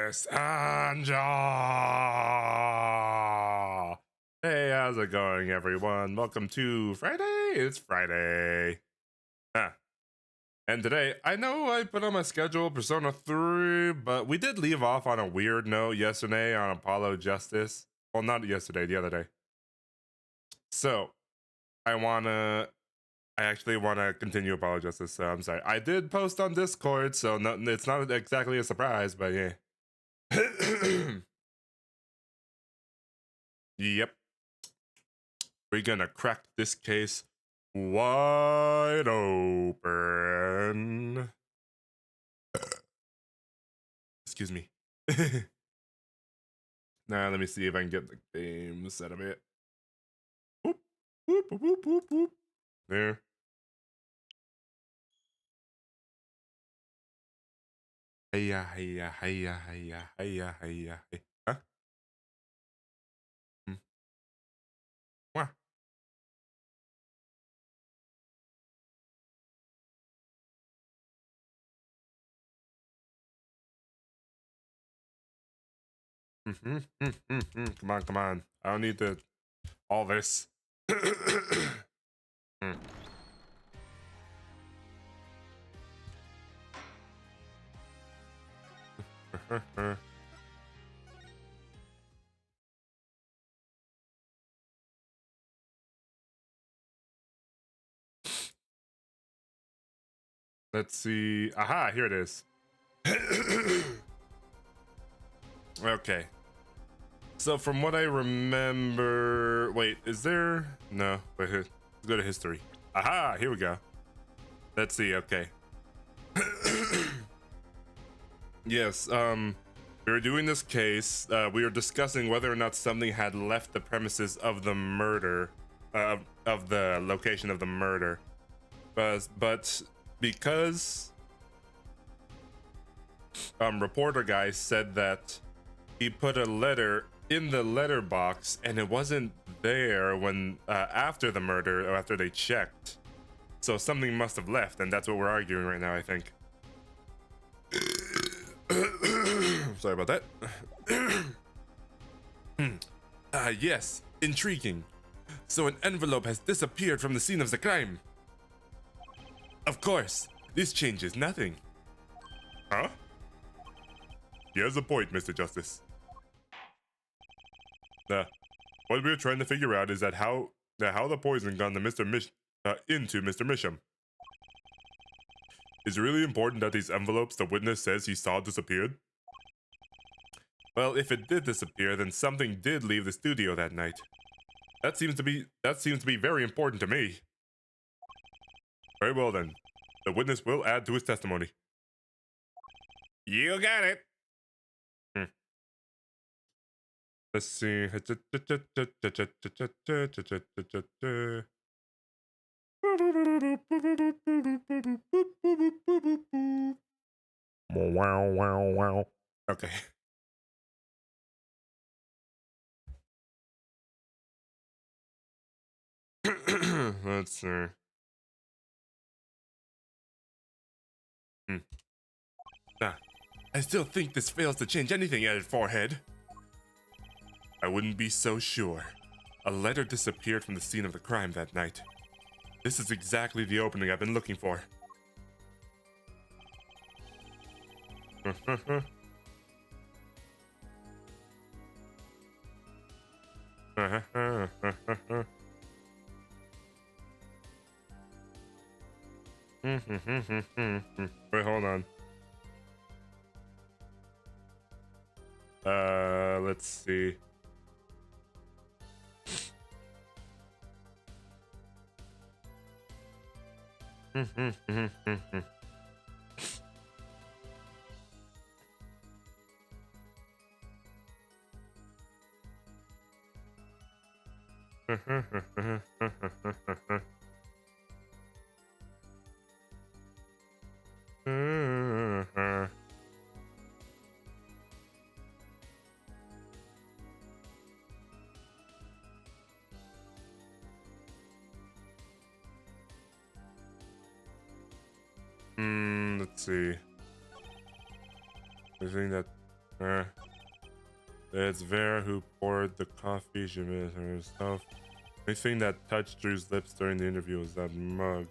Justice Anja. Hey, how's it going, everyone? Welcome to Friday. It's Friday. And today, I know I put on my schedule Persona 3, but we did leave off on a weird note yesterday on Apollo Justice. Well, not yesterday, the other day. So, I actually want to continue Apollo Justice, so I'm sorry. I did post on Discord, so no, it's not exactly a surprise, but yeah. Yep. We're gonna crack this case wide open. Excuse me. Now let me see if I can get the game set a bit. Whoop, whoop, whoop, whoop, whoop. There. Hiya, hiya, hiya, hiya, hiya, hiya, hiya. Huh? Wah. Come on, come on. I don't need all this. Let's see. Aha, here it is. Okay. So from what I remember, wait, is there? No, wait, let's go to history. Aha, here we go. Let's see, okay. Yes, we were doing this case. We were discussing whether or not something had left the premises of the murder, of the location of the murder. But because reporter guy said that he put a letter in the letterbox and it wasn't there when after the murder or after they checked, so something must have left, and that's what we're arguing right now, I think. Sorry about that. Yes, intriguing. So an envelope has disappeared from the scene of the crime. Of course, this changes nothing. Huh? He has a point, Mr. Justice. What we're trying to figure out is that how the poison got into Mr. Misham. Is it really important that these envelopes the witness says he saw disappeared? Well, if it did disappear, then something did leave the studio that night. That seems to be very important to me. Very well then. The witness will add to his testimony. You got it. Let's see. Wow, wow, wow. Okay. Let's see. I still think this fails to change anything, added forehead. I wouldn't be so sure. A letter disappeared from the scene of the crime that night. This is exactly the opening I've been looking for. Wait, hold on. Let's see. Let's see. I think that It's Vera who poured the coffee. She made it herself. The thing that touched Drew's lips during the interview was that mug.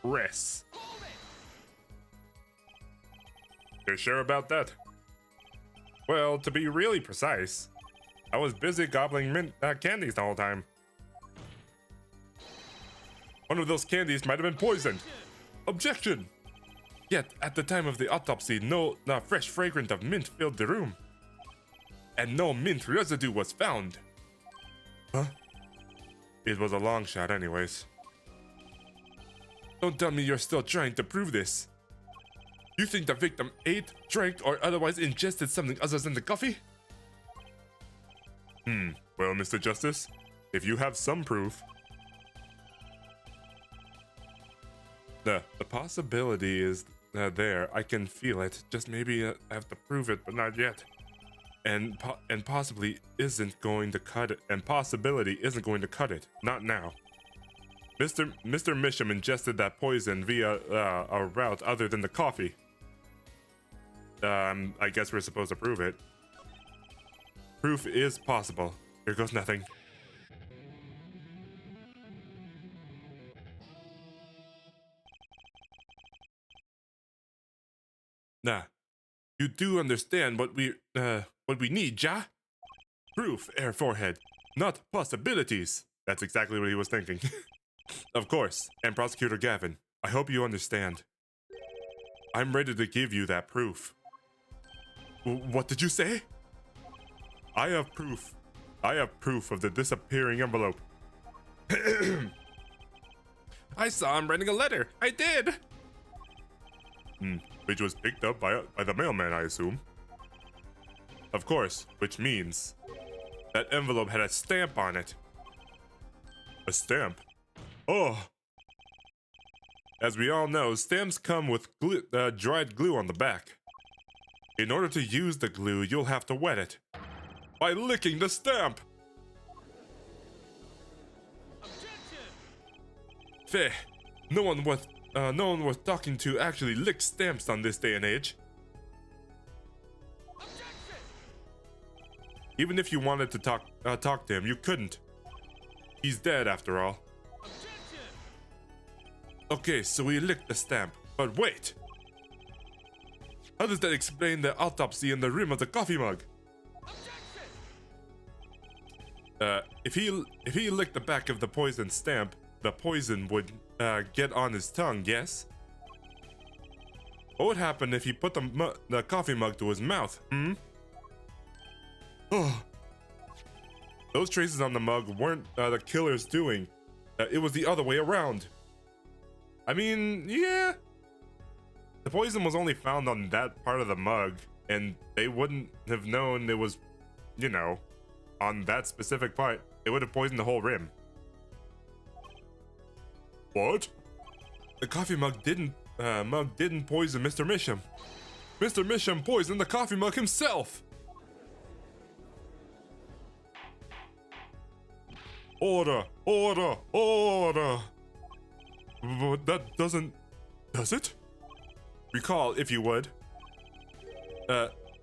Chris. You're sure about that? Well, to be really precise, I was busy gobbling mint candies the whole time. One of those candies might have been poisoned. Objection! Yet, at the time of the autopsy, no fresh fragrance of mint filled the room. And no mint residue was found. Huh? It was a long shot anyways. Don't tell me you're still trying to prove this. You think the victim ate, drank, or otherwise ingested something other than the coffee? Well, Mr. Justice, if you have some proof... The possibility is there. I can feel it. Just maybe I have to prove it, but not yet. And possibly isn't going to cut it. And possibility isn't going to cut it. Not now. Mr. Misham ingested that poison via a route other than the coffee. I guess we're supposed to prove it. Proof is possible. Here goes nothing. Nah, you do understand what we need, ja? Proof, Air Forehead, not possibilities. That's exactly what he was thinking. Of course, and Prosecutor Gavin, I hope you understand. I'm ready to give you that proof. What did you say? I have proof. I have proof of the disappearing envelope. I saw him writing a letter. I did. Which was picked up by the mailman, I assume. Of course, which means that envelope had a stamp on it. A stamp? Oh. As we all know, stamps come with dried glue on the back. In order to use the glue, you'll have to wet it by licking the stamp. Feh, no one worth talking to actually licks stamps on this day and age. Even if you wanted to talk to him, you couldn't. He's dead after all. Okay, so we licked the stamp, but wait. How does that explain the autopsy in the rim of the coffee mug? If he licked the back of the poison stamp, the poison would get on his tongue, yes? What would happen if he put the coffee mug to his mouth, Oh. Those traces on the mug weren't the killer's doing. It was the other way around. I mean, yeah. The poison was only found on that part of the mug, and they wouldn't have known it was, you know, on that specific part. It would have poisoned the whole rim. What? The coffee mug didn't poison Mr. Misham. Mr. Misham poisoned the coffee mug himself. Order, order, order. But that doesn't... Does it? Recall, if you would.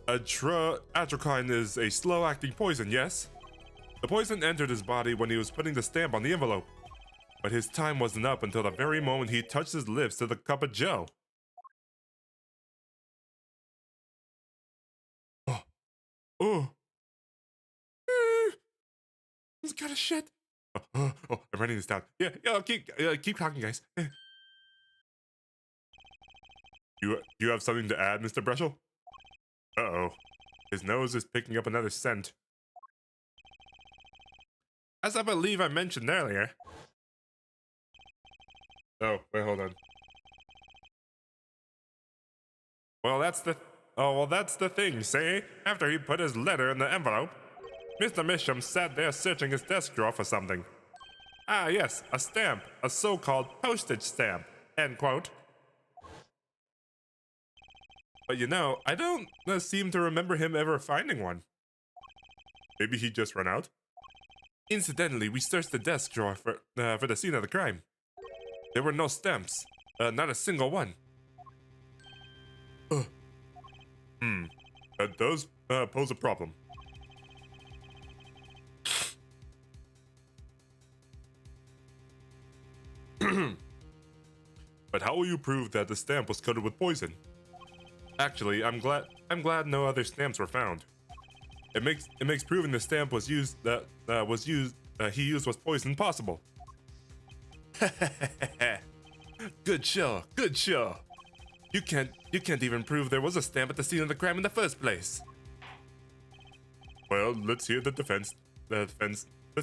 Atropine is a slow-acting poison, yes? The poison entered his body when he was putting the stamp on the envelope. But his time wasn't up until the very moment he touched his lips to the cup of joe. Oh. He's got a shit. I'm writing this down. Yeah, keep talking, guys. You have something to add, Mr. Brushel? Uh-oh. His nose is picking up another scent. As I believe I mentioned earlier. Oh, wait, hold on. Well, that's the thing, see? After he put his letter in the envelope, Mr. Misham sat there searching his desk drawer for something. Ah, yes, a stamp, a so-called postage stamp, end quote. But you know, I don't seem to remember him ever finding one. Maybe he just ran out? Incidentally, we searched the desk drawer for the scene of the crime. There were no stamps, not a single one. That does pose a problem. But how will you prove that the stamp was coated with poison? Actually, I'm glad no other stamps were found. It makes proving the stamp was used he used was poison possible. Good show, good show. You can't even prove there was a stamp at the scene of the crime in the first place. Well, let's hear the defense. Let's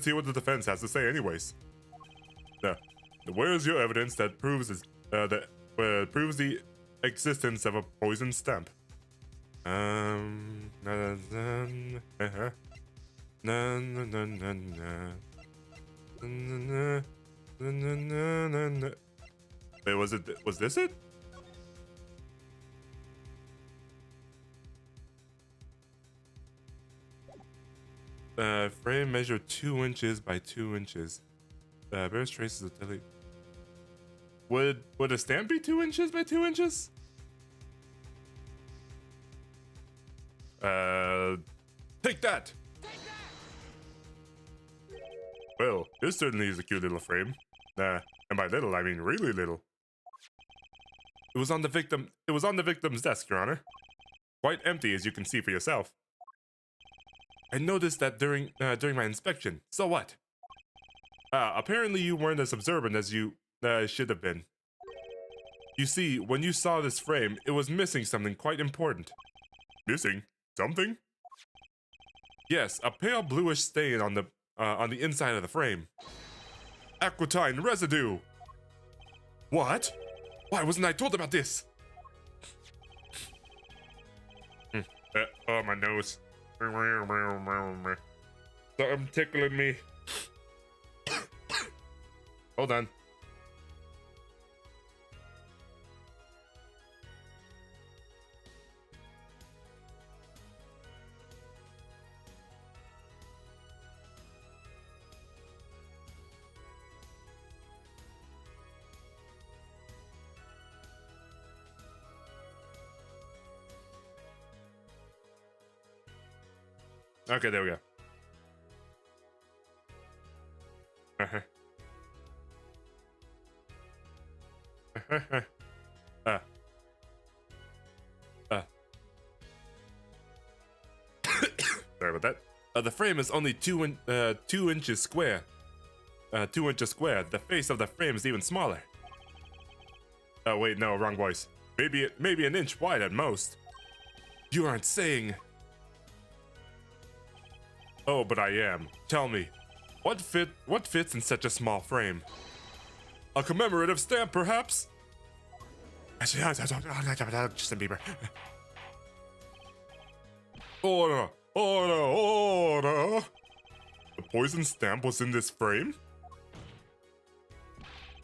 hear what the defense has to say, anyways. Now, where is your evidence that proves the existence of a poison stamp? Wait, was this it? Frame measured 2 inches by 2 inches. Bears traces of deadly. Would a stamp be 2 inches by 2 inches? Take that! Well, this certainly is a cute little frame. And by little, I mean really little. It was on the victim's desk, Your Honor. Quite empty, as you can see for yourself. I noticed that during my inspection. So what? Apparently you weren't as observant as you should have been. You see, when you saw this frame, it was missing something quite important. Missing? Something? Yes, a pale bluish stain on the inside of the frame. Aquatine residue! What? Why wasn't I told about this? Oh, my nose. Something tickling me. Hold on. Okay, there we go. Sorry about that. The frame is only 2 inches square. 2 inches square. The face of the frame is even smaller. Oh wait, no, wrong voice. Maybe an inch wide at most. You aren't saying. Oh, but I am. Tell me, what fits in such a small frame? A commemorative stamp, perhaps? Justin Bieber. Order! Order! Order! The poison stamp was in this frame?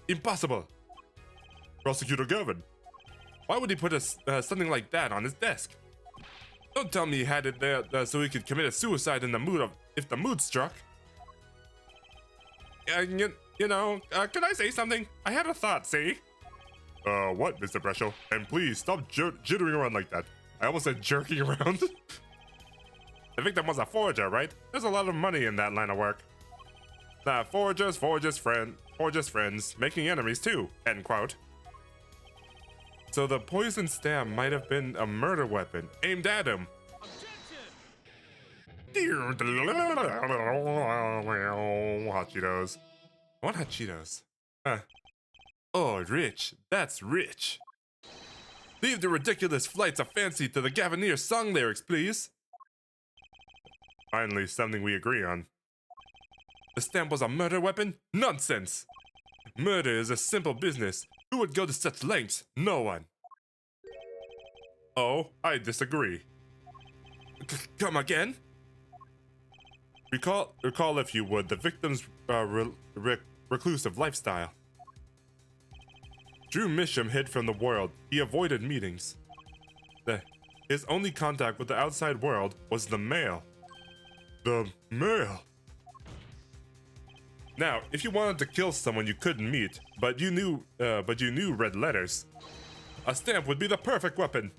Impossible! Prosecutor Gavin, why would he put something like that on his desk? Don't tell me he had it there so he could commit a suicide in the mood of if the mood struck. You know, can I say something? I had a thought, see? What, Mr. Brescio? And please, stop jittering around like that. I almost said jerking around. The victim was a forger, right? There's a lot of money in that line of work. Forgers, friends, making enemies too, end quote. So the poison stamp might have been a murder weapon aimed at him. Hot Cheetos. I want hot Cheetos. Oh, rich. That's rich. Leave the ridiculous flights of fancy to the Gavinier song lyrics, please. Finally, something we agree on. The stamp was a murder weapon? Nonsense! Murder is a simple business. Who would go to such lengths? No one. Oh, I disagree. Come again? Recall, if you would, the victim's reclusive lifestyle. Drew Misham hid from the world. He avoided meetings. His only contact with the outside world was the mail. The mail? Now, if you wanted to kill someone you couldn't meet, but you knew red letters, a stamp would be the perfect weapon.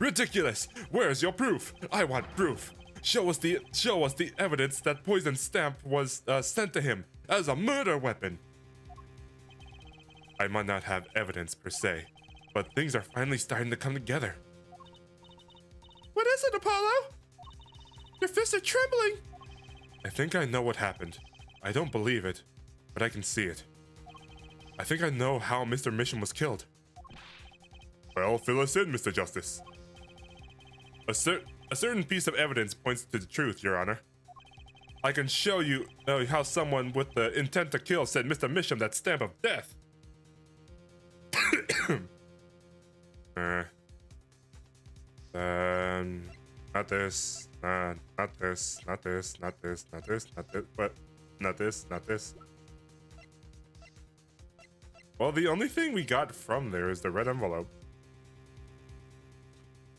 Ridiculous! Where's your proof? I want proof. Show us the evidence that poison stamp was sent to him as a murder weapon. I might not have evidence per se, but things are finally starting to come together. What is it, Apollo? Your fists are trembling. I think I know what happened. I don't believe it, but I can see it. I think I know how Mr. Mission was killed. Well, fill us in, Mr. Justice. A certain piece of evidence points to the truth, Your Honor. I can show you how someone with the intent to kill sent Mr. Mission that stamp of death. Not this, not this, not this, not this, not this, not this, but not this, not this. Well, the only thing we got from there is the red envelope.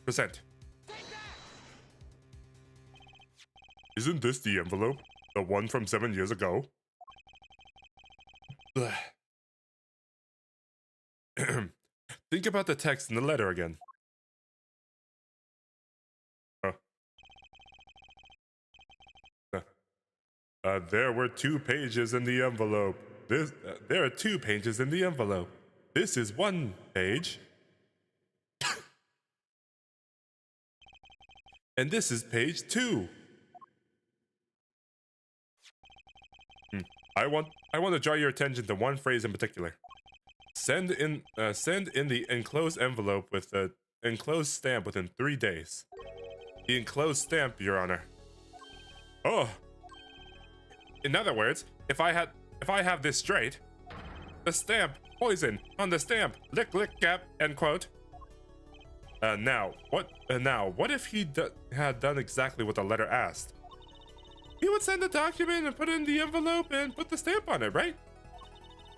Percent. Isn't this the envelope? The one from 7 years ago? Think about the text in the letter again. There were 2 pages in the envelope. There are 2 pages in the envelope. This is 1 page. And this is page 2. I want to draw your attention to one phrase in particular. Send in the enclosed envelope with the enclosed stamp within 3 days. The enclosed stamp, Your Honor. Oh. In other words, if I have this straight, the stamp, poison on the stamp, lick lick cap, end quote. Now what if he had done exactly what the letter asked? He would send the document and put it in the envelope and put the stamp on it, right?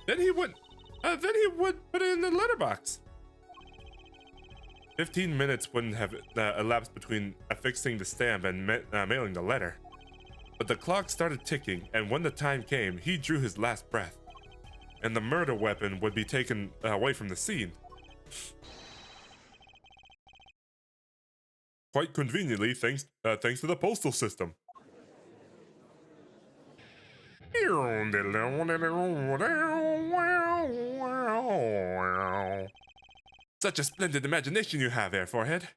Then he would put it in the letterbox. 15 minutes wouldn't have elapsed between affixing the stamp and mailing the letter. But the clock started ticking, and when the time came, he drew his last breath. And the murder weapon would be taken away from the scene. Quite conveniently, thanks to the postal system. Such a splendid imagination you have there, Forehead.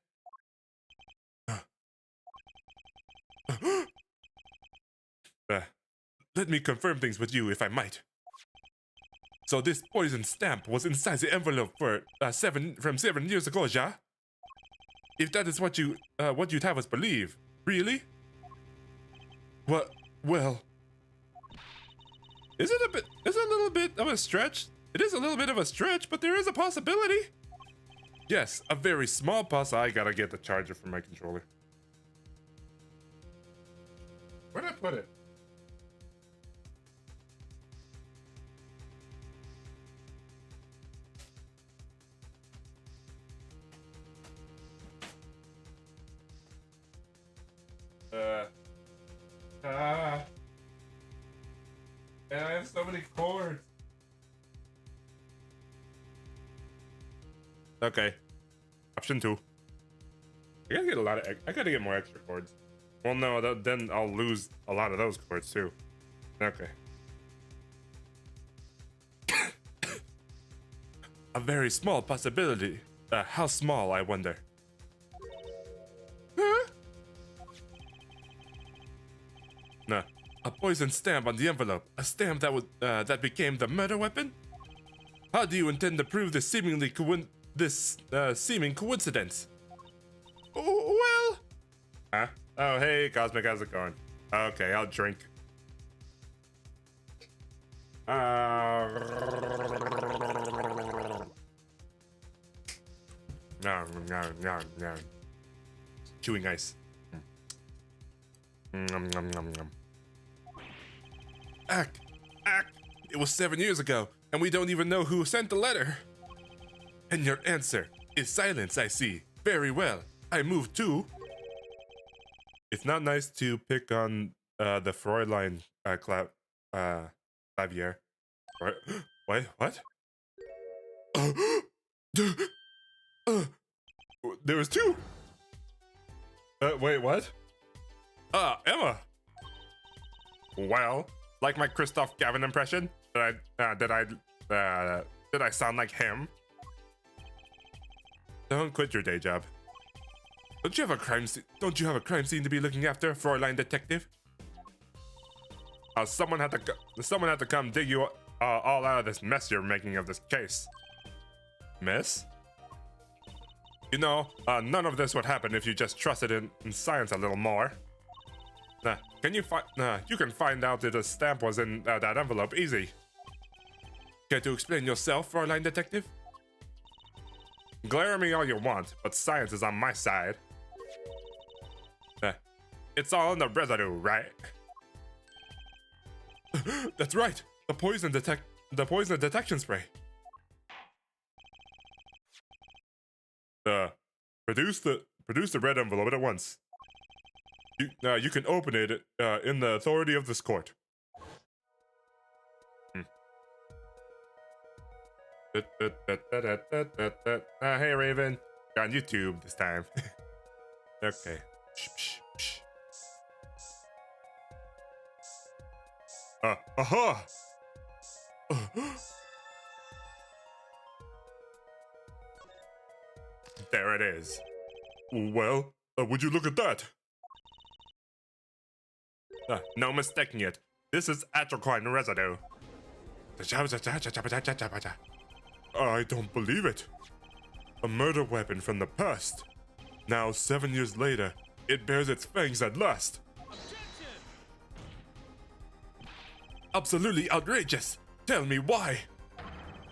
Let me confirm things with you, if I might. So this poison stamp was inside the envelope from 7 years ago, ja? If that is what you'd have us believe, really? What? Well, is it a little bit of a stretch? It is a little bit of a stretch, but there is a possibility. Yes, a very small possibility. I gotta get the charger for my controller. Where'd I put it? And I have so many cords. Okay. Option 2. I gotta get more extra cords. Well, no, then I'll lose a lot of those cords too. Okay. A very small possibility. How small, I wonder? Huh? Nah. A poison stamp on the envelope. A stamp that became the murder weapon? How do you intend to prove this seeming coincidence? Well... Huh? Oh, hey, Cosmic, how's it going? Okay, I'll drink. No. Chewing ice. Nom, nom, nom, nom. Ack! It was 7 years ago, and we don't even know who sent the letter. And your answer is silence, I see. Very well. I move to... It's not nice to pick on the Freulein clavier. Wait, what? There was 2! Wait, what? Emma. Well, like my Christoph Gavin impression? Did I sound like him? Don't quit your day job. Don't you have a crime scene to be looking after, Fräulein Detective? Someone had to come dig you all out of this mess you're making of this case. Mess? You know, none of this would happen if you just trusted in science a little more. You can find out if the stamp was in that envelope easy. Care to explain yourself, Fräulein Detective? Glare at me all you want, but science is on my side. It's all in the residue, right? That's right. The poison detection spray. Produce the red envelope at once. You can open it in the authority of this court. Hey Raven, you're on YouTube this time. Okay. Aha! There it is. Well, would you look at that? No mistaking it. This is atroquine residue. I don't believe it. A murder weapon from the past. Now, 7 years later, it bears its fangs at last. Objection! Absolutely outrageous. Tell me why.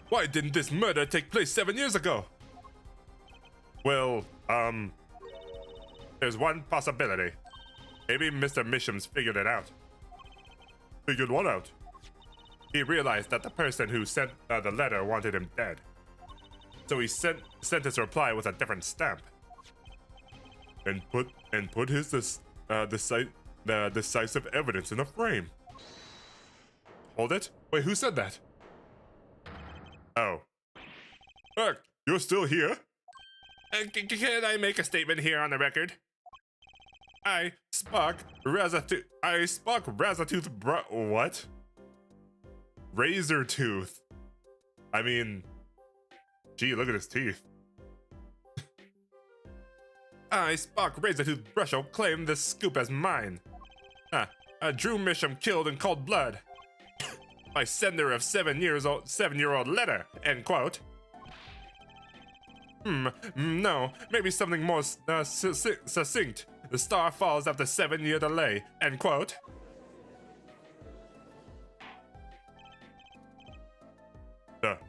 Why didn't this murder take place 7 years ago? Well, there's one possibility. Maybe Mr. Misham's figured it out. Figured what out? He realized that the person who sent the letter wanted him dead. So he sent his reply with a different stamp. And put his decisive evidence in a frame. Hold it? Wait, who said that? Oh. You're still here? Can I make a statement here on the record? I Spock Razortooth what? Razortooth. I mean, gee, look at his teeth. I, Spock Razortooth Brusho, claim this scoop as mine. Drew Misham killed in cold blood. By sender of 7-year-old letter, end quote. No, maybe something more succinct. The star falls after 7-year delay, end quote.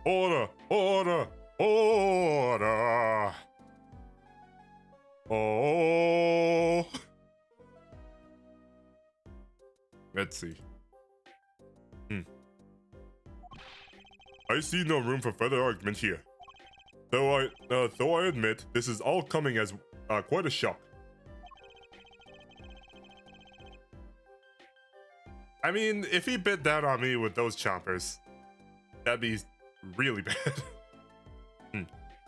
Order! Oh! Let's see. I see no room for further argument here. Though I admit this is all coming as quite a shock. I mean, if he bit down on me with those chompers, that'd be really bad.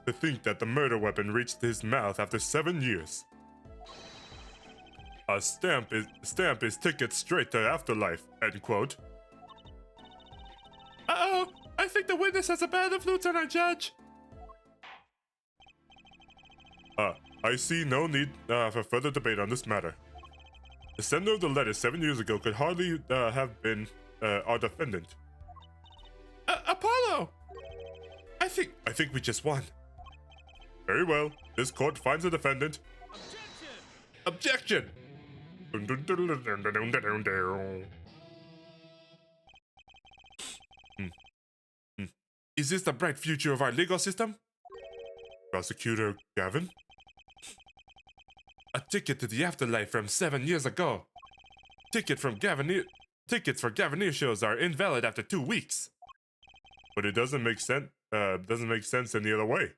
To think that the murder weapon reached his mouth after 7 years. A stamp is ticket straight to afterlife, end quote. Uh-oh! I think the witness has a bad influence on our judge. I see no need for further debate on this matter. The sender of the letter 7 years ago could hardly have been our defendant. Apollo! I think we just won. Very well. This court finds a defendant. Objection! Is this the bright future of our legal system? Prosecutor Gavin? A ticket to the afterlife from 7 years ago. Tickets for Gavinier shows are invalid after 2 weeks. But it doesn't make sense. Doesn't make sense any other way.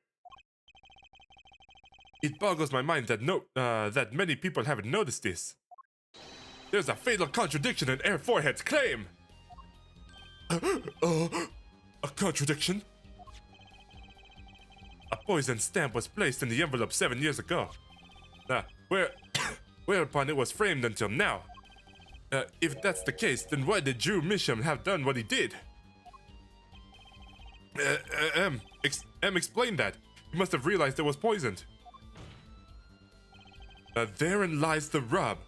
It boggles my mind that many people haven't noticed this. There's a fatal contradiction in Air 4-Head's claim. A contradiction? A poison stamp was placed in the envelope 7 years ago. whereupon it was framed until now. If that's the case, then why did Drew Misham have done what he did? Explain that. He must have realized it was poisoned. Therein lies the rub.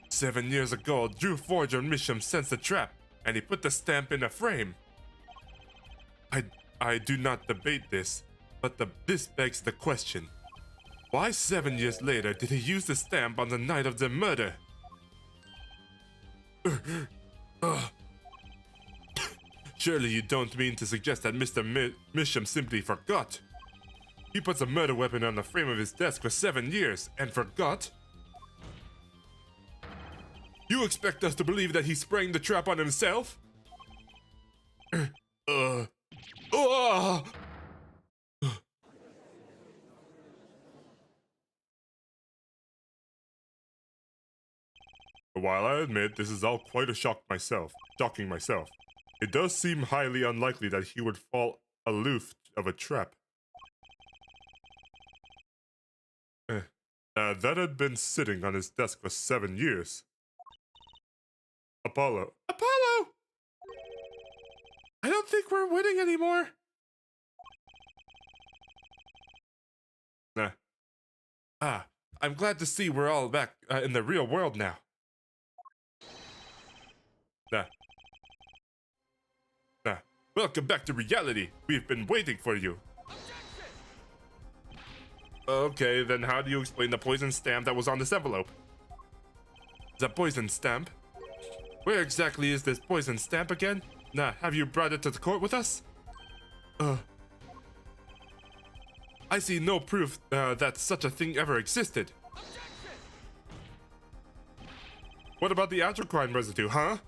7 years ago, Drew Forger Misham sensed a trap, and he put the stamp in a frame. I do not debate this, but this begs the question. Why 7 years later did he use the stamp on the night of the murder? Surely you don't mean to suggest that Mr. Misham simply forgot? He puts a murder weapon on the frame of his desk for 7 years and forgot? You expect us to believe that he sprang the trap on himself? While I admit this is all quite a shocking myself, it does seem highly unlikely that he would fall aloof of a trap. That had been sitting on his desk for 7 years. Apollo! I don't think we're winning anymore! I'm glad to see we're all back in the real world now. Welcome back to reality. We've been waiting for you. Okay, then how do you explain the poison stamp that was on this envelope? The poison stamp? Where exactly is this poison stamp again? Have you brought it to the court with us? I see no proof that such a thing ever existed. What about the atrocrine residue, huh?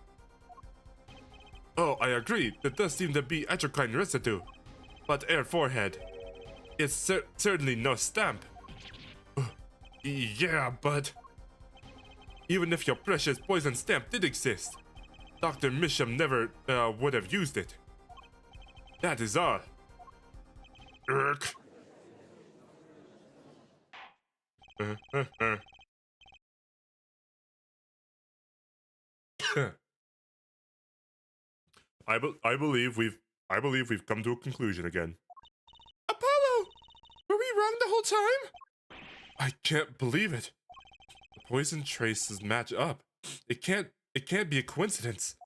Oh, I agree. There does seem to be atrocrine residue. But air forehead. It's certainly no stamp. Yeah, but... even if your precious poison stamp did exist, Dr. Misham never would have used it. That is all. Urk. I believe we've come to a conclusion again. Apollo! Were we wrong the whole time? I can't believe it. The poison traces match up. It can't be a coincidence.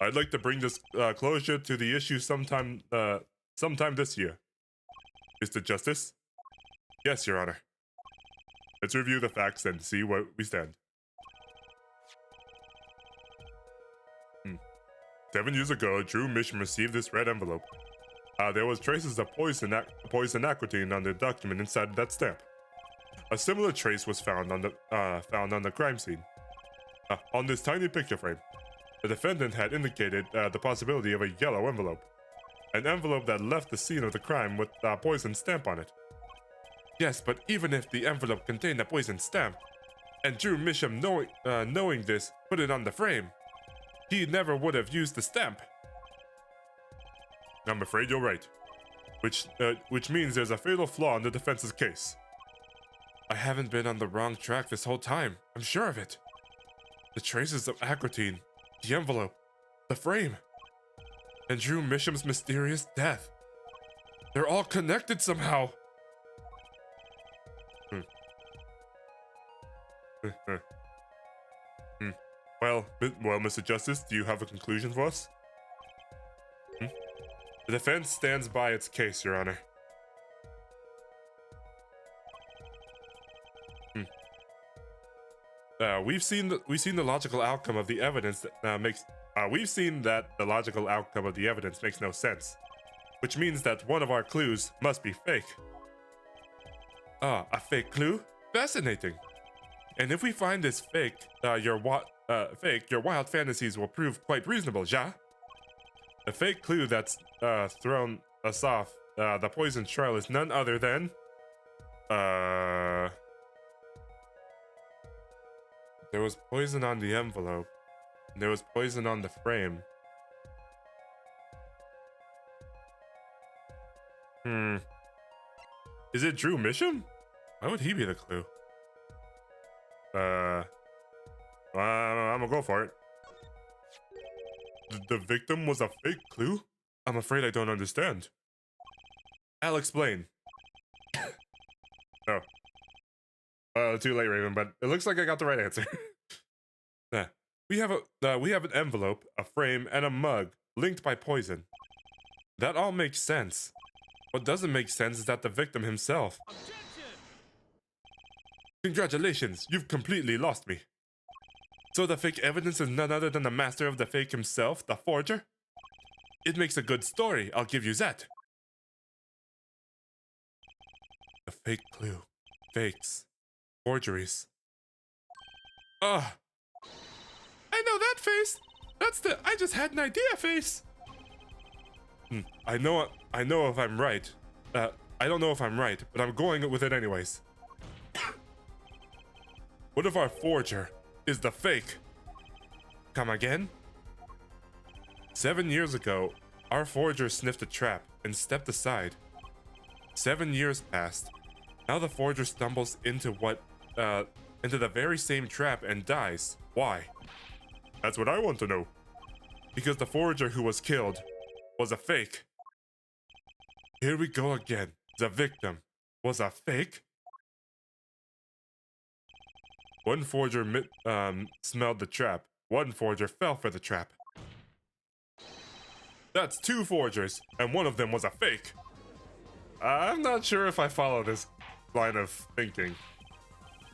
I'd like to bring this closure to the issue sometime this year. Mr. Justice? Yes, Your Honor. Let's review the facts and see where we stand. 7 years ago, Drew Misham received this red envelope. There was traces of poison aquatine on the document inside that stamp. A similar trace was found on the crime scene. On this tiny picture frame, the defendant had indicated the possibility of a yellow envelope. An envelope that left the scene of the crime with a poison stamp on it. Yes, but even if the envelope contained a poison stamp, and Drew Misham knowing this put it on the frame, he never would have used the stamp. I'm afraid you're right. Which means there's a fatal flaw in the defense's case. I haven't been on the wrong track this whole time. I'm sure of it. The traces of aquatine, the envelope, the frame, and Drew Misham's mysterious death. They're all connected somehow. Well, Mr. Justice, do you have a conclusion for us? The defense stands by its case, Your Honor. We've seen the logical outcome of the evidence that we've seen that the logical outcome of the evidence makes no sense, which means that one of our clues must be fake. A fake clue? Fascinating. And if we find this fake, your wild fantasies will prove quite reasonable, ja? The fake clue that's thrown us off the poison trail is none other than there was poison on the envelope. And there was poison on the frame. Is it Drew Misham? Why would he be the clue? I'm gonna go for it. The victim was a fake clue? I'm afraid I don't understand. I'll explain. Oh. Too late, Raven, but it looks like I got the right answer. We have an envelope, a frame, and a mug linked by poison. That all makes sense. What doesn't make sense is that the victim himself. Objection! Congratulations, you've completely lost me. So the fake evidence is none other than the master of the fake himself, the forger? It makes a good story, I'll give you that. The fake clue. Fakes. Forgeries. Ugh. I know that face! That's the I just had an idea face! I know if I'm right. I don't know if I'm right, but I'm going with it anyways. What if our forger is the fake? Come again? 7 years ago, our forger sniffed a trap and stepped aside. 7 years passed. Now the forger stumbles into the very same trap and dies. Why? That's what I want to know. Because the forger who was killed was a fake. Here we go again. The victim was a fake? One forger smelled the trap. One forger fell for the trap. That's 2 forgers, and one of them was a fake. I'm not sure if I follow this line of thinking.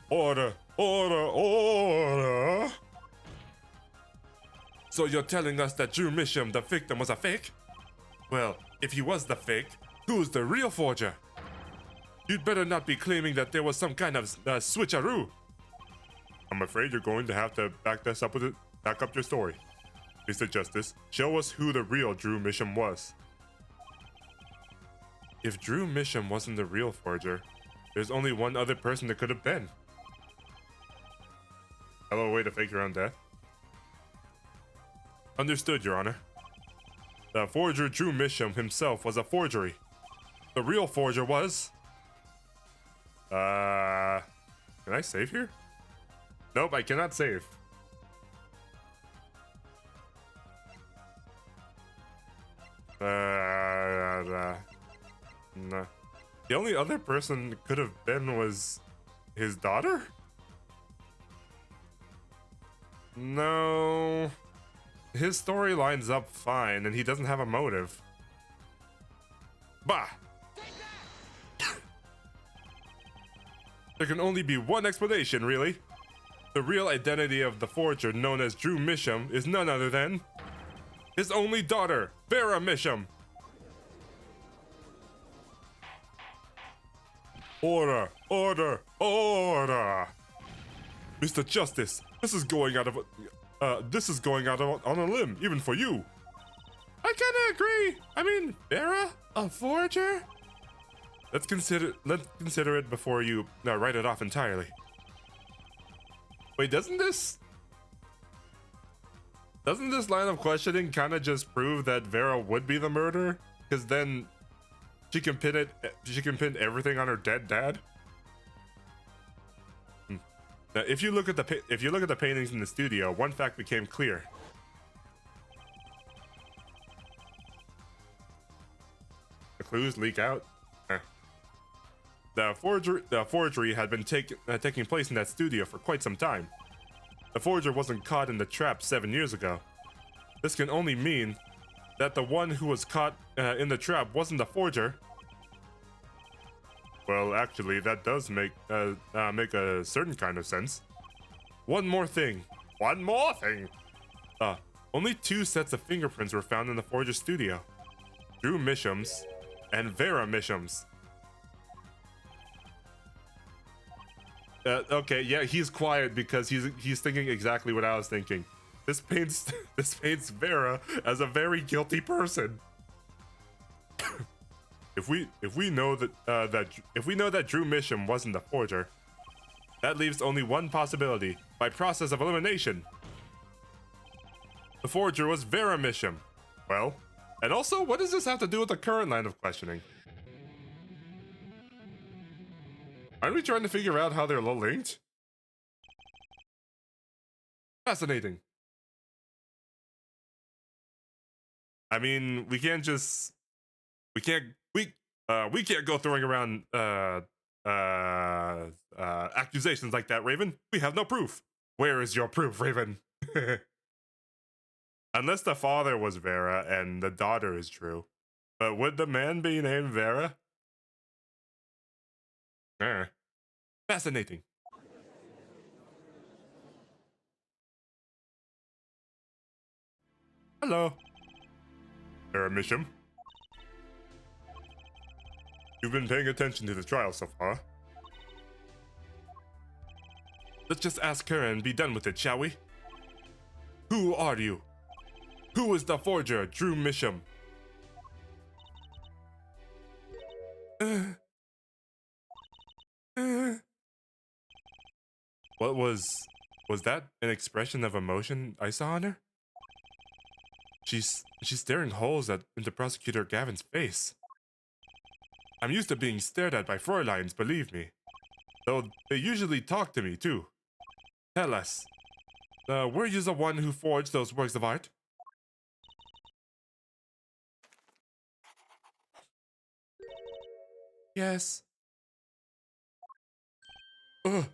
Order, order, order. So you're telling us that Drew Misham, the victim, was a fake? Well, if he was the fake, who's the real forger? You'd better not be claiming that there was some kind of switcheroo. I'm afraid you're going to have to back up your story. Mr. Justice, show us who the real Drew Misham was. If Drew Misham wasn't the real forger, there's only one other person that could have been. Hello, way to fake your own death. Understood, Your Honor. The forger Drew Misham himself was a forgery. The real forger was... Can I save here? Nope, I cannot save. No. The only other person could have been was his daughter? No. His story lines up fine, and he doesn't have a motive. Bah! There can only be one explanation, really. The real identity of the forger known as Drew Misham is none other than his only daughter, Vera Misham. Order, order, order. Mr. Justice, this is going out on a limb, even for you. I kinda agree. I mean, Vera, a forger? Let's consider it before you write it off entirely. Wait, doesn't this line of questioning kind of just prove that Vera would be the murderer? Because then she can pin everything on her dead dad. Now, if you look at the paintings in the studio, one fact became clear. The clues leak out. The forgery had been taking place in that studio for quite some time. The forger wasn't caught in the trap 7 years ago. This can only mean that the one who was caught in the trap wasn't the forger. Well, actually, that does make a certain kind of sense. One more thing. Only 2 sets of fingerprints were found in the forger's studio. Drew Misham's and Vera Misham's. Okay, yeah, he's quiet because he's thinking exactly what I was thinking. This paints Vera as a very guilty person. If we know that Drew Misham wasn't the forger, that leaves only one possibility by process of elimination. The forger was Vera Misham. Well, and also, what does this have to do with the current line of questioning? Aren't we trying to figure out how they're all linked? Fascinating. I mean, we can't go throwing around accusations like that, Raven. We have no proof. Where is your proof, Raven? Unless the father was Vera and the daughter is true. But would the man be named Vera? Fascinating. Hello. Vera Misham. You've been paying attention to the trial so far. Let's just ask her and be done with it, shall we? Who are you? Who is the forger, Drew Misham? What was that an expression of emotion I saw on her? She's staring holes into Prosecutor Gavin's face. I'm used to being stared at by Fräuleins, believe me. Though they usually talk to me, too. Tell us, were you the one who forged those works of art? Yes. Ugh.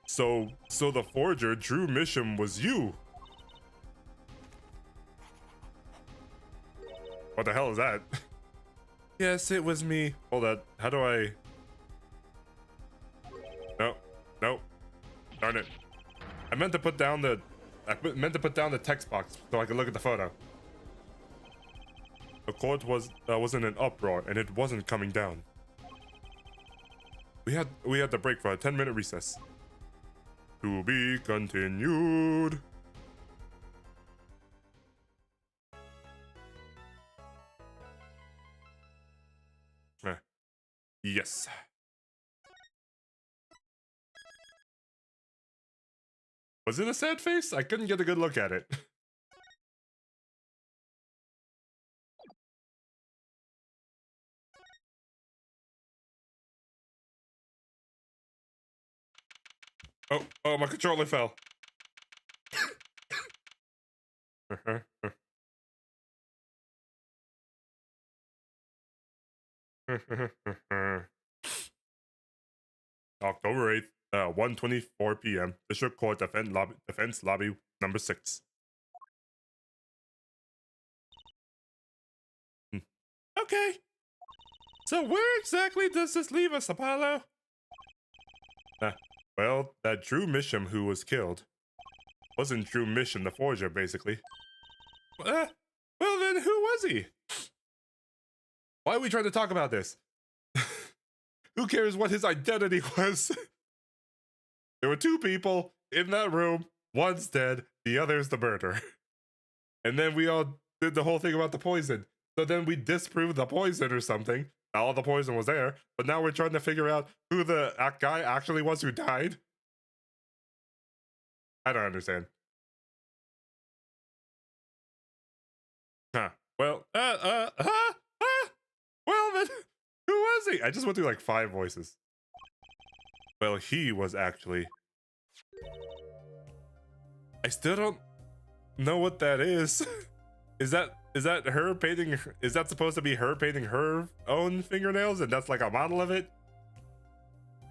So the forger, Drew Misham, was you? What the hell is that? Yes, it was me. Hold on. How do I... No. Darn it. I meant to put down the text box so I could look at the photo. The court was in an uproar and it wasn't coming down. We had to break for a 10-minute recess. To be continued. Yes. Was it a sad face? I couldn't get a good look at it. Oh, my controller fell. October 8th, 1:24 p.m. District Court Defense Lobby number 6. Okay. So where exactly does this leave us, Apollo? Well, that Drew Misham who was killed wasn't Drew Misham the forger, basically. Well then, who was he? Why are we trying to talk about this? Who cares what his identity was? There were 2 people in that room. One's dead, the other's the murderer. And then we all did the whole thing about the poison. So then we disproved the poison or something. All the poison was there, but now we're trying to figure out who the guy actually was who died. I don't understand. Huh. Well, well then, who was he? I just went through like 5 voices. Well, he was actually... I still don't know what that is. Is that her painting? Is that supposed to be her painting her own fingernails and that's like a model of it?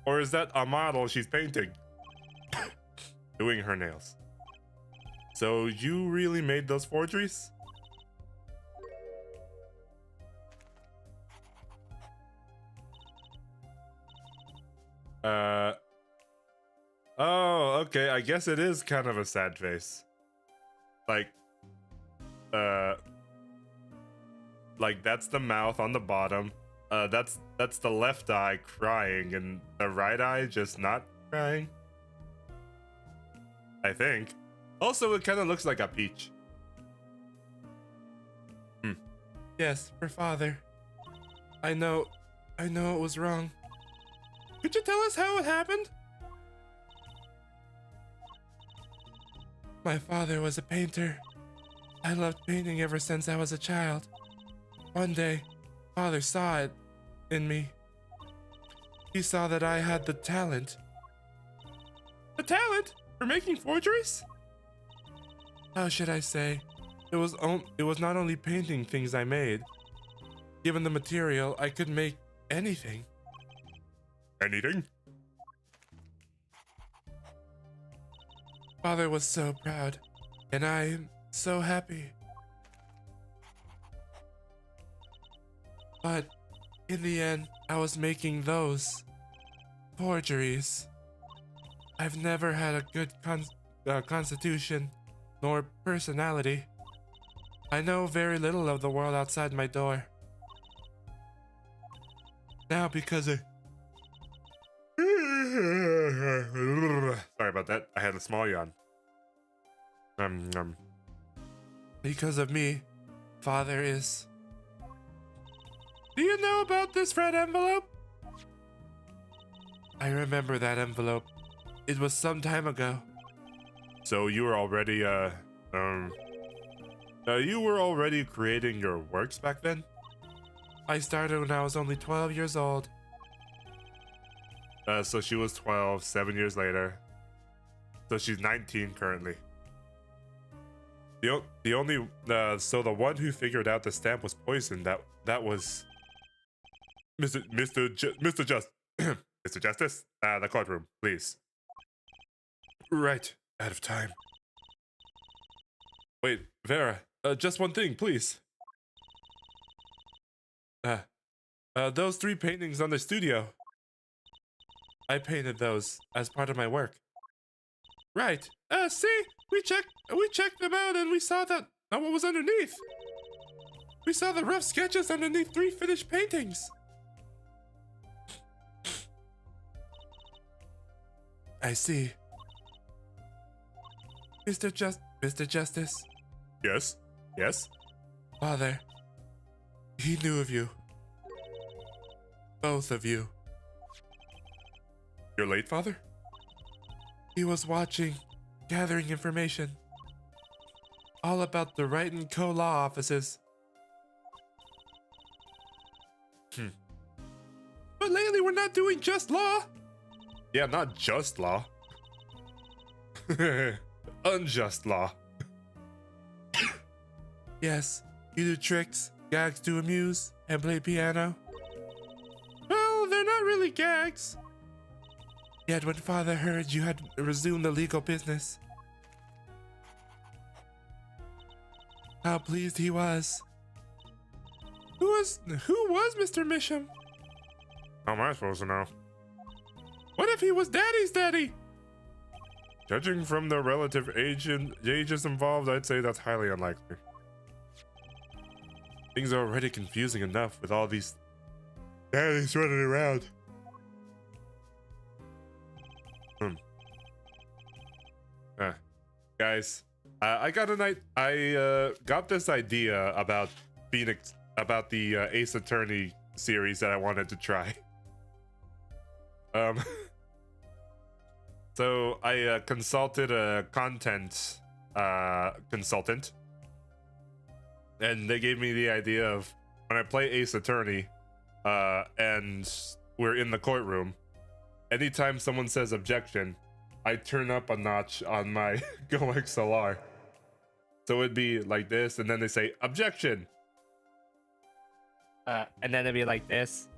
Or is that a model she's painting? Doing her nails. So you really made those forgeries? Oh, okay, I guess it is kind of a sad face. Like that's the mouth on the bottom. That's the left eye crying and the right eye just not crying. I think. Also, it kind of looks like a peach. Yes, her father. I know it was wrong. Could you tell us how it happened? My father was a painter. I loved painting ever since I was a child. One day, father saw it in me. He saw that I had the talent. The talent for making forgeries? How should I say? It was not only painting things I made. Given the material, I could make anything. Anything? Father was so proud, and I'm so happy. But in the end, I was making those forgeries. I've never had a good constitution nor personality. I know very little of the world outside my door. Now because of... Sorry about that. I had a small yawn. Because of me, Father is... Do you know about this red envelope? I remember that envelope. It was some time ago. So you were already, you were already creating your works back then? I started when I was only 12 years old. So she was 12, 7 years later. So she's 19 currently. The only, so the one who figured out the stamp was poisoned, that was... Mr. Justice, the courtroom, please. Right, out of time. Wait, Vera, just one thing, please. Those 3 paintings on the studio. I painted those as part of my work. Right. See, we checked them out and we saw that what was underneath. We saw the rough sketches underneath 3 finished paintings. I see. Mr. Justice. Yes? Yes? Father, he knew of you. Both of you. Your late father? He was watching, gathering information. All about the Wright & Co. law offices. But lately we're not doing just law. Yeah, not just law. Unjust law. Yes, you do tricks, gags to amuse, and play piano. Well, they're not really gags. Yet when Father heard you had resumed the legal business, how pleased he was. Who was Mr. Misham? How am I supposed to know? What if he was Daddy's daddy? Judging from the relative ages involved, I'd say that's highly unlikely. Things are already confusing enough with all these daddies running around. Guys, I got this idea about Phoenix, about the Ace Attorney series that I wanted to try. So I consulted a content consultant, and they gave me the idea of when I play Ace Attorney, and we're in the courtroom, anytime someone says objection, I turn up a notch on my Go XLR. So it'd be like this, and then they say objection. And then it'd be like this.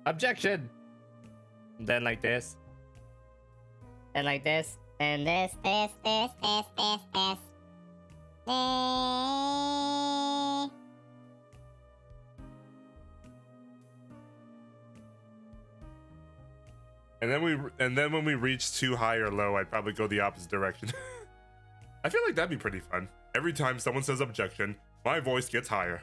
Objection. And then like this. And like this. And this. And then when we reach too high or low, I'd probably go the opposite direction. I feel like that'd be pretty fun. Every time someone says objection, my voice gets higher.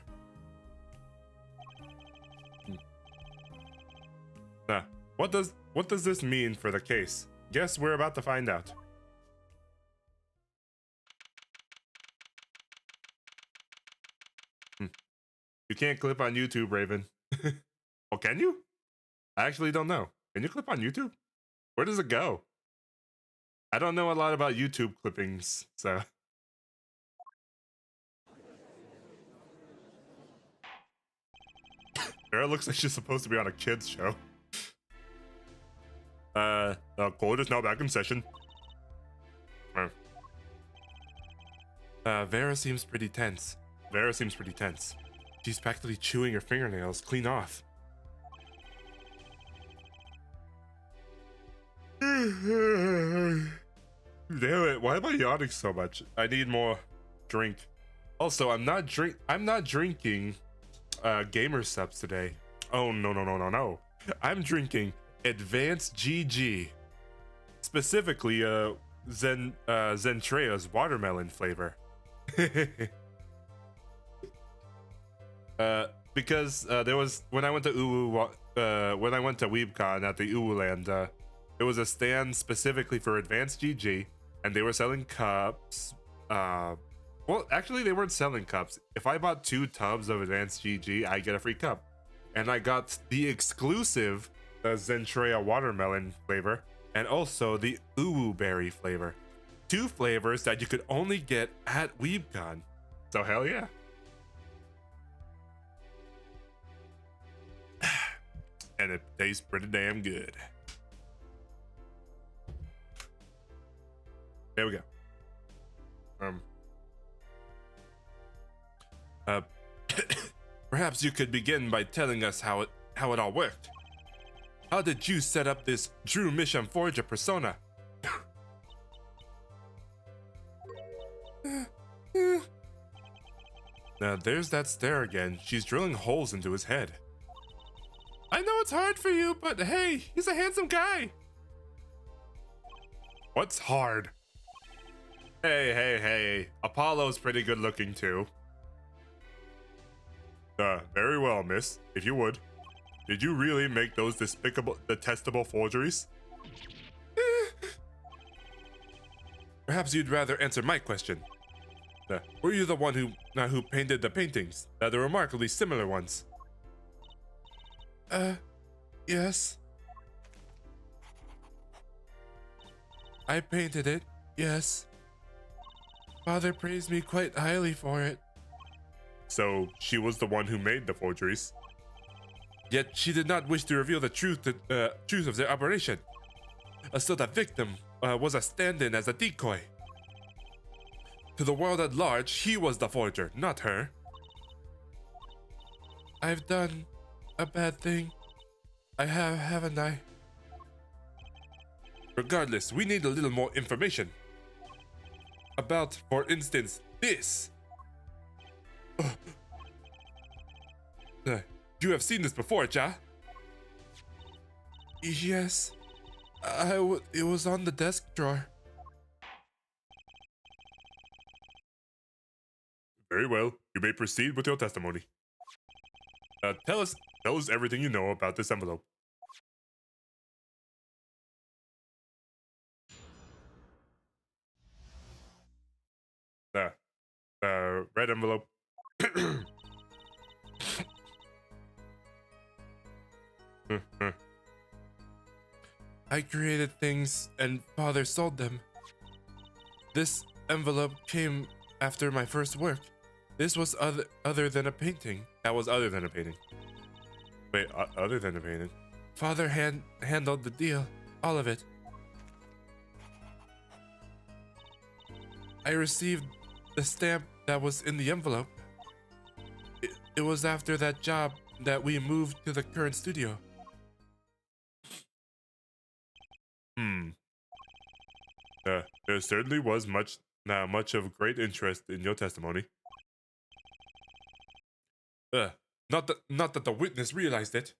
What does this mean for the case? Guess we're about to find out. You can't clip on YouTube, Raven. Oh, can you? I actually don't know. Can you clip on YouTube? Where does it go? I don't know a lot about YouTube clippings, so. Vera looks like she's supposed to be on a kid's show. The court is now back in session. Vera seems pretty tense. She's practically chewing her fingernails clean off. Damn it, why am I yawning so much? I need more drink. Also, I'm not drinking gamer subs today. Oh no. I'm drinking Advanced GG. Specifically Zentrea's watermelon flavor. Because there was when I went to WeebCon at the Uwu Land, there was a stand specifically for Advanced GG, and they were selling cups. Well, actually, they weren't selling cups. If I bought 2 tubs of Advanced GG, I get a free cup, and I got the exclusive Zentrea watermelon flavor, and also the Uwu berry flavor. 2 flavors that you could only get at WeebCon. So hell yeah. And it tastes pretty damn good. There we go. Perhaps you could begin by telling us how it all worked. How did you set up this Drew Misham Forger persona? Now there's that stare again. She's drilling holes into his head. I know it's hard for you, but hey, he's a handsome guy. What's hard? Hey. Apollo's pretty good looking too. Very well, miss. If you would. Did you really make those detestable forgeries? Perhaps you'd rather answer my question. Were you the one who painted the paintings? The remarkably similar ones? Yes. I painted it, yes. Father praised me quite highly for it. So, she was the one who made the forgeries? Yet she did not wish to reveal the truth of their operation. So the victim was a stand-in as a decoy. To the world at large, he was the forger, not her. I've done a bad thing. I have, haven't I? Regardless, we need a little more information. About, for instance, this. You have seen this before, Ja? Yes. It was on the desk drawer. Very well. You may proceed with your testimony. Tell us everything you know about this envelope. Red envelope. I created things and Father sold them. This envelope came after my first work. This was other than a painting. That was other than a painting. Wait, other than a painting? Father handled the deal. All of it. I received the stamp that was in the envelope. It was after that job that we moved to the current studio. There certainly was much of great interest in your testimony. Not that the witness realized it.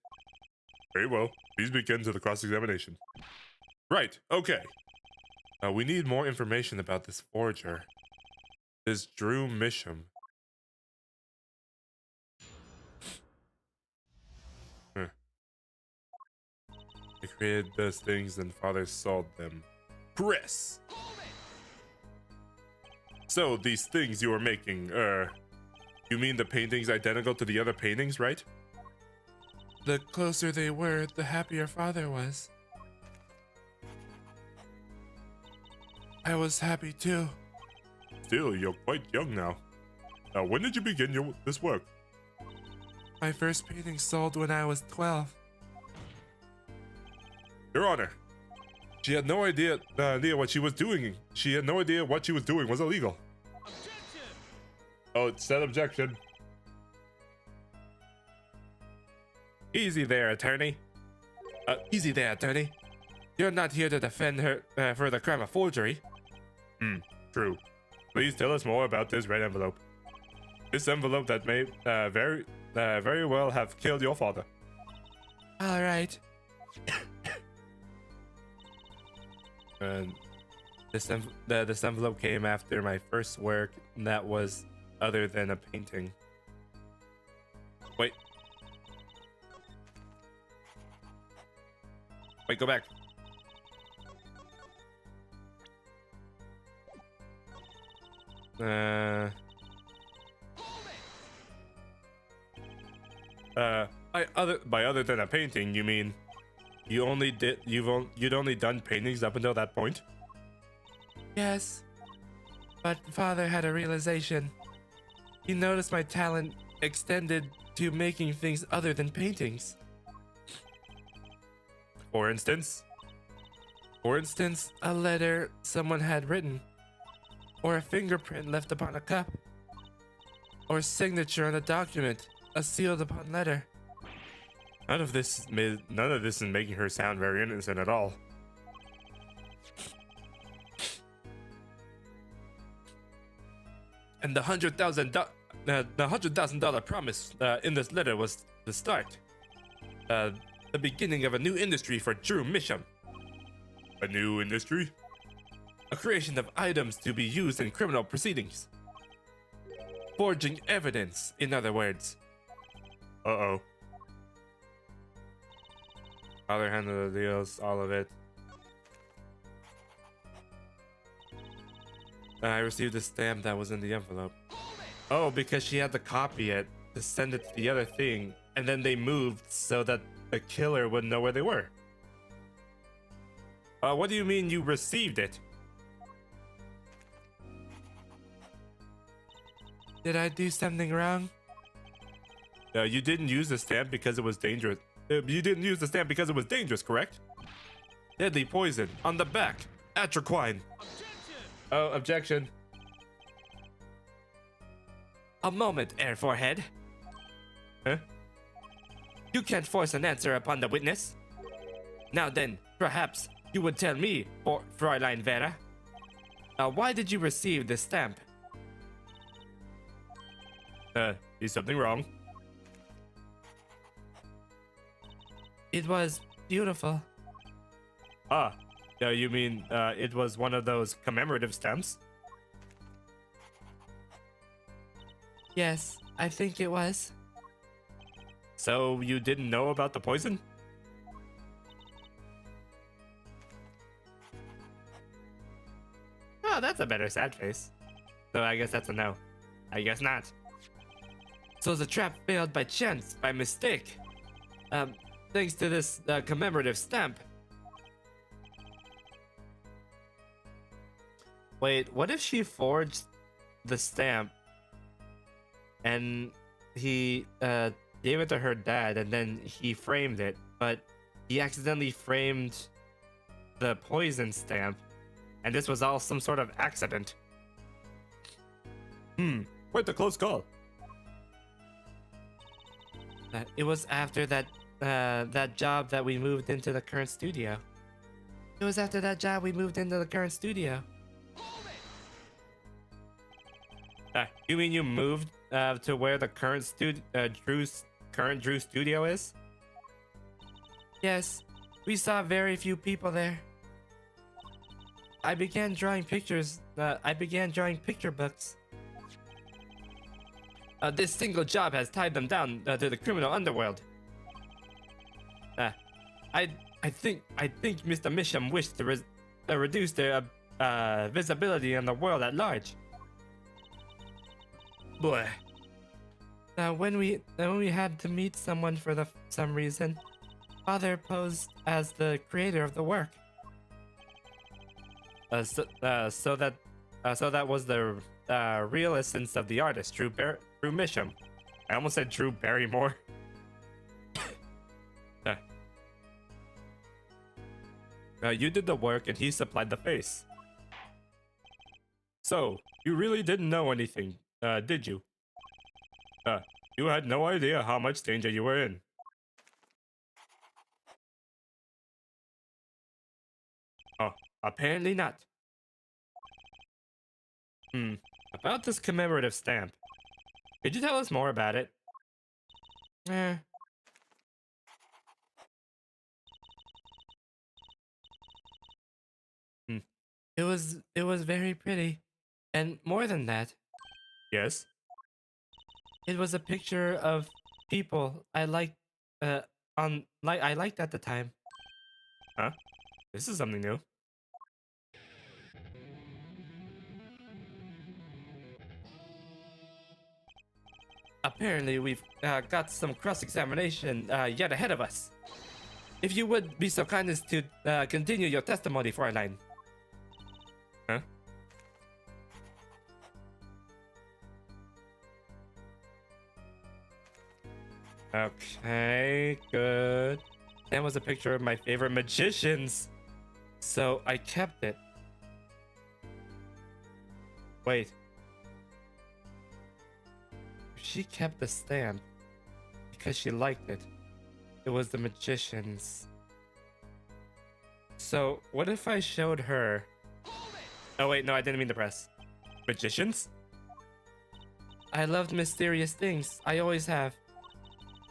Very well. Please begin to the cross-examination. Right. Okay. We need more information about this forger. This Drew Misham. I created those things and Father sold them. Chris! So, these things you were making, you mean the paintings identical to the other paintings, right? The closer they were, the happier Father was. I was happy too. Still, you're quite young now. When did you begin this work? My first painting sold when I was 12. Your Honor, She had no idea what she was doing. She had no idea what she was doing was illegal. Objection! Oh, it said objection. Easy there, attorney. Easy there, attorney. You're not here to defend her for the crime of forgery. True. Please tell us more about this red envelope. This envelope that may very well have killed your father. All right. And this envelope came after my first work that was other than a painting. Wait. Wait, go back. By other than a painting, you mean you'd only done paintings up until that point? Yes, but father had a realization. He noticed my talent extended to making things other than paintings. For instance, a letter someone had written, or a fingerprint left upon a cup, or a signature on a document, a sealed upon letter. None of this is making her sound very innocent at all. And the $100,000 promise in this letter was the start, the beginning of a new industry for Drew Misham. A new industry? A creation of items to be used in criminal proceedings. Forging evidence, in other words. Uh-oh. Father handled the deals, all of it. I received a stamp that was in the envelope. Oh, because she had to copy it to send it to the other thing, and then they moved so that the killer wouldn't know where they were. What do you mean you received it? Did I do something wrong? You didn't use the stamp because it was dangerous. You didn't use the stamp because it was dangerous, correct? Deadly poison on the back. Atroquine. Oh, objection. A moment, Air Forehead. Huh? You can't force an answer upon the witness. Now then, perhaps you would tell me, Fräulein Vera. Why did you receive this stamp? Is something wrong? It was beautiful. Ah, you mean it was one of those commemorative stamps? Yes, I think it was. So you didn't know about the poison? Oh, that's a better sad face. So I guess that's a no. I guess not. So the trap failed by chance, by mistake. Thanks to this commemorative stamp. Wait, what if she forged the stamp and he gave it to her dad and then he framed it, but he accidentally framed the poison stamp and this was all some sort of accident? Quite a close call. It was after that job that we moved into the current studio. It was after that job we moved into the current studio. You mean you moved to where the current Drew studio is? Yes, we saw very few people there. I began drawing pictures. I began drawing picture books. This single job has tied them down to the criminal underworld. I think Mr. Misham wished to reduce their visibility in the world at large. Boy. When we had to meet someone for some reason, Father posed as the creator of the work. So that was the real essence of the artist, Drew Misham. I almost said Drew Barrymore. You did the work and he supplied the face. So, you really didn't know anything, did you? You had no idea how much danger you were in. Oh, apparently not. About this commemorative stamp. Could you tell us more about it? Eh. It was very pretty. And more than that. Yes? It was a picture of people I liked I liked at the time. Huh? This is something new. Apparently, we've got some cross-examination yet ahead of us. If you would be so kind as to continue your testimony, Fräulein. Huh? Okay, good. That was a picture of my favorite magicians. So I kept it. Wait. She kept the stamp because she liked it. It was the magicians. So what if I showed her? Oh wait, no, I didn't mean to press. Magicians? I loved mysterious things. I always have.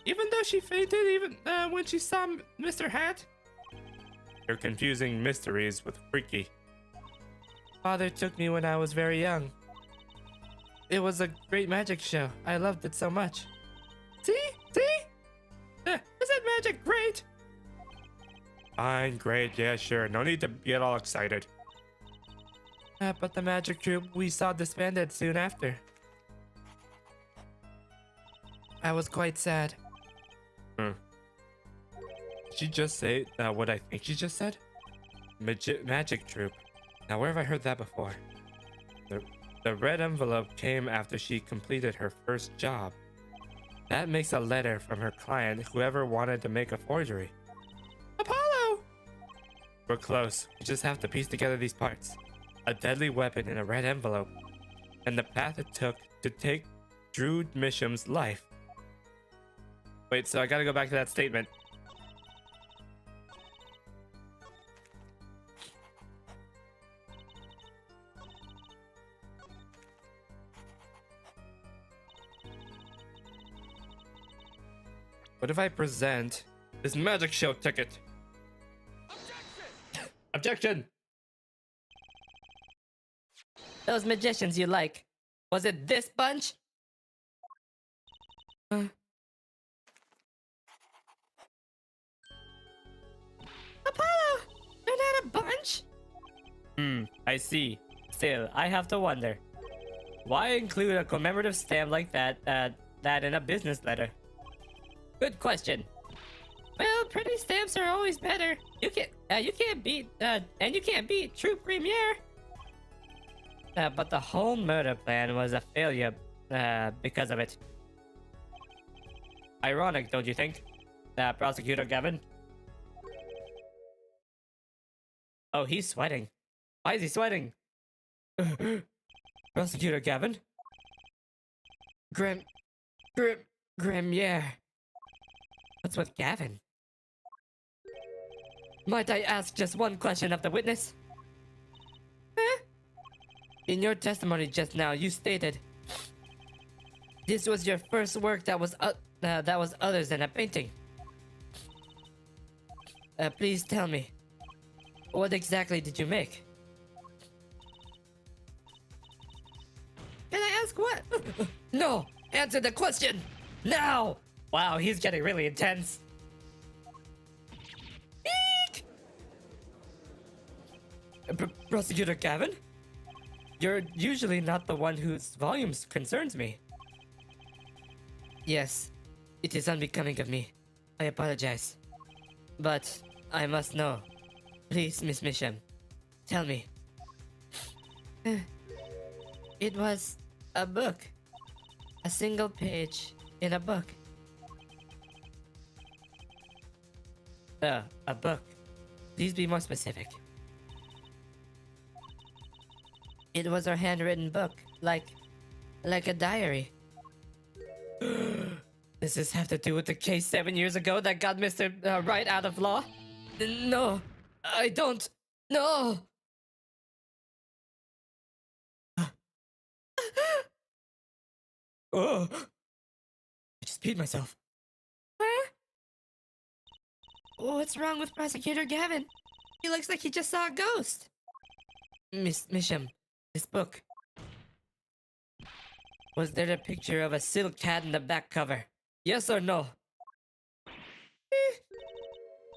Even though she fainted even when she saw Mr. Hat? You're confusing mysteries with freaky. Father took me when I was very young. It was a great magic show. I loved it so much. See? See? Isn't magic great? Fine, great, yeah, sure. No need to get all excited. But the magic troupe we saw disbanded soon after. I was quite sad. Did she just say what I think she just said? Magic troupe. Now where have I heard that before? The red envelope came after she completed her first job. That makes a letter from her client, whoever wanted to make a forgery. Apollo! We're close. We just have to piece together these parts. A deadly weapon in a red envelope. And the path it took to take Drew Misham's life. Wait, so I gotta go back to that statement. What if I present this magic show ticket? Objection! Objection! Those magicians you like. Was it this bunch? Apollo, they're not a bunch? I see. Still, I have to wonder. Why include a commemorative stamp like that in a business letter? Good question. Well, pretty stamps are always better. You can't beat true premiere. But the whole murder plan was a failure because of it. Ironic, don't you think? Prosecutor Gavin? Oh, he's sweating. Why is he sweating? Prosecutor Gavin? Grim, yeah. What's with Gavin? Might I ask just one question of the witness? Huh? In your testimony just now, you stated this was your first work that was other than a painting. Please tell me, what exactly did you make? Can I ask what? No! Answer the question! Now! Wow, he's getting really intense. Eek! Prosecutor Gavin? You're usually not the one whose volumes concerns me. Yes, it is unbecoming of me. I apologize. But I must know. Please, Miss Misham, tell me. It was a book. A single page in a book. A book. Please be more specific. It was her handwritten book, like a diary. Does this have to do with the case 7 years ago that got Mr. Wright out of law? No, I don't. No. Oh, I just peed myself. Where? What's wrong with Prosecutor Gavin? He looks like he just saw a ghost. Miss Misham, this book. Was there a picture of a silk cat in the back cover? Yes or no?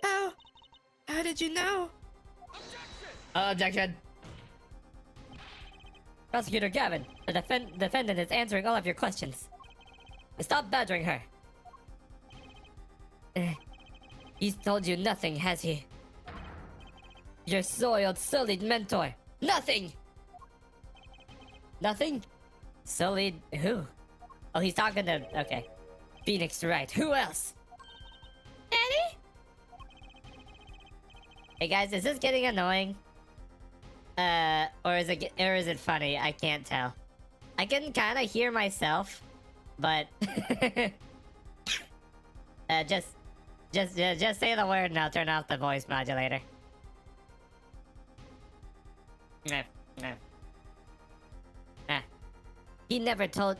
How? How did you know? Objection! Prosecutor Gavin, the defendant is answering all of your questions. Stop badgering her. He's told you nothing, has he? Your soiled, sullied mentor. Nothing! Nothing? Sullied who? Oh, he's talking to... Okay. Phoenix Wright. Who else? Daddy? Hey guys, is this getting annoying? Or is it funny? I can't tell. I can kind of hear myself, but just say the word and I'll turn off the voice modulator. He never told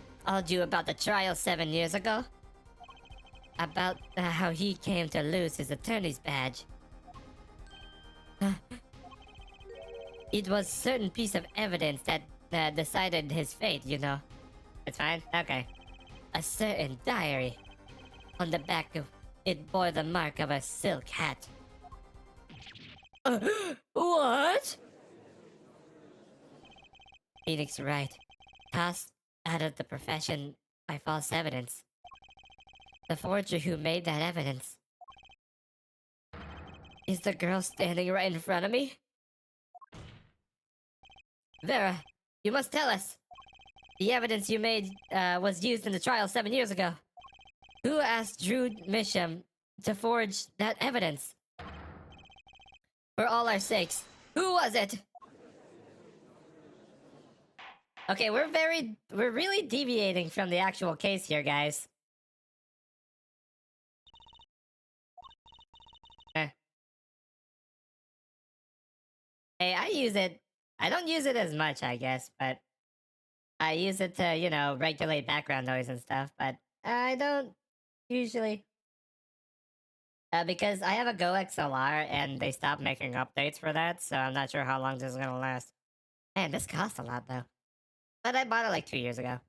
you about the trial 7 years ago? About how he came to lose his attorney's badge. It was a certain piece of evidence that decided his fate, you know. It's fine? Okay. A certain diary. On the back of it bore the mark of a silk hat. What? Phoenix Wright. Tossed out of the profession by false evidence. The forger who made that evidence is the girl standing right in front of me? Vera, you must tell us. The evidence you made was used in the trial 7 years ago. Who asked Drew Misham to forge that evidence? For all our sakes, who was it? Okay, we're really deviating from the actual case here, guys. Hey, I use it. I don't use it as much, I guess, but I use it to, you know, regulate background noise and stuff, but I don't usually. Because I have a Go XLR and they stopped making updates for that, so I'm not sure how long this is gonna last. Man, this costs a lot though. But I bought it like 2 years ago.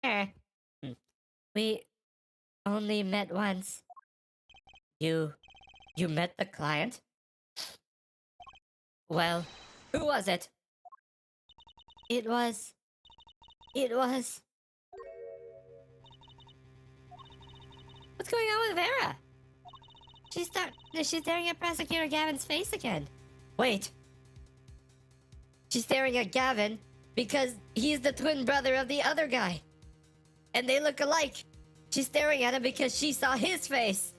Hmm. We only met once. You met the client? Well, who was it? It was... What's going on with Vera? She's staring at Prosecutor Gavin's face again. Wait. She's staring at Gavin because he's the twin brother of the other guy. And they look alike. She's staring at him because she saw his face.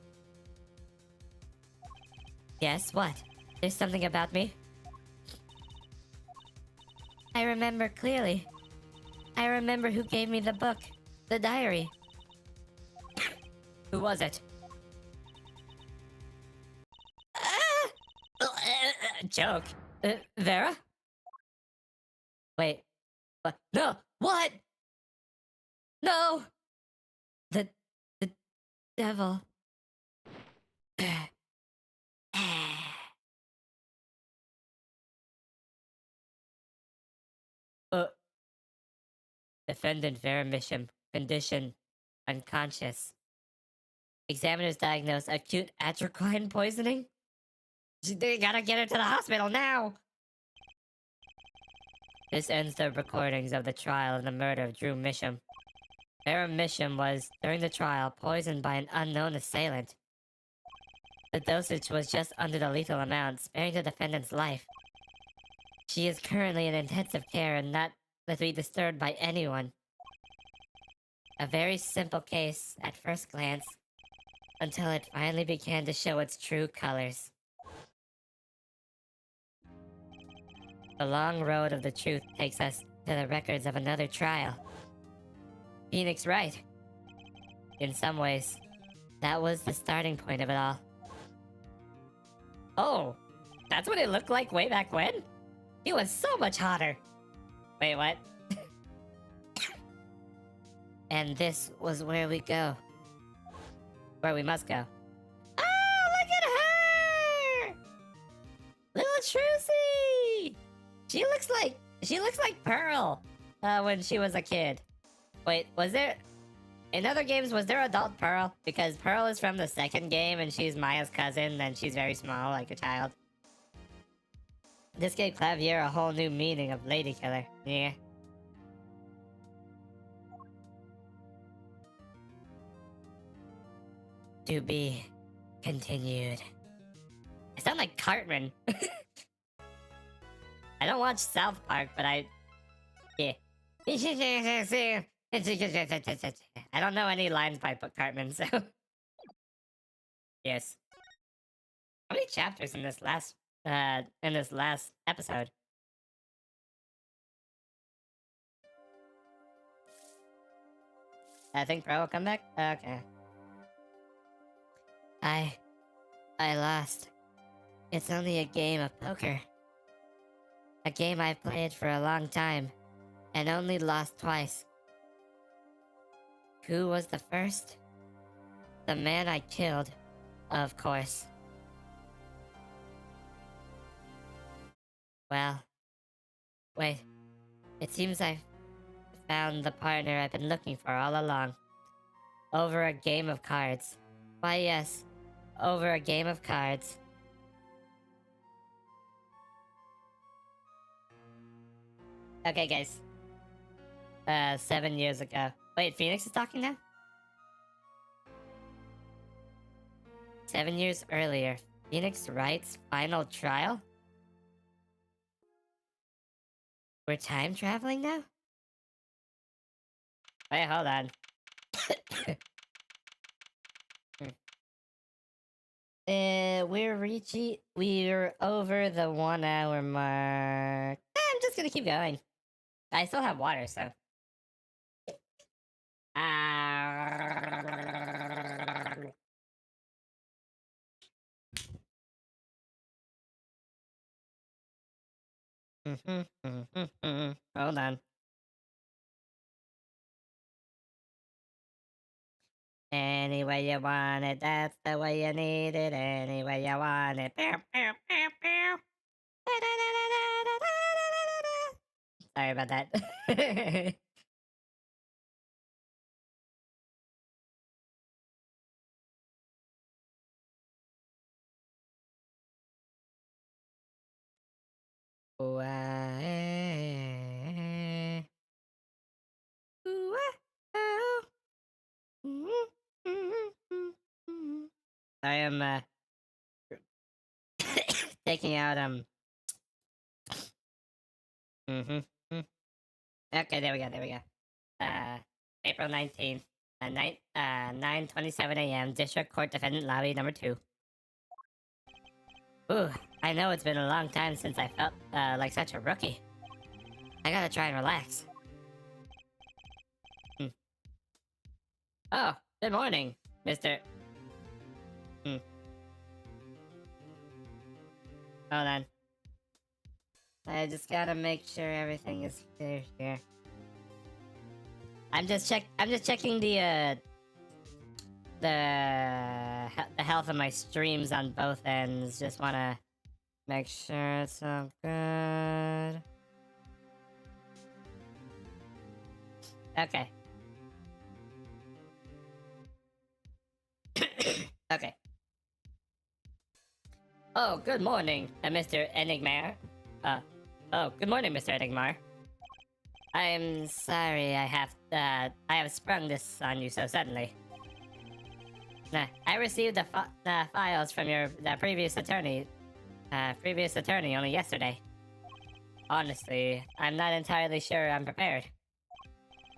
Yes, what? There's something about me? I remember clearly. I remember who gave me the book. The diary. Who was it? Joke. Vera? Wait. What? No! What? No! The devil. Defendant Vera Misham. Condition. Unconscious. Examiners diagnose acute atropine poisoning? They gotta get her to the hospital now! This ends the recordings of the trial of the murder of Drew Misham. Vera Misham was, during the trial, poisoned by an unknown assailant. The dosage was just under the lethal amount, sparing the defendant's life. She is currently in intensive care and not to be disturbed by anyone. A very simple case at first glance, until it finally began to show its true colors. The long road of the truth takes us to the records of another trial. Phoenix right. In some ways, that was the starting point of it all. Oh, that's what it looked like way back when? He was so much hotter. Wait, what? And this was where we go. Where we must go. Oh, look at her! Little Trucy! She looks like Pearl when she was a kid. Wait, was there... In other games, was there adult Pearl? Because Pearl is from the second game and she's Maya's cousin and she's very small, like a child. This gave Clavier a whole new meaning of Lady Killer. Yeah. To be continued. I sound like Cartman. I don't watch South Park, but yeah. I don't know any lines by Cartman, so... Yes. How many chapters in this last episode? I think Pro will come back? Okay. I lost. It's only a game of poker. A game I've played for a long time, and only lost twice. Who was the first? The man I killed, of course. Well, wait. It seems I've found the partner I've been looking for all along. Over a game of cards. Why, yes. Over a game of cards. Okay, guys. 7 years ago. Wait, Phoenix is talking now? 7 years earlier, Phoenix Wright's final trial? We're time traveling now? Wait, hold on. We're over the 1 hour mark. I'm just gonna keep going. I still have water, so. Hold on. Any way you want it, that's the way you need it. Any way you want it. Sorry about that. Ooh, ooh, oh. I am taking out Okay, there we go. April 19th, 9:27 a.m. District Court Defendant Lobby number 2. Ooh, I know it's been a long time since I felt like such a rookie. I gotta try and relax. Oh, good morning, Mr. Hold on. I just gotta make sure everything is clear here. I'm just checking the health of my streams on both ends. Just wanna make sure it's all good. Okay. Okay. Oh, good morning, Mr. Enigmar. Good morning, Mr. Enigmar. I'm sorry I have sprung this on you so suddenly. I received the files from the previous attorney only yesterday. Honestly, I'm not entirely sure I'm prepared.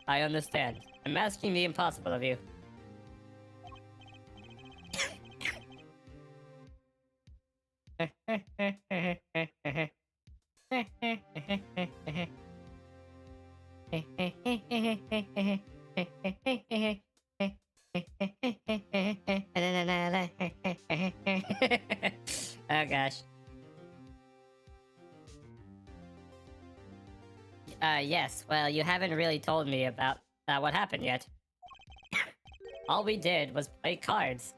I understand. I'm asking the impossible of you. Oh gosh. Yes. Well, you haven't really told me about what happened yet. All we did was play cards.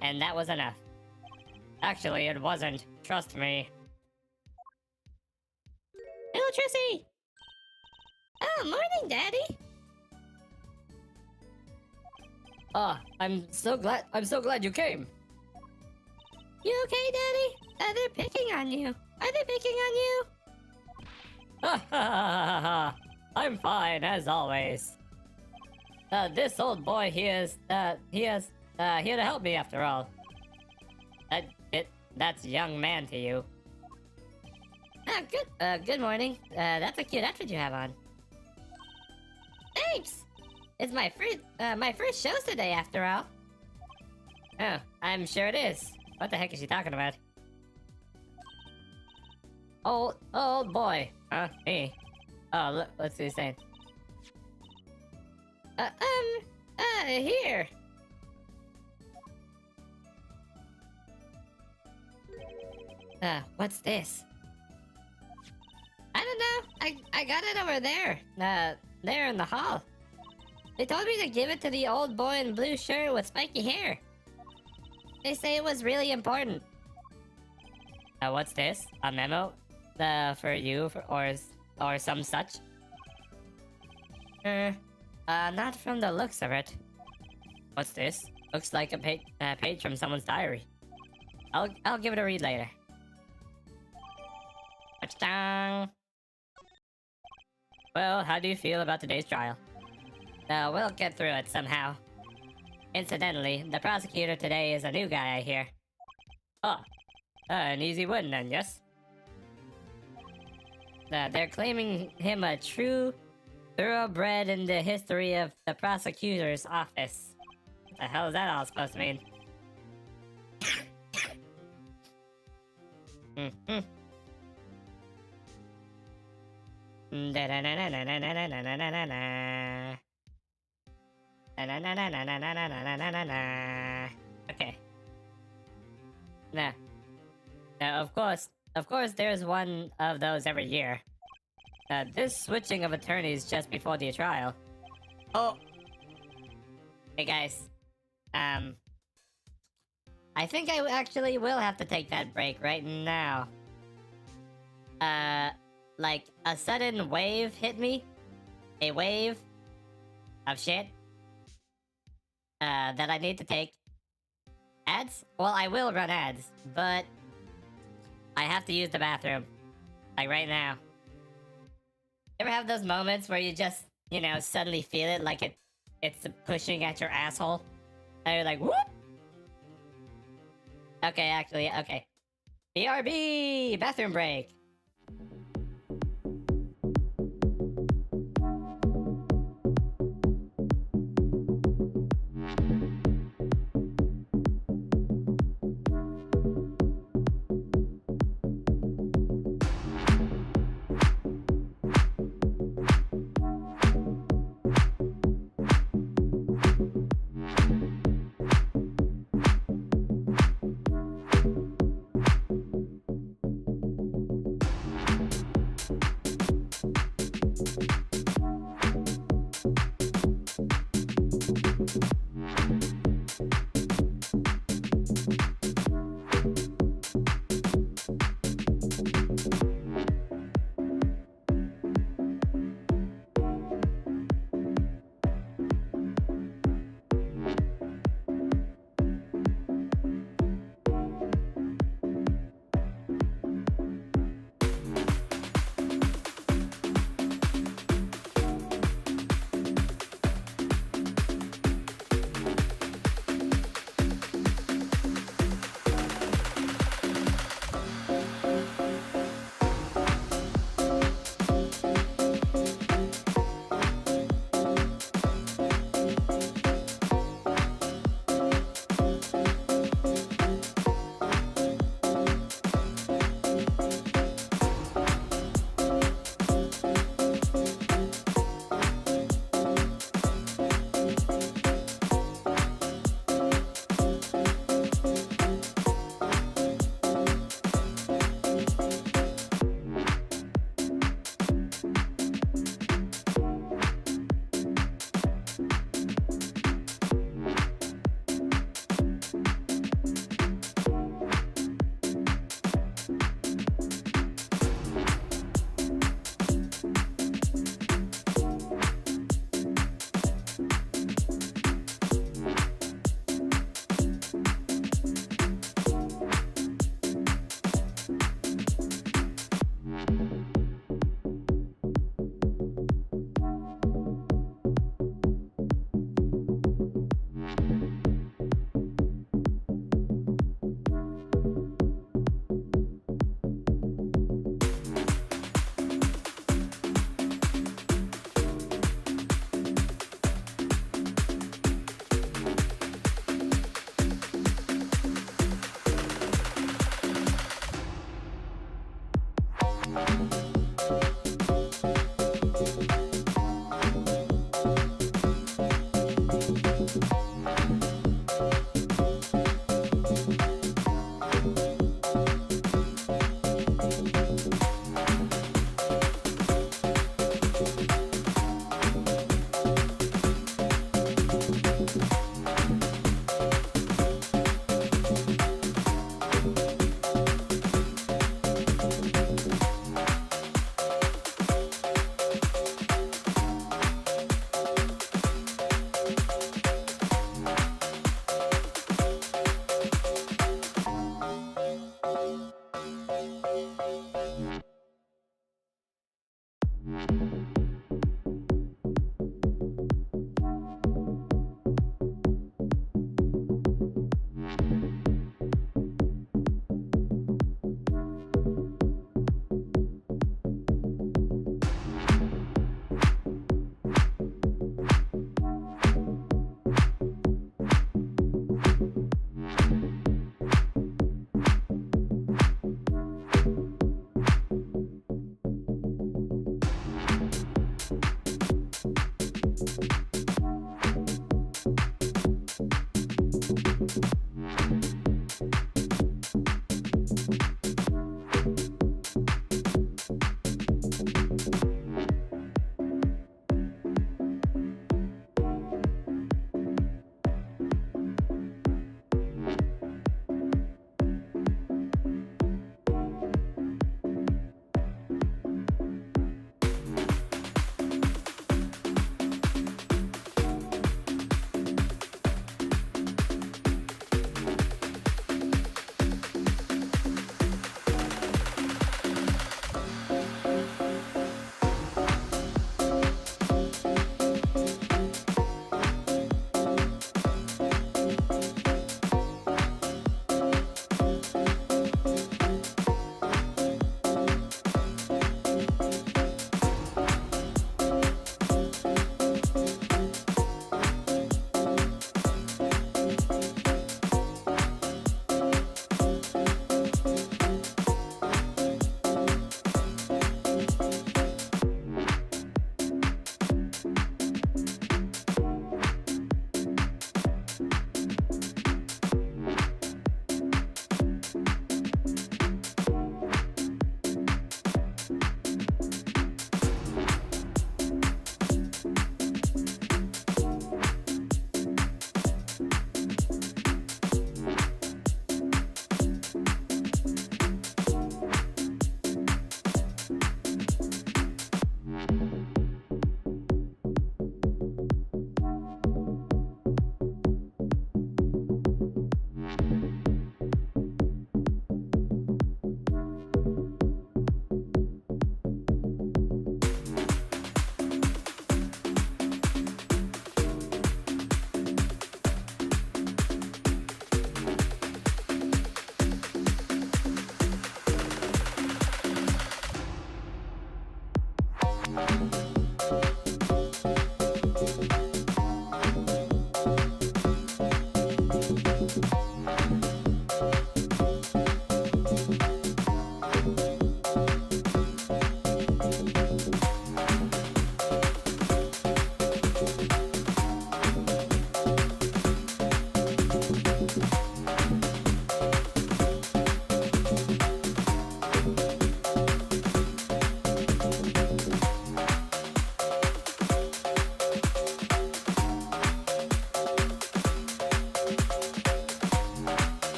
And that was enough. Actually, it wasn't. Trust me. Hello, Trissy! Oh, morning, Daddy! Oh, I'm so glad you came. You okay, Daddy? They're picking on you. Are they picking on you? Ha ha ha ha! I'm fine, as always. This old boy, he is here to help me after all. That's young man to you. Good morning. That's a cute outfit you have on. Thanks! It's my first show today, after all. Oh, I'm sure it is. What the heck is she talking about? Old boy. Me. Oh, look, let's see what he's saying. Here. What's this? I don't know. I got it over there. There in the hall. They told me to give it to the old boy in blue shirt with spiky hair. They say it was really important. What's this? A memo? For you, or some such? Not from the looks of it. What's this? Looks like a page from someone's diary. I'll give it a read later. Touchdown! Well, how do you feel about today's trial? We'll get through it somehow. Incidentally, the prosecutor today is a new guy, I hear. Oh, an easy win then, yes? They're claiming him a true thoroughbred in the history of the prosecutor's office. What the hell is that all supposed to mean? Okay. Now, of course, there's one of those every year. This switching of attorneys just before the trial. Oh. Hey guys. I think I actually will have to take that break right now. Like a sudden wave hit me. A wave of shit. That I need to take. Ads? Well, I will run ads, but I have to use the bathroom. Like right now. Ever have those moments where you just, suddenly feel it like it's pushing at your asshole? And you're like, whoop! Okay. BRB! Bathroom break!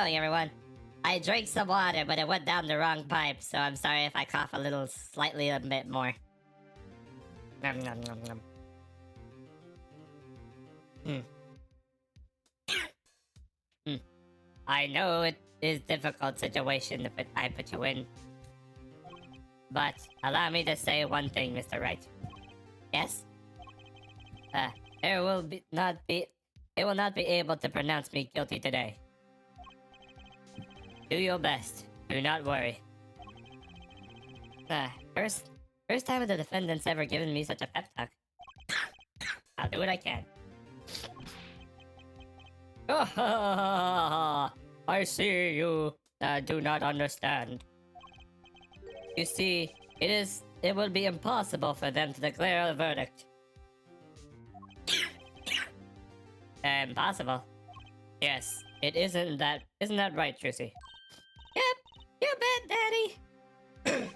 going, everyone? I drank some water, but it went down the wrong pipe, so I'm sorry if I cough a little, slightly a bit more. Nom, nom, nom, nom. I know it is difficult situation to I put you in, but allow me to say one thing, Mr. Wright. Yes? There will be not be. They will not be able to pronounce me guilty today. Do your best. Do not worry. First time the defendant's ever given me such a pep talk. I'll do what I can. I see you do not understand. You see, it will be impossible for them to declare a verdict. Impossible? Yes, isn't that right, Trucy? Yep, you bet, Daddy.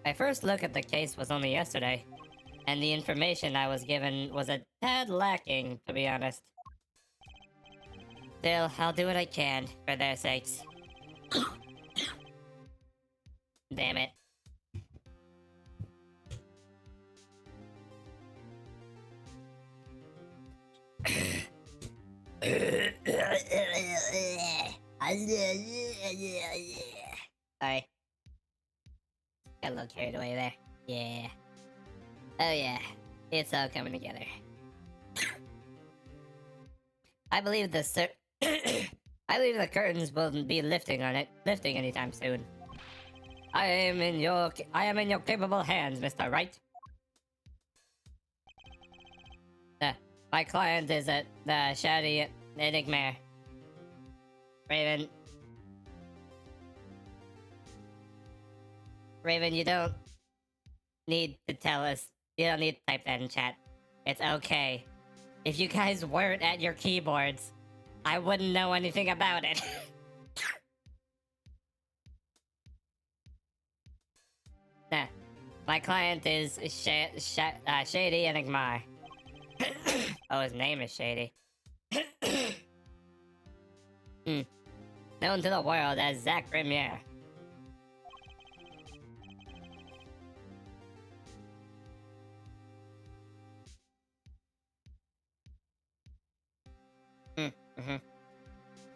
My first look at the case was only yesterday, and the information I was given was a tad lacking, to be honest. Still, I'll do what I can for their sakes. Damn it. Sorry. Got a little carried away there. Yeah. Oh yeah. It's all coming together. I believe I believe the curtains will be lifting anytime soon. I am in your capable hands, Mr. Wright. My client is the Shady Enigma. Raven, you don't need to tell us. You don't need to type that in chat. It's okay. If you guys weren't at your keyboards, I wouldn't know anything about it. Nah, my client is Shady Enigma. Oh, his name is Shady. Known to the world as Zach Remier.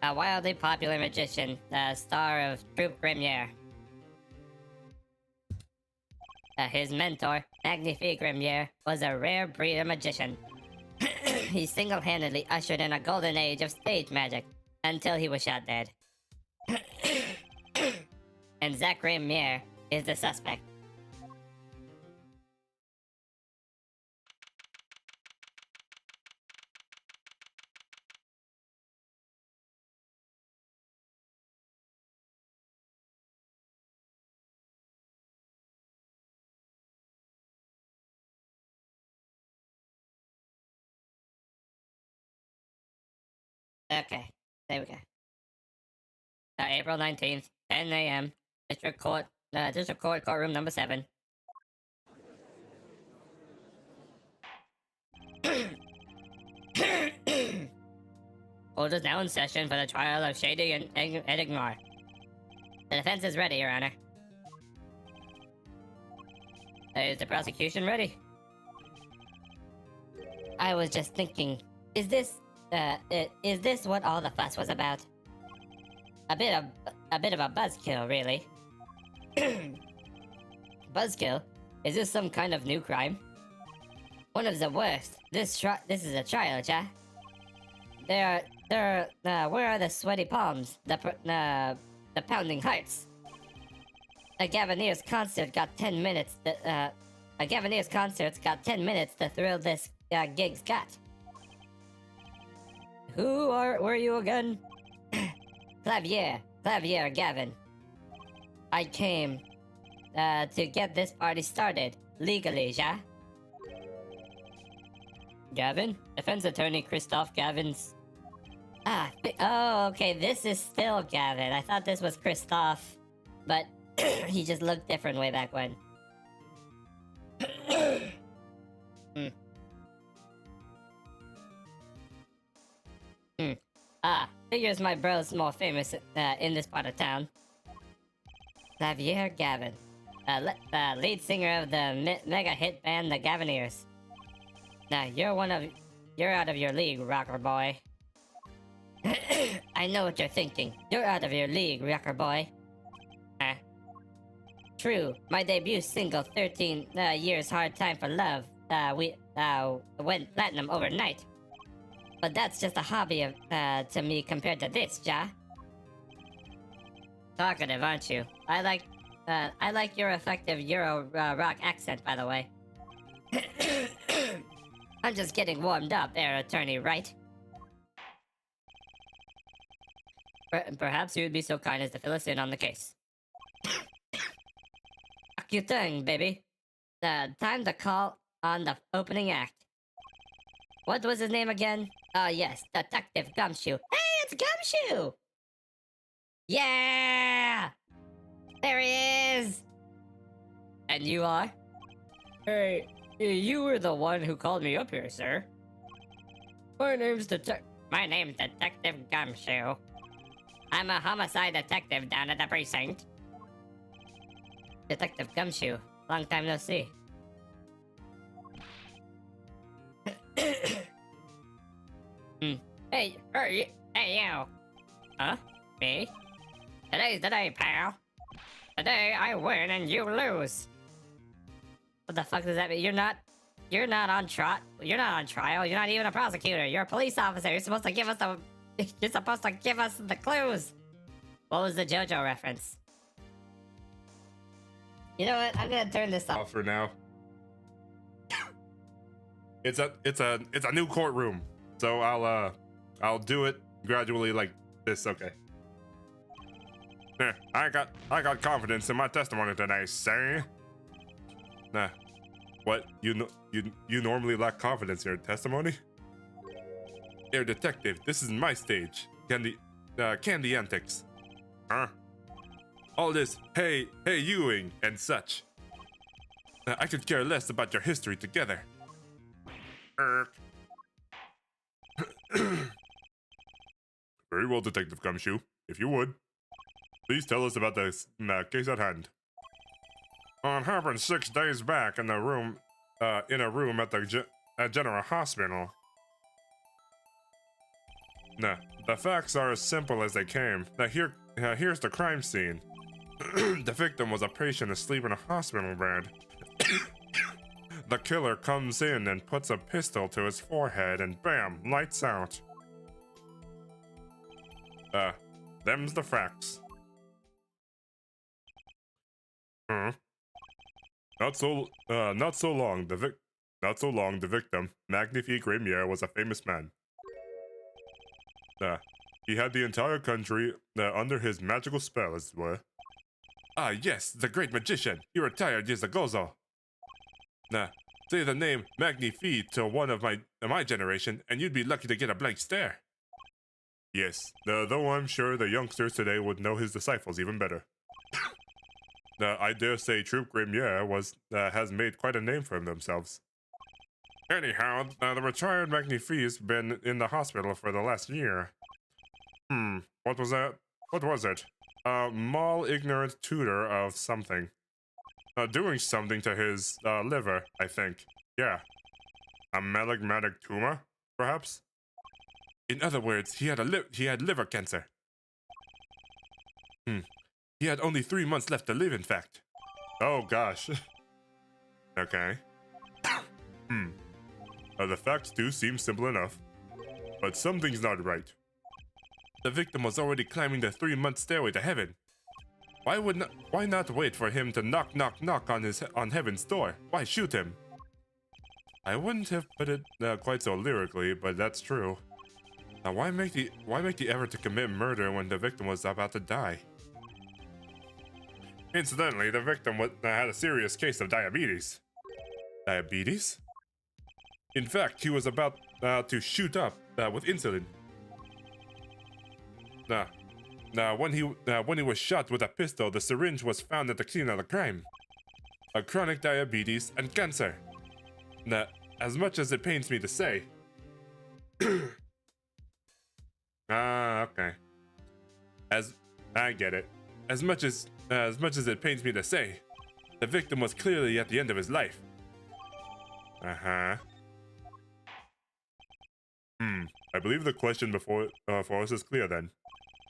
A wildly popular magician, the star of Troupe Grimier. His mentor, Magnifique Grimier, was a rare breed of magician. He single-handedly ushered in a golden age of stage magic until he was shot dead. And Zach Grimier is the suspect. Okay, there we go. April 19th, 10 a.m. District Court, courtroom number 7. Court is now in session for the trial of Shady and Enigma. The defense is ready, Your Honor. Is the prosecution ready? I was just thinking, is this what all the fuss was about? A bit of a buzzkill, really. Buzzkill? Is this some kind of new crime? One of the worst. This is a trial, cha. Where are the sweaty palms? The pounding hearts? A Gavineer's concert got 10 minutes. A Gavineer's concert's got 10 minutes to thrill this gig's got. Were you again? Clavier Gavin. I came to get this party started legally, ja? Gavin? Defense attorney Christoph Gavin's. Oh, okay, this is still Gavin. I thought this was Christoph, but he just looked different way back when. Figures my bro's more famous in this part of town. Xavier Gavin, lead singer of the mega hit band The Gavineers. Now you're out of your league, rocker boy. I know what you're thinking. You're out of your league, rocker boy. True, my debut single, 13 Years Hard Time for Love, went platinum overnight. But that's just a hobby to me compared to this, Ja. Talkative, aren't you? I like your effective Euro rock accent, by the way. I'm just getting warmed up there, Attorney Wright. Perhaps you'd be so kind as to fill us in on the case. Akutang, baby. Time to call on the opening act. What was his name again? Oh yes, Detective Gumshoe. Hey, it's Gumshoe! Yeah! There he is! And you are? Hey, you were the one who called me up here, sir. My name's Detective Gumshoe. I'm a homicide detective down at the precinct. Detective Gumshoe, long time no see. Hey, you. Huh? Me? Today's the day, pal. Today I win and you lose. What the fuck does that mean? You're not on trial. You're not on trial. You're not even a prosecutor. You're a police officer. You're supposed to give us the clues. What was the JoJo reference? You know what? I'm gonna turn this off For now. It's a new courtroom, so I'll do it gradually like this. Okay. I got confidence in my testimony today, sir. Nah, what you normally lack confidence in your testimony? Dear detective, this is my stage. Candy antics. Huh? All this hey youing and such. I could care less about your history together. Very well, Detective Gumshoe. If you would, please tell us about the case at hand. It happened 6 days back in a room at the General Hospital. Nah, the facts are as simple as they came. Now here's the crime scene. The victim was a patient asleep in a hospital bed. The killer comes in and puts a pistol to his forehead and bam, lights out. Them's the facts. Not so long. The victim, Magnifique Remier, was a famous man. He had the entire country under his magical spell, as it were. Ah, yes, the great magician. He retired years ago, though. Say the name Magnifique to one of my generation, and you'd be lucky to get a blank stare. Yes, though I'm sure the youngsters today would know his disciples even better. I dare say Troop Grimier has made quite a name for themselves. Anyhow, the retired Magnifique's been in the hospital for the last year. What was that? What was it? Mall ignorant tutor of something. Doing something to his liver, I think. Yeah. A meligmatic tumor, perhaps? In other words, he had liver cancer. He had only 3 months left to live, in fact. Oh gosh. Okay. The facts do seem simple enough. But something's not right. The victim was already climbing the 3-month stairway to heaven. Why not wait for him to knock on heaven's door? Why shoot him? I wouldn't have put it quite so lyrically, but that's true. Now why make the effort to commit murder when the victim was about to die? Incidentally, the victim had a serious case of diabetes. Diabetes? In fact, he was about to shoot up with insulin. When he was shot with a pistol, the syringe was found at the scene of the crime. Chronic diabetes and cancer. As much as it pains me to say, Ah, okay. As I get it. As much as it pains me to say, the victim was clearly at the end of his life. Uh-huh. I believe the question before for us is clear then.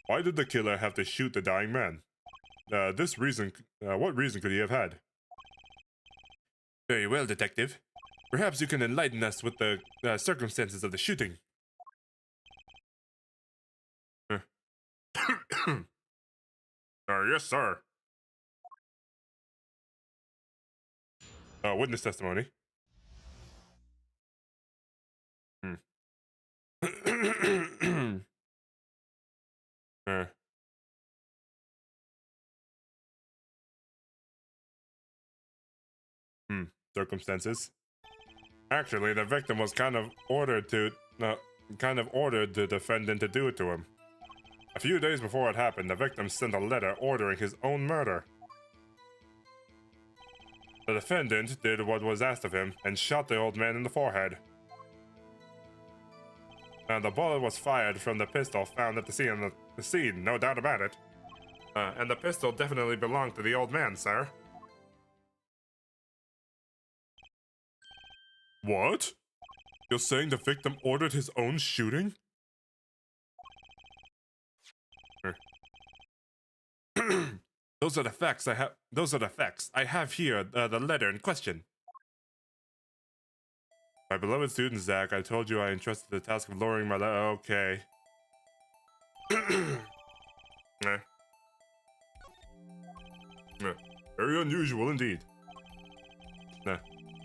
Why did the killer have to shoot the dying man? What reason could he have had? Very well, detective. Perhaps you can enlighten us with the circumstances of the shooting. Uh, yes, sir. Witness testimony. Hmm. uh, hmm. Circumstances. Actually, the victim was kind of ordered the defendant to do it to him. A few days before it happened, the victim sent a letter ordering his own murder. The defendant did what was asked of him and shot the old man in the forehead. And the bullet was fired from the pistol found at the scene, no doubt about it. And the pistol definitely belonged to the old man, sir. What? You're saying the victim ordered his own shooting? Those are the facts I have. Those are the facts. I have here the letter in question. My beloved student Zach, I told you I entrusted the task of lowering my letter. Okay. Eh. Very unusual indeed.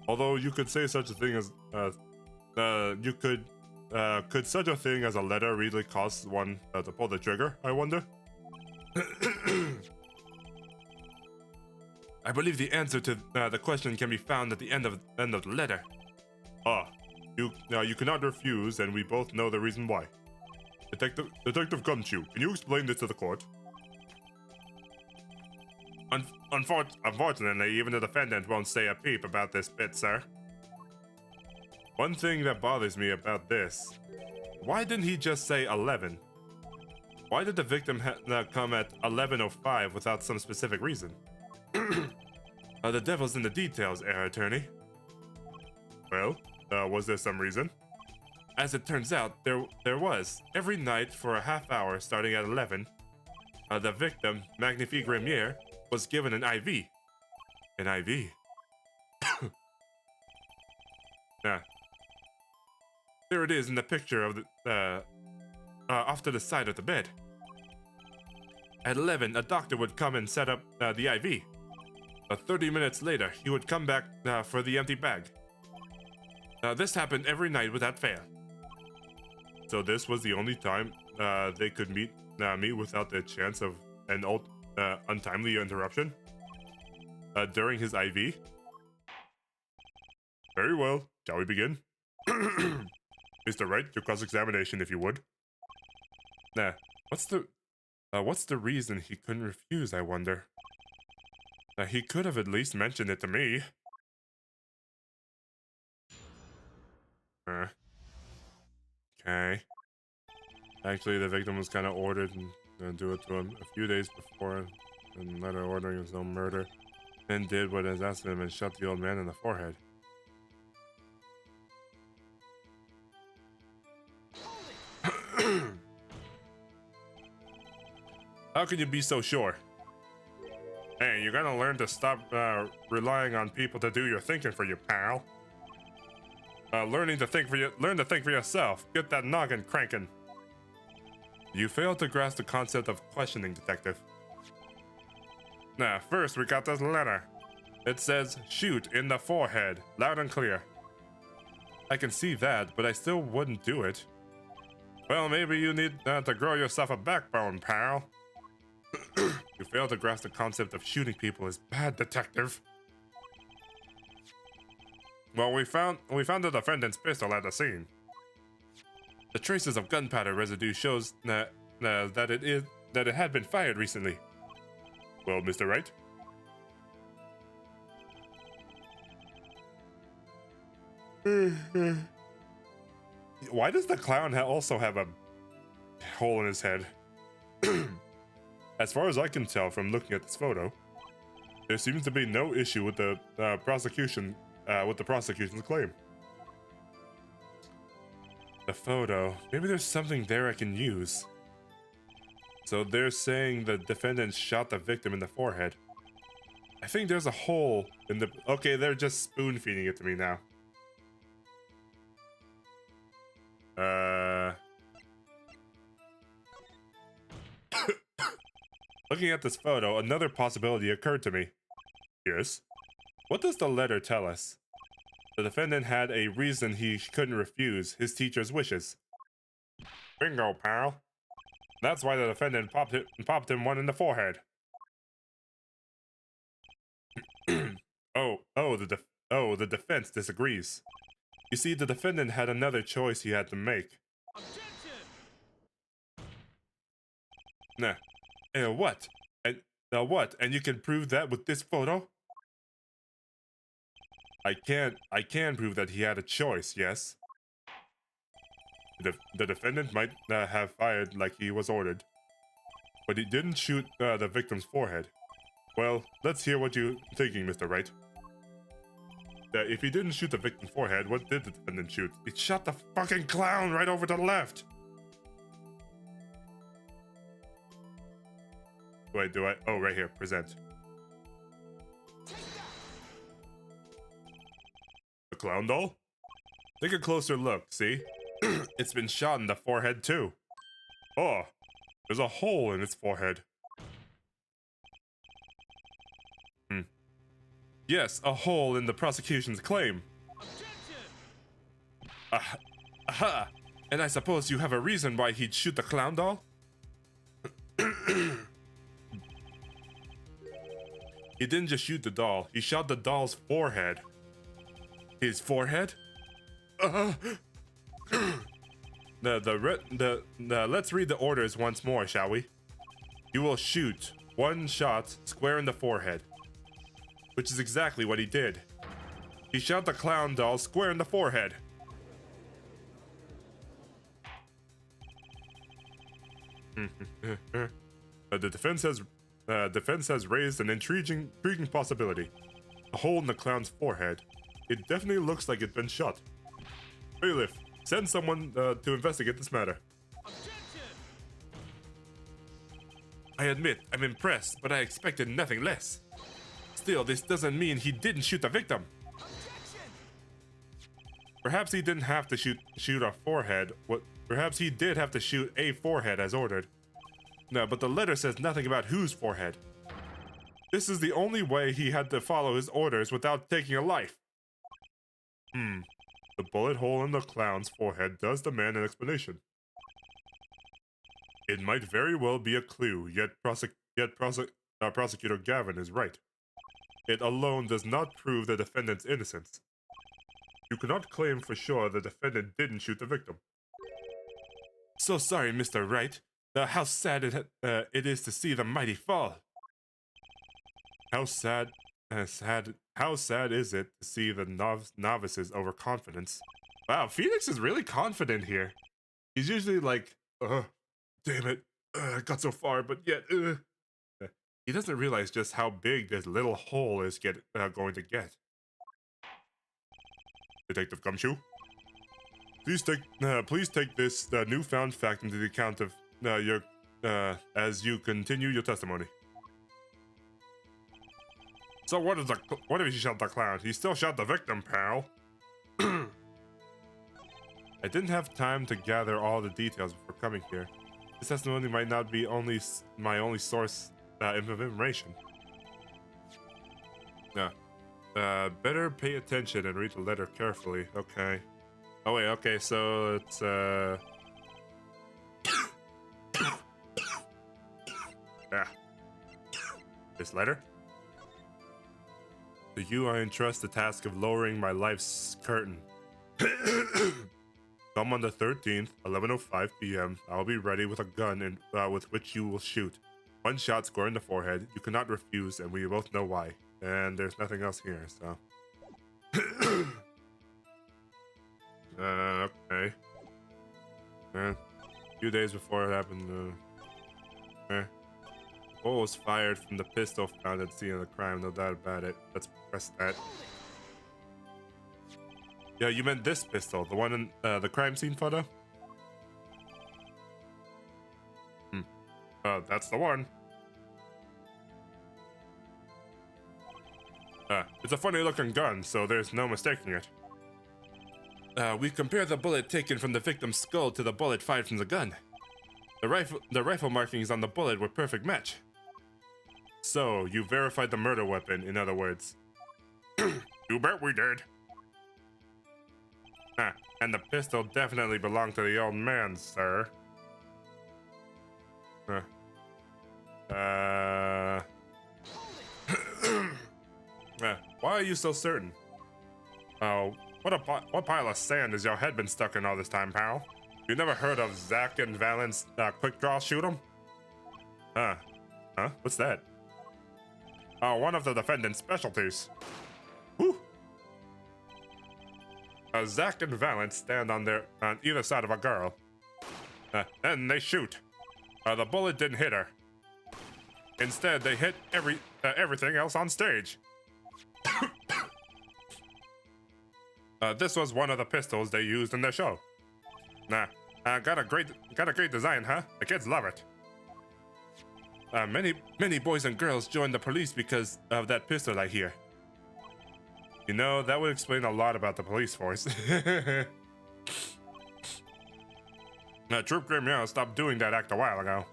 Although you could say such a thing as could such a thing as a letter really cause one to pull the trigger? I wonder. I believe the answer to the question can be found at the end of the letter. You cannot refuse, and we both know the reason why. Detective Gumshoe, can you explain this to the court? Unfortunately, even the defendant won't say a peep about this bit, sir. One thing that bothers me about this, why didn't he just say 11? Why did the victim come at 11:05 without some specific reason? The devil's in the details, Air Attorney. Well, was there some reason? As it turns out, there was. Every night for a half hour starting at 11, the victim, Magnifique Remier, was given an IV. An IV? Yeah. There it is in the picture of the, off to the side of the bed. At 11, a doctor would come and set up the IV. 30 minutes later, he would come back for the empty bag. This happened every night without fail. So this was the only time they could meet without the chance of an untimely interruption during his IV. Very well. Shall we begin? Mr. Wright, your cross-examination, if you would. What's the reason he couldn't refuse, I wonder? He could have at least mentioned it to me. Okay. Actually, the victim was kind of ordered and do it to him a few days before, and letter ordering his own murder, then did what is asked of him and shot the old man in the forehead. How can you be so sure? Hey, you gotta learn to stop relying on people to do your thinking for you, pal. Learn to think for yourself. Get that noggin cranking. You failed to grasp the concept of questioning, detective. First we got this letter. It says, shoot in the forehead, loud and clear. I can see that, but I still wouldn't do it. Well, maybe you need to grow yourself a backbone, pal. You failed to grasp the concept of shooting people is bad, detective. Well, we found the defendant's pistol at the scene. The traces of gunpowder residue shows that it had been fired recently. Well, Mr. Wright? Why does the clown also have a... hole in his head. As far as I can tell from looking at this photo, there seems to be no issue with the prosecution's claim. The photo. Maybe there's something there I can use. So they're saying the defendant shot the victim in the forehead. I think there's a hole in the... Okay, they're just spoon-feeding it to me now. Looking at this photo, another possibility occurred to me. Yes? What does the letter tell us? The defendant had a reason he couldn't refuse his teacher's wishes. Bingo, pal. That's why the defendant popped him one in the forehead. The defense disagrees. You see, the defendant had another choice he had to make. Objection! Nah. What? What? And you can prove that with this photo? I can prove that he had a choice, yes. The defendant might have fired like he was ordered, but he didn't shoot the victim's forehead. Well, let's hear what you're thinking, Mr. Wright. If he didn't shoot the victim's forehead, what did the defendant shoot? He shot the fucking clown right over to the left! Wait, do I? Oh, right here, present. The clown doll? Take a closer look, see? It's been shot in the forehead too. Oh, there's a hole in its forehead. Yes, a hole in the prosecution's claim. Objection! Aha! And I suppose you have a reason why he'd shoot the clown doll? He didn't just shoot the doll, he shot the doll's forehead. His forehead? Let's read the orders once more, shall we? You will shoot one shot square in the forehead, which is exactly what he did. He shot the clown doll square in the forehead. The defense has raised an intriguing possibility. A hole in the clown's forehead. It definitely looks like it's been shot. Bailiff, send someone to investigate this matter. Objection! I admit, I'm impressed, but I expected nothing less. Still, this doesn't mean he didn't shoot the victim. Objection! Perhaps he didn't have to shoot a forehead. Perhaps he did have to shoot a forehead as ordered. No, but the letter says nothing about whose forehead. This is the only way he had to follow his orders without taking a life. The bullet hole in the clown's forehead does demand an explanation. It might very well be a clue, yet Prosecutor Gavin is right. It alone does not prove the defendant's innocence. You cannot claim for sure the defendant didn't shoot the victim. So sorry, Mr. Wright. How sad it is to see the mighty fall. How sad is it to see the novice's overconfidence? Wow, Phoenix is really confident here. He's usually like, damn it, I got so far, but yet, He doesn't realize just how big this little hole is going to get. Detective Gumshoe, please take this newfound fact into the account of as you continue your testimony. So what if he shot the clown? He still shot the victim, pal. I didn't have time to gather all the details before coming here. This testimony might not be my only source of information. Better pay attention and read the letter carefully. Okay. Oh wait, okay, so it's This letter? To you I entrust the task of lowering my life's curtain. Come on the 13th, 11:05 p.m. I'll be ready with a gun and with which you will shoot. One shot square in the forehead. You cannot refuse, and we both know why. And there's nothing else here, so. Okay. few days before it happened. Bullet was fired from the pistol found at the scene of the crime, no doubt about it. Let's press that. Yeah, you meant this pistol, the one in the crime scene photo? That's the one. It's a funny looking gun, so there's no mistaking it. We compare the bullet taken from the victim's skull to the bullet fired from the gun. The rifle markings on the bullet were perfect match. So, you verified the murder weapon, in other words. You bet we did. And the pistol definitely belonged to the old man, sir. Why are you so certain? Oh, what pile of sand has your head been stuck in all this time, pal? You never heard of Zack and Valent's quick draw shoot 'em? Huh? What's that? Oh, one of the defendant's specialties. Whew. Zack and Valent stand on either side of a girl. And they shoot. The bullet didn't hit her. Instead, they hit everything else on stage. This was one of the pistols they used in their show. Got a great design, huh? The kids love it. Many boys and girls joined the police because of that pistol I hear. You know, that would explain a lot about the police force. Troop Grimiao stopped doing that act a while ago.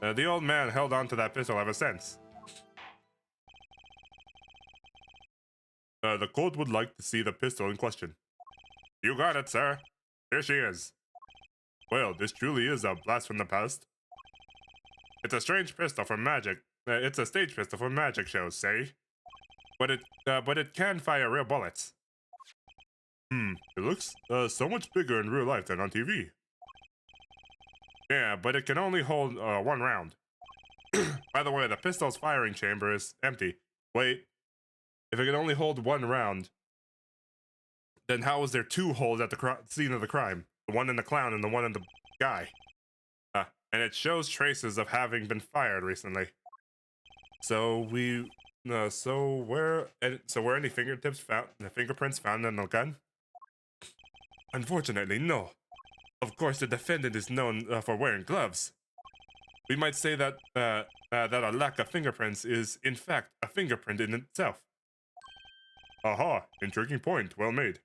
The old man held on to that pistol ever since. The court would like to see the pistol in question. You got it, sir. Here she is. Well, this truly is a blast from the past. It's a strange pistol for magic. It's a stage pistol for magic shows, say? But it can fire real bullets. It looks so much bigger in real life than on TV. Yeah, but it can only hold one round. By the way, the pistol's firing chamber is empty. Wait, if it can only hold one round, then how was there two holes at the scene of the crime? The one in the clown and the one in the guy. And it shows traces of having been fired recently. So were any fingerprints found in the gun? Unfortunately, no. Of course, the defendant is known for wearing gloves. We might say that a lack of fingerprints is, in fact, a fingerprint in itself. Aha! Intriguing point. Well made.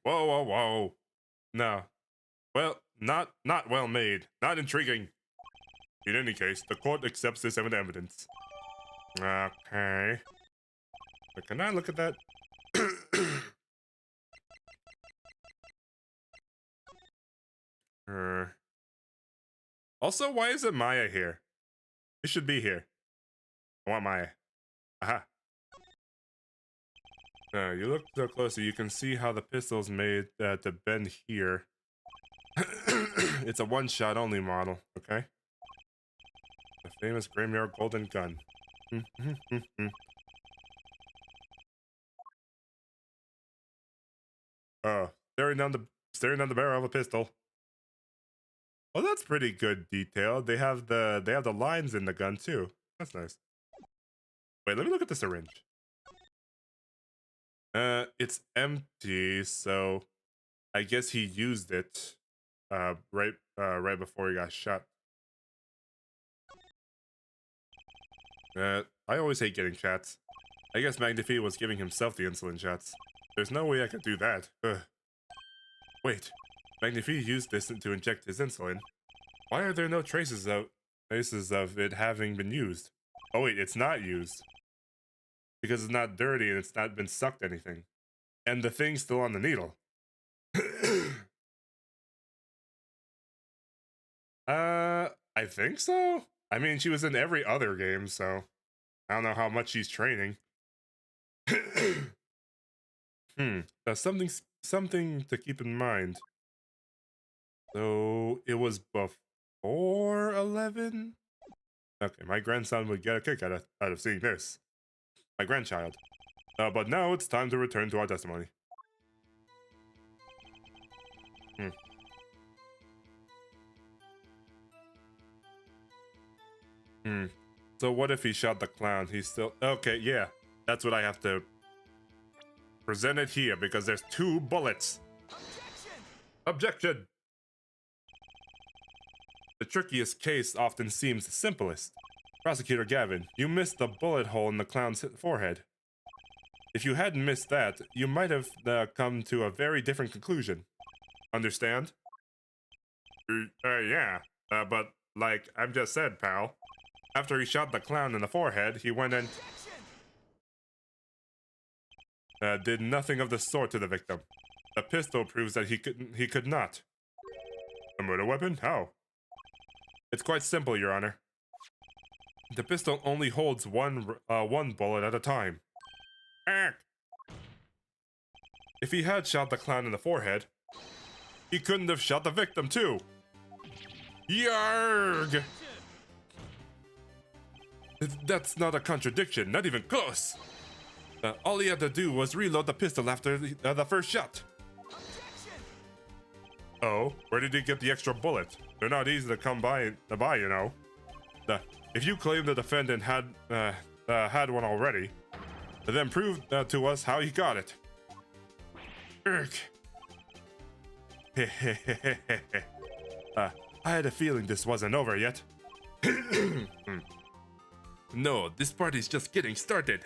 Whoa. No. Well, not well made. Not intriguing. In any case, the court accepts this evidence. Okay. But can I look at that? Also, why isn't Maya here? It should be here. I want Maya. Aha. You look so closer, you can see how the pistol's made to bend here. It's a one-shot only model, okay? The famous Grimiao golden gun. Staring down the barrel of a pistol. Well, that's pretty good detail. They have the lines in the gun too. That's nice. Wait, let me look at the syringe. It's empty, so I guess he used it right before he got shot. I always hate getting shots. I guess Magnifi was giving himself the insulin shots. There's no way I could do that. Wait, Magnifi used this to inject his insulin. Why are there no traces of it having been used? Oh wait, it's not used. Because it's not dirty and it's not been sucked anything. And the thing's still on the needle. I think so. I mean, she was in every other game, so I don't know how much she's training. That's something to keep in mind. So it was before 11? Okay, my grandson would get a kick out of seeing this. My grandchild. But now it's time to return to our testimony. Hmm. Hmm. So what if he shot the clown? He's still okay. Yeah, that's what I have to present it here because there's 2 bullets. Objection. The trickiest case often seems the simplest. Prosecutor Gavin, you missed the bullet hole in the clown's forehead. If you hadn't missed that, you might have come to a very different conclusion. Understand? Yeah. But, like I've just said, pal. After he shot the clown in the forehead, he went and did nothing of the sort to the victim. The pistol proves that he could not. A murder weapon? How? It's quite simple, Your Honor. The pistol only holds one bullet at a time. Ack. If he had shot the clown in the forehead, he couldn't have shot the victim too. Yarg! That's not a contradiction, not even close. All he had to do was reload the pistol after the first shot. Oh, where did he get the extra bullet? They're not easy to come by, you know. If you claim the defendant had one already, then prove to us how he got it. Urgh. I had a feeling this wasn't over yet. No, this party's just getting started.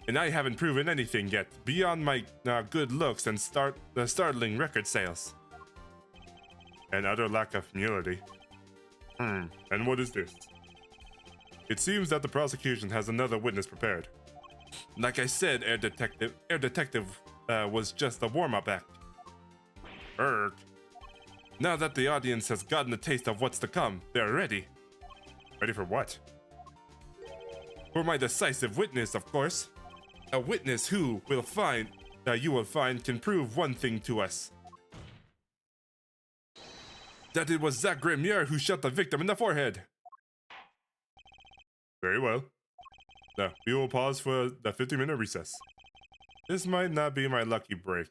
And I haven't proven anything yet, beyond my good looks and startling record sales. And utter lack of humility. And what is this? It seems that the prosecution has another witness prepared. Like I said, Air Detective was just a warm-up act. Erg. Now that the audience has gotten a taste of what's to come, they're ready. Ready for what? For my decisive witness, of course. A witness who you will find can prove one thing to us. That it was Zach Grimier who shot the victim in the forehead. Very well. Now, we will pause for the 50-minute recess. This might not be my lucky break.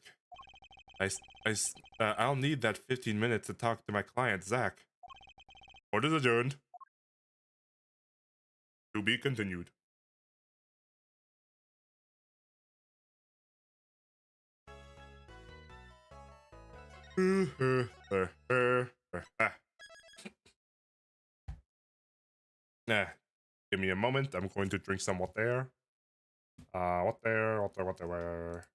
I'll need that 15 minutes to talk to my client, Zach. Order is adjourned. To be continued. Nah, give me a moment. I'm going to drink some water. Water.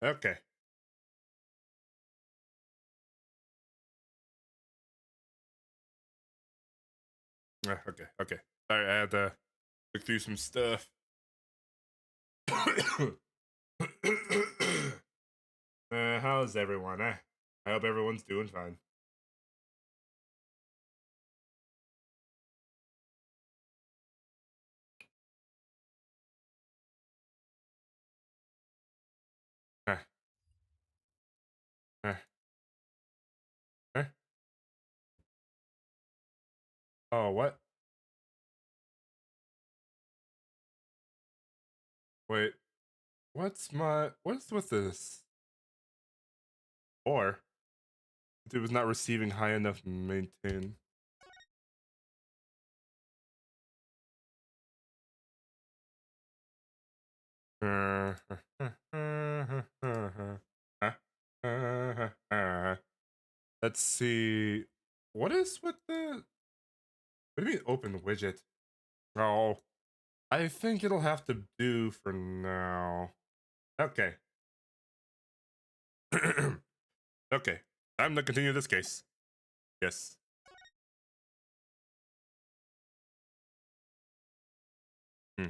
Okay. Okay. Sorry, I had to look through some stuff. How's everyone? I hope everyone's doing fine. Uh, uh, uh, Oh, what? Wait, what's with this? Or it was not receiving high enough maintain. Let's see. What is with the? What do you mean open widget? Oh, I think it'll have to do for now. Okay. Okay. Time to continue this case. Yes. Hmm.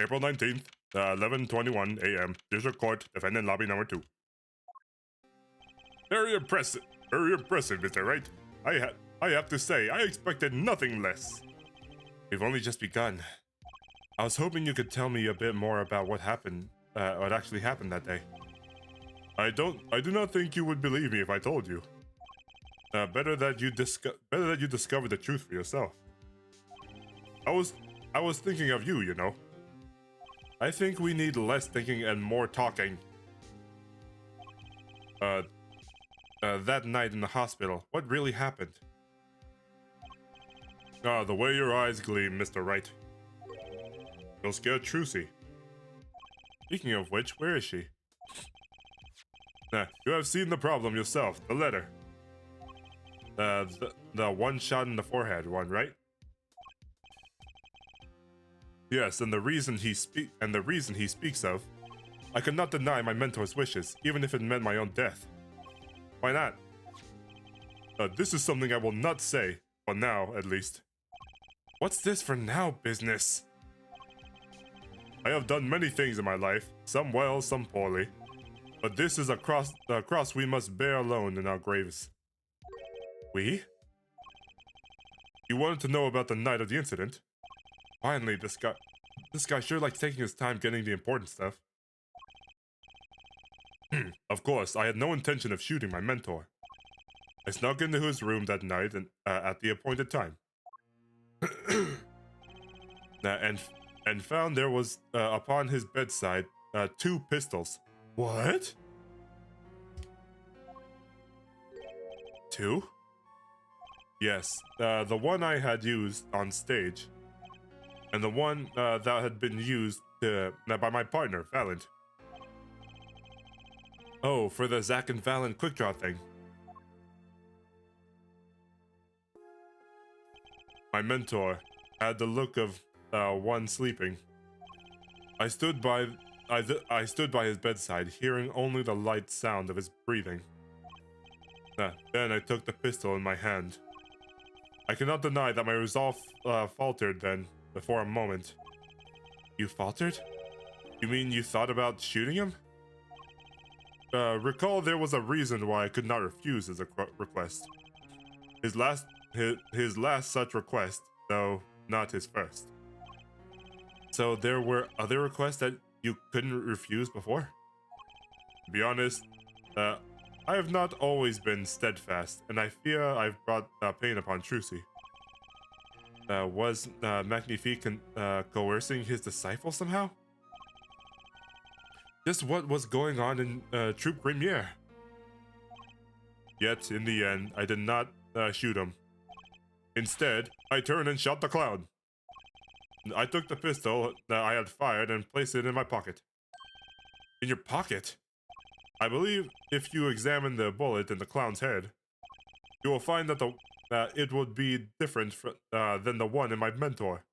April 19th, 11:21 a.m. District Court, Defendant Lobby Number 2. Very impressive. Very impressive, Mr. Wright. I have to say, I expected nothing less. We've only just begun. I was hoping you could tell me a bit more about what happened, what actually happened that day. I do not think you would believe me if I told you. Better that you discover the truth for yourself. I was thinking of you, you know. I think we need less thinking and more talking. That night in the hospital, what really happened? The way your eyes gleam, Mr. Wright. You'll scare Trucy. Speaking of which, where is she? You have seen the problem yourself, the letter. The one shot in the forehead one, right? Yes, and the reason he speaks of, I could not deny my mentor's wishes, even if it meant my own death. Why not? This is something I will not say, for now, at least. What's this for now business? I have done many things in my life, some well, some poorly. But this is a cross we must bear alone in our graves. We? You wanted to know about the night of the incident? Finally, this guy sure likes taking his time getting the important stuff. Of course, I had no intention of shooting my mentor. I snuck into his room that night and at the appointed time. and found there was upon his bedside 2 pistols. What? 2? Yes, the one I had used on stage, and the one that had been used by my partner, Valent. Oh, for the Zack and Valent quick draw thing. My mentor had the look of one sleeping. I stood by his bedside, hearing only the light sound of his breathing. Then I took the pistol in my hand. I cannot deny that my resolve faltered then, for a moment. You faltered? You mean you thought about shooting him? Recall there was a reason why I could not refuse his request. His last such request, though not his first. So there were other requests that you couldn't refuse before? To be honest, I have not always been steadfast, and I fear I've brought pain upon Trucy. Was Magnifique coercing his disciple somehow? Just what was going on in Troop Grimier? Yet, in the end, I did not shoot him. Instead, I turned and shot the clown. I took the pistol that I had fired and placed it in my pocket. In your pocket? I believe if you examine the bullet in the clown's head, you will find that it would be different than the one in my mentor.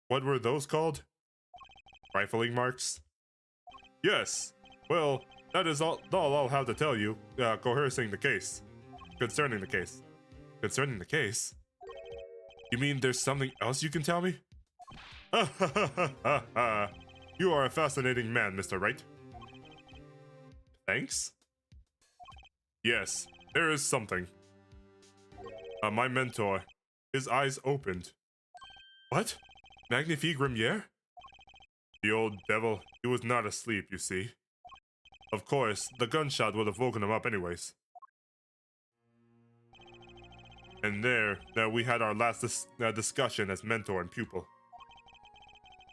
What were those called? Rifling marks? Yes. Well, that is all I'll have to tell you, concerning the case. Concerning the case? You mean there's something else you can tell me? You are a fascinating man, Mr. Wright. Thanks? Yes, there is something. My mentor, his eyes opened. What? Magnifique Grimier? The old devil, he was not asleep, you see. Of course, the gunshot would have woken him up anyways. And there, we had our last discussion as mentor and pupil.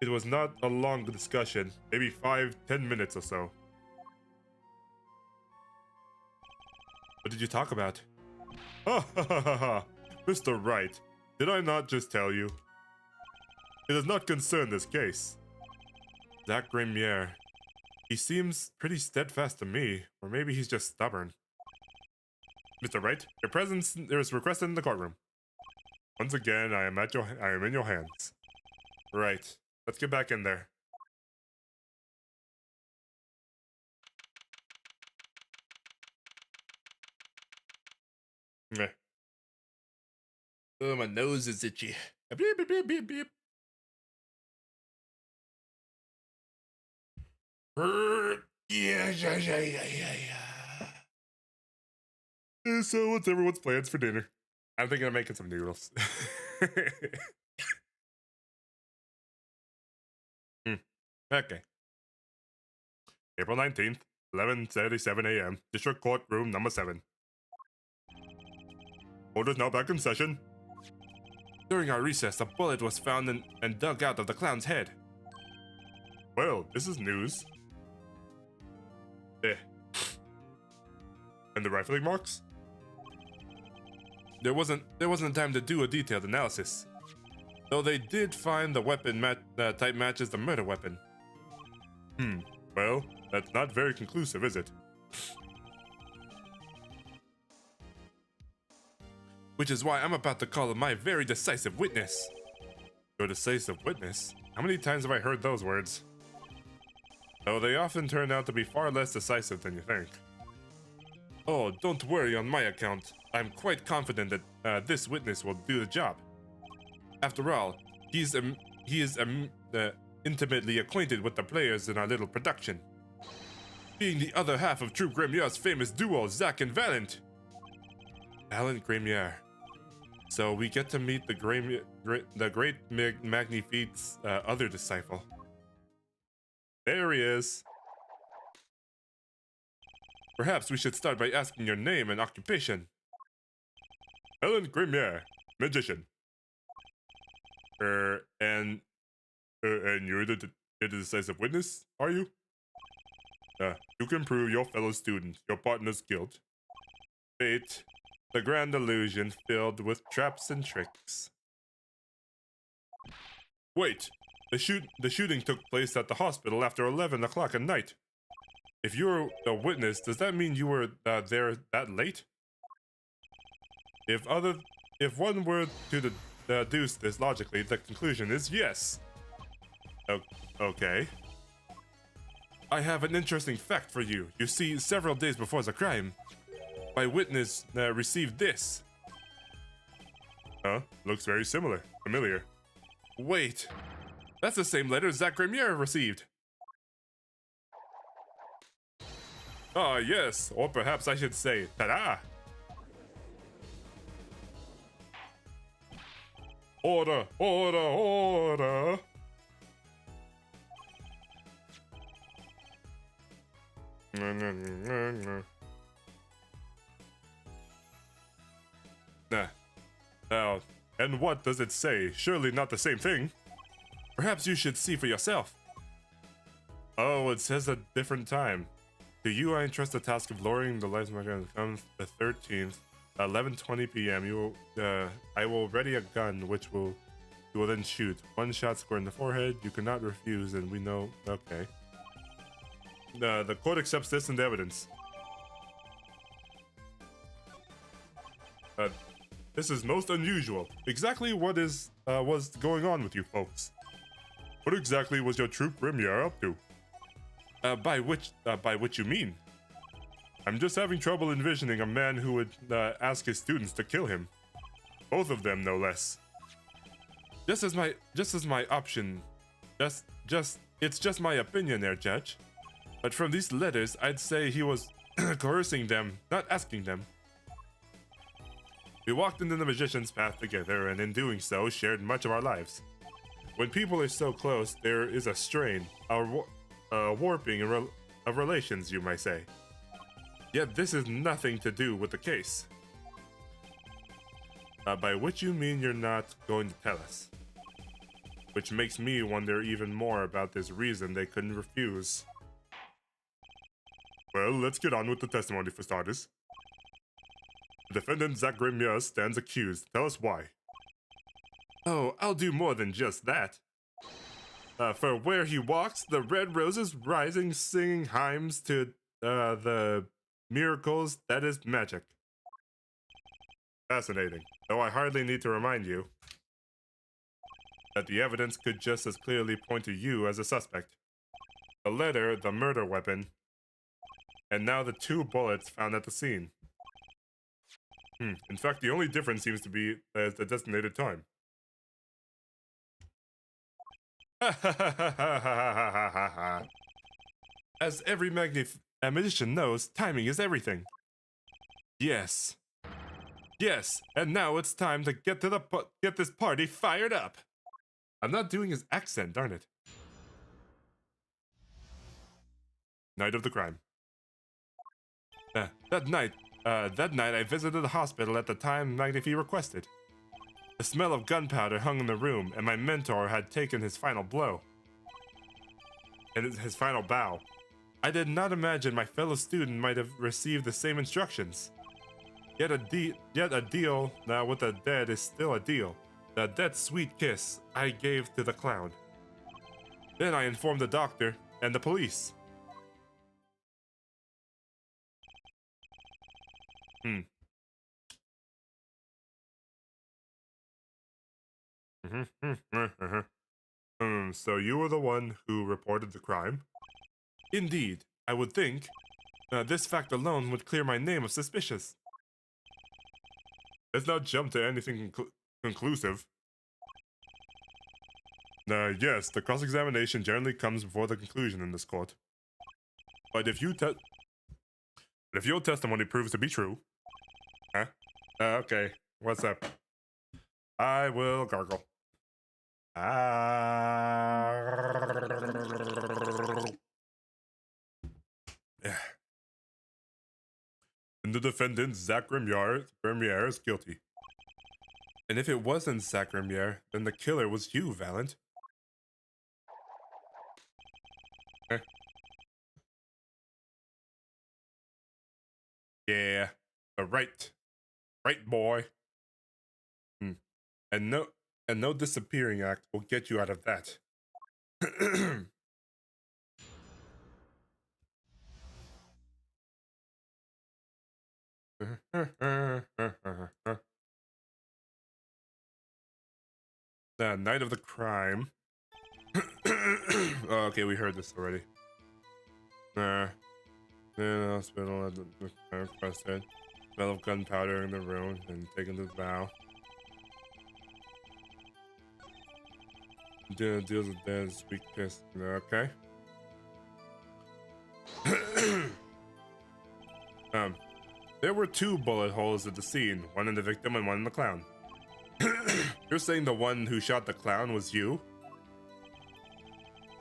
It was not a long discussion, maybe 5-10 minutes or so. What did you talk about? Ha ha ha ha ha! Mr. Wright, did I not just tell you? It does not concern this case. Zach Grimier. He seems pretty steadfast to me, or maybe he's just stubborn. Mr. Wright, your presence is requested in the courtroom. Once again, I am in your hands. Right. Let's get back in there. Meh. Oh, my nose is itchy. Beep, beep, beep, beep, beep. So, what's everyone's plans for dinner? I'm thinking of making some noodles. Okay. April 19th, 11:37 a.m. District Court Room number 7. Court is now back in session. During our recess, a bullet was found and dug out of the clown's head. Well, this is news. And the rifling marks? There wasn't time to do a detailed analysis. Though they did find the weapon type matches the murder weapon. Well, that's not very conclusive, is it? Which is why I'm about to call my very decisive witness. Your decisive witness? How many times have I heard those words? Though they often turn out to be far less decisive than you think. Oh, don't worry on my account. I'm quite confident that this witness will do the job. After all, he is intimately acquainted with the players in our little production. Being the other half of Troop Grimier's famous duo, Zack and Valent. Valent Grimier. So we get to meet the great Magnifique's other disciple. There he is. Perhaps we should start by asking your name and occupation. Valent Grimier, magician. And you're the decisive witness, are you? You can prove your fellow student, your partner's guilt. Fate, the grand illusion filled with traps and tricks. Wait, the shooting took place at the hospital after 11 o'clock at night. If you're a witness, does that mean you were there that late? If one were to deduce this logically, the conclusion is yes. Okay. I have an interesting fact for you. You see, several days before the crime, my witness received this. Huh? Looks very familiar. Wait, that's the same letter Zach Grimier received. Ah, yes, or perhaps I should say, ta-da! Order, order, order! Now, and what does it say? Surely not the same thing. Perhaps you should see for yourself. Oh, it says a different time. To you, I entrust the task of lowering the lights on the 13th, 11:20 p.m. I will ready a gun, which you will then shoot. One shot square in the forehead. You cannot refuse, and we know. Okay. The court accepts this into evidence. This is most unusual. Exactly what was going on with you folks? What exactly was your Troop Grimier up to? By which you mean? I'm just having trouble envisioning a man who would ask his students to kill him. Both of them, no less. Just as my option. It's just my opinion there, Judge. But from these letters, I'd say he was coercing them, not asking them. We walked into the magician's path together, and in doing so, shared much of our lives. When people are so close, there is a strain, a warping of relations, you might say. Yet this has nothing to do with the case. By which you mean you're not going to tell us. Which makes me wonder even more about this reason they couldn't refuse. Well, let's get on with the testimony for starters. The defendant, Zach Grimier, stands accused. Tell us why. Oh, I'll do more than just that. For where he walks, the red roses rising, singing hymns to the miracles that is magic. Fascinating. Though I hardly need to remind you that the evidence could just as clearly point to you as a suspect. The letter, the murder weapon, and now the 2 bullets found at the scene. In fact, the only difference seems to be the designated time. As every magician knows, timing is everything. Yes. Yes, and now it's time to get this party fired up. I'm not doing his accent, darn it. Night of the crime. That night I visited the hospital at the time Magnifi requested. The smell of gunpowder hung in the room, and my mentor had taken his final blow. And his final bow. I did not imagine my fellow student might have received the same instructions. Yet a deal with the dead is still a deal. That sweet kiss I gave to the clown. Then I informed the doctor and the police. So you were the one who reported the crime? Indeed, I would think. This fact alone would clear my name of suspicious. Let's not jump to anything conclusive. Yes, the cross-examination generally comes before the conclusion in this court. But if your testimony proves to be true... Huh? Okay, what's up? I will gargle. And the defendant, Zach Grimier, is guilty. And if it wasn't Zach Grimier, then the killer was you, Valent. Yeah, right boy. And no disappearing act will get you out of that. The night of the crime. Oh, okay, we heard this already. In the hospital at the requested. Smell of gunpowder in the room and taken the vow. Deals with dead sweet kiss. Okay. There were 2 bullet holes at the scene, one in the victim and one in the clown. You're saying the one who shot the clown was you?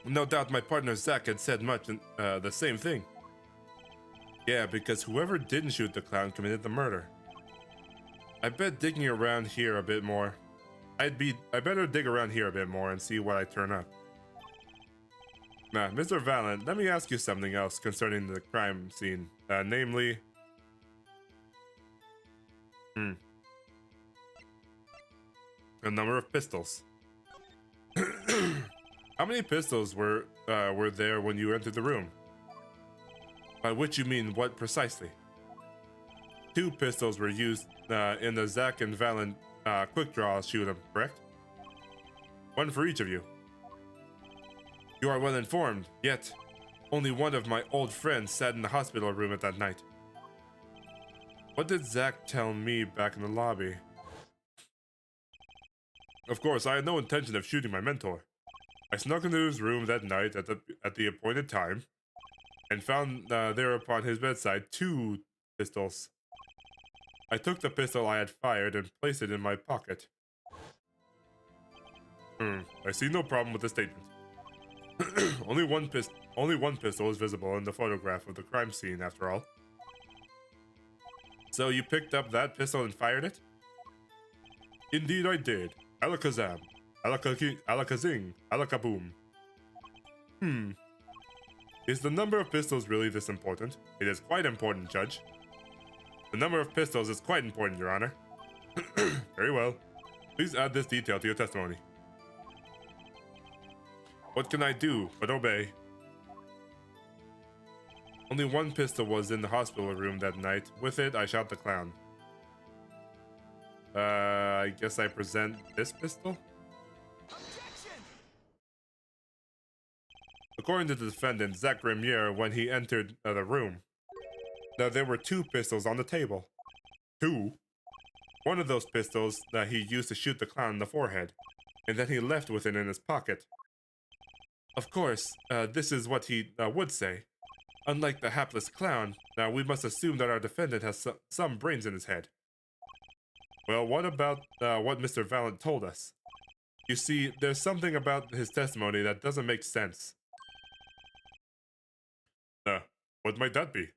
No doubt my partner Zach had said the same thing. Yeah, because whoever didn't shoot the clown committed the murder. I bet digging around here a bit more. I better dig around here a bit more and see what I turn up. Nah, Mr. Valent, let me ask you something else concerning the crime scene. Namely... a number of pistols. How many pistols were there when you entered the room? By which you mean what precisely? 2 pistols were used in the Zach and Valent quick draw shoot 'em, correct? 1 for each of you. You are well informed, yet only one of my old friends sat in the hospital room at that night. What did Zach tell me back in the lobby? Of course, I had no intention of shooting my mentor. I snuck into his room that night at the appointed time, and found there upon his bedside 2 pistols. I took the pistol I had fired and placed it in my pocket. I see no problem with the statement. Only one pistol is visible in the photograph of the crime scene, after all. So you picked up that pistol and fired it? Indeed I did. Alakazam. Alakazing. Alakaboom. Is the number of pistols really this important? It is quite important, Judge. The number of pistols is quite important, Your Honor. Very well. Please add this detail to your testimony. What can I do but obey? Only one pistol was in the hospital room that night. With it, I shot the clown. I guess I present this pistol? Objection! According to the defendant, Zach Remier, when he entered the room, there were two pistols on the table. Two? One of those pistols that he used to shoot the clown in the forehead, and then he left with it in his pocket. Of course, this is what he would say. Unlike the hapless clown, now we must assume that our defendant has some brains in his head. Well, what about what Mr. Valent told us? You see, there's something about his testimony that doesn't make sense. What might that be?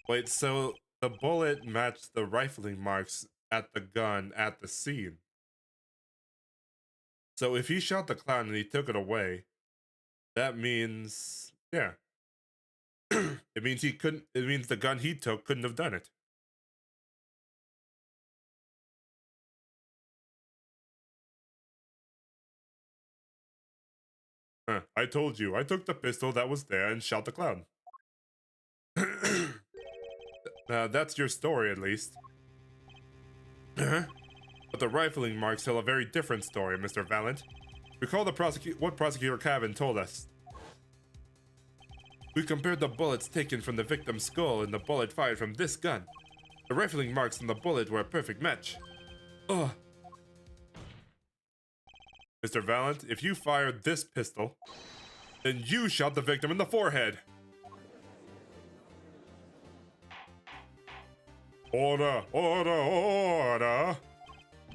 Wait, so the bullet matched the rifling marks at the gun at the scene. So if he shot the clown and he took it away, that means, yeah. It means the gun he took couldn't have done it. I told you, I took the pistol that was there and shot the clown. That's your story, at least. But the rifling marks tell a very different story, Mr. Valent. Recall what Prosecutor Cavan told us. We compared the bullets taken from the victim's skull and the bullet fired from this gun. The rifling marks on the bullet were a perfect match. Ugh. Mr. Valent, if you fired this pistol, then you shot the victim in the forehead. Order, order, order.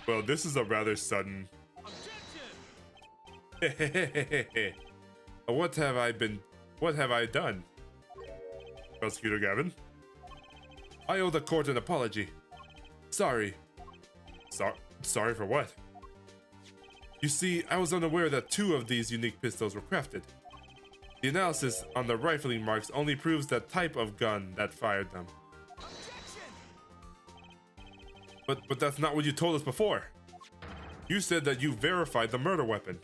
Well, this is a rather sudden. Objection! What have I done? Prosecutor Gavin? I owe the court an apology. Sorry. Sorry for what? You see, I was unaware that two of these unique pistols were crafted. The analysis on the rifling marks only proves the type of gun that fired them. Objection! But that's not what you told us before. You said that you verified the murder weapon.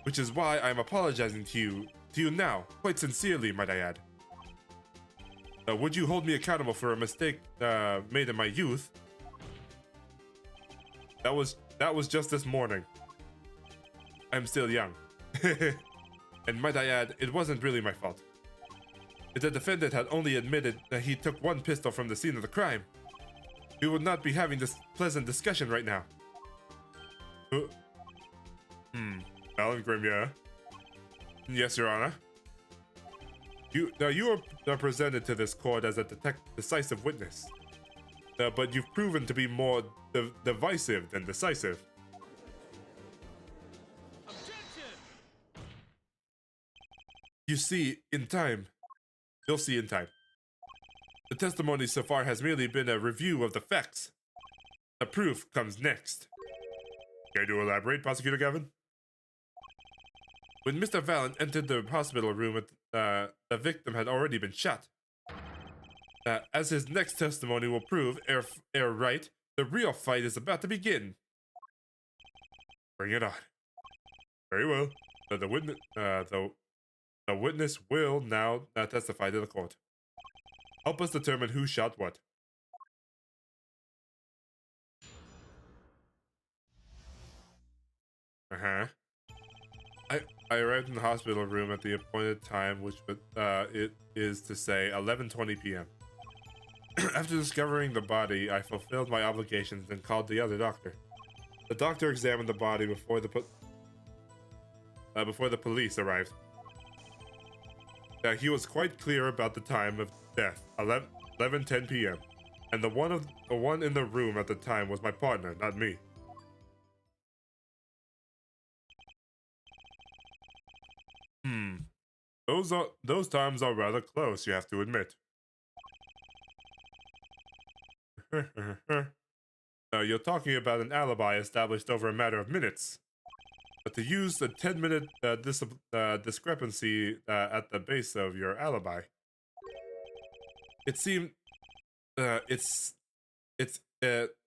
Which is why I'm apologizing to you now, quite sincerely, might I add. Would you hold me accountable for a mistake made in my youth? That was just this morning. I'm still young. And might I add, it wasn't really my fault. If the defendant had only admitted that he took one pistol from the scene of the crime, we would not be having this pleasant discussion right now. Alan Grimier. Yes, Your Honor. You are presented to this court as a decisive witness. But you've proven to be more divisive than decisive. Objection! You see, in time. You'll see in time. The testimony so far has merely been a review of the facts. The proof comes next. Care to elaborate, Prosecutor Gavin? When Mr. Valent entered the hospital room, the victim had already been shot. As his next testimony will prove, ere right, the real fight is about to begin. Bring it on. Very well. The witness will now testify to the court. Help us determine who shot what. I arrived in the hospital room at the appointed time, which it is to say 11:20 p.m. After discovering the body, I fulfilled my obligations and called the other doctor. The doctor examined the body before the police arrived. He was quite clear about the time of death, 11:10 p.m. And the one in the room at the time was my partner, not me. Those times are rather close, you have to admit. You're talking about an alibi established over a matter of minutes. But to use the 10-minute discrepancy at the base of your alibi, it seemed it's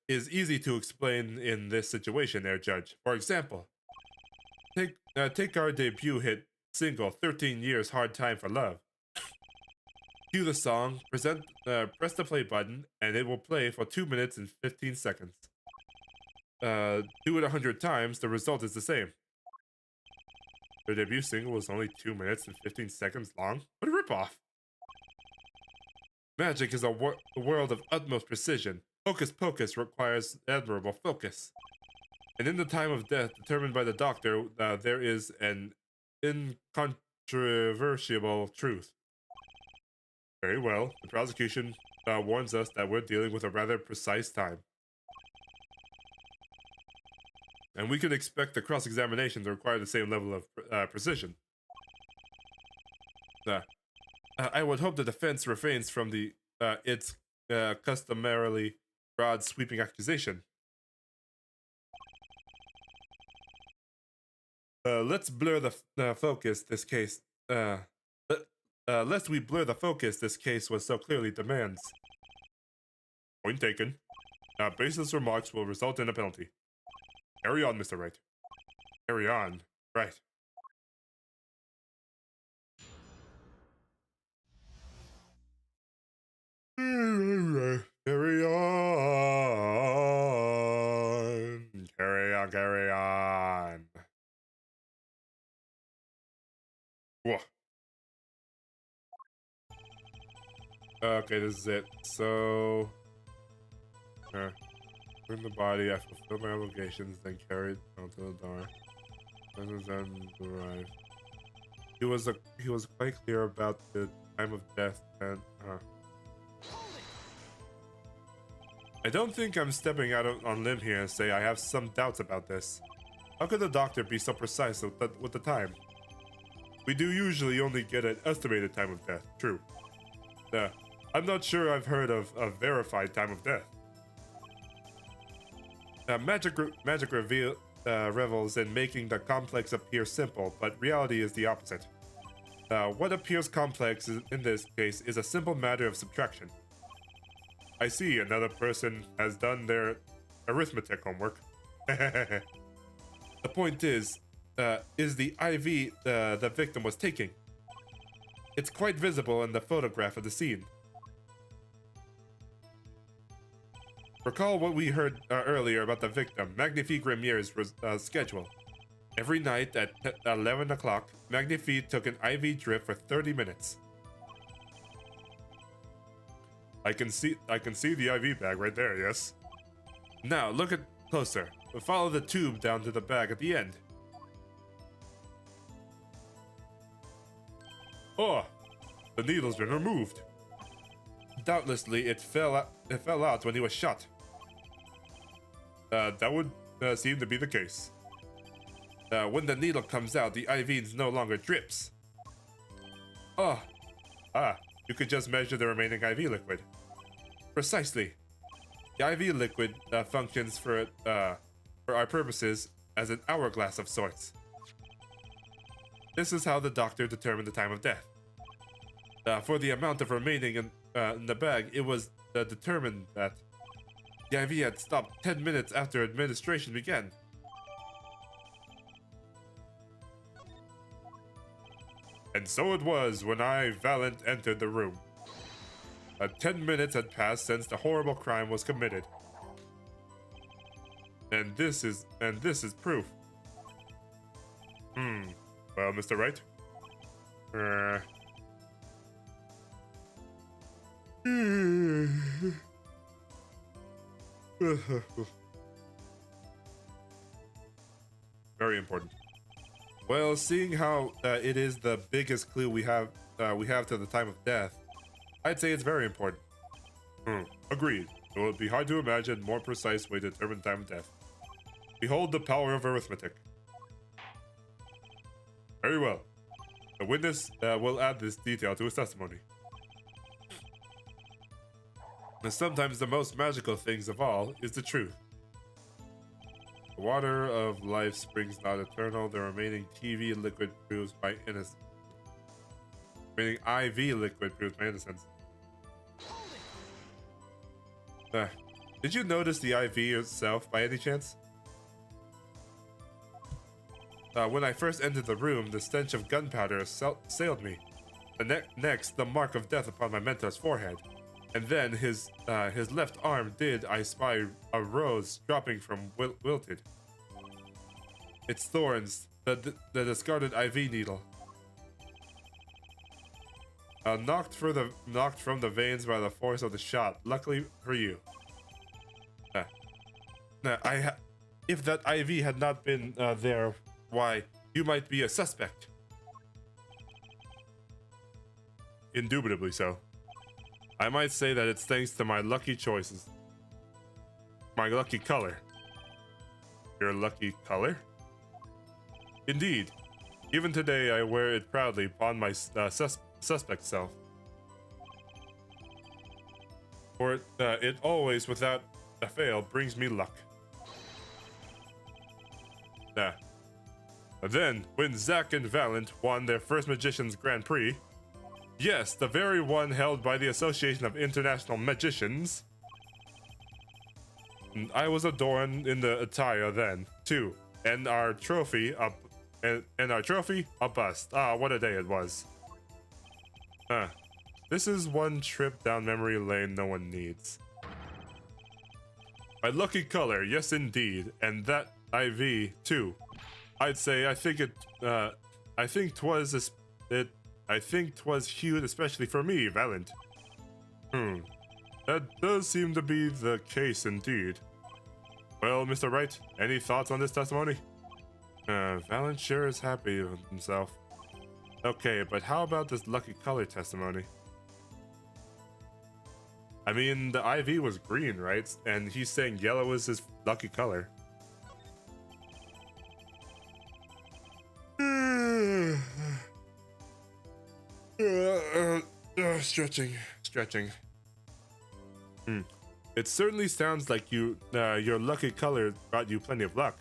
is easy to explain in this situation, there, Judge. For example, take our debut hit single, 13 Years Hard Time for Love. Cue the song, press the play button, and it will play for 2 minutes and 15 seconds. Do it 100 times, the result is the same. Their debut single was only 2 minutes and 15 seconds long. What a ripoff! Magic is a world of utmost precision. Hocus pocus requires admirable focus. And in the time of death determined by the doctor, there is an incontrovertible truth. Very well. The prosecution warns us that we're dealing with a rather precise time. And we could expect the cross-examination to require the same level of precision. I would hope the defense refrains from its customarily broad, sweeping accusation. Let's blur the focus. Lest we blur the focus this case was so clearly demands. Point taken. Baseless remarks will result in a penalty. Carry on, Mr. Wright. Carry on. Right. Carry on. Carry on, carry on. Whoa. Okay, this is it. So, in the body, I fulfilled my obligations, then carried out to the door. Then arrived. He was quite clear about the time of death, and I don't think I'm stepping out on limb here and say I have some doubts about this. How could the doctor be so precise with the time? We do usually only get an estimated time of death. True. I'm not sure I've heard of a verified time of death. Magic revels in making the complex appear simple, but reality is the opposite. What appears complex in this case is a simple matter of subtraction. I see another person has done their arithmetic homework. The point is the IV the victim was taking. It's quite visible in the photograph of the scene. Recall what we heard earlier about the victim, Magnifique Remier's schedule. Every night at 11 o'clock, Magnifique took an IV drip for 30 minutes. I can see the IV bag right there, yes. Now, look at closer. Follow the tube down to the bag at the end. Oh, the needle's been removed. Doubtlessly, it fell out when he was shot. That would seem to be the case. When the needle comes out, the IV no longer drips. You could just measure the remaining IV liquid. Precisely. The IV liquid functions for our purposes as an hourglass of sorts. This is how the doctor determined the time of death. For the amount of remaining in the bag, it was determined that the IV had stopped 10 minutes after administration began. And so it was when I, Valent, entered the room. 10 minutes had passed since the horrible crime was committed. And this is proof. Well, Mr. Wright? Very important. Well, seeing how it is the biggest clue we have to the time of death, I'd say it's very important. Agreed. It would be hard to imagine a more precise way to determine time of death. Behold the power of arithmetic. Very well. The witness will add this detail to his testimony. And sometimes the most magical things of all is the truth. The water of life springs not eternal. The remaining TV liquid proves my innocence. Remaining IV liquid proves my innocence. Did you notice the IV itself by any chance? When I first entered the room, the stench of gunpowder assailed me. Next, the mark of death upon my mentor's forehead. And then his left arm I spy a rose dropping from wilted. Its thorns, the discarded IV needle. Knocked from the veins by the force of the shot. Luckily for you. If that IV had not been there, why, you might be a suspect. Indubitably so. I might say that it's thanks to my lucky choices. My lucky color. Your lucky color? Indeed. Even today, I wear it proudly upon my suspect self. For it always, without a fail, brings me luck. Then, when Zack and Valent won their first Magician's Grand Prix, yes, the very one held by the Association of International Magicians, I was adorned in the attire then, too, and our trophy, a bust. Ah, what a day it was. This is one trip down memory lane no one needs. My lucky color, yes indeed, and that IV too. I'd say I think 'twas hued especially for me, Valent. That does seem to be the case indeed. Well, Mr. Wright, any thoughts on this testimony? Valent sure is happy with himself. Okay, but how about this lucky color testimony? I mean, the IV was green, right? And he's saying yellow is his lucky color. Stretching. It certainly sounds like your lucky color brought you plenty of luck.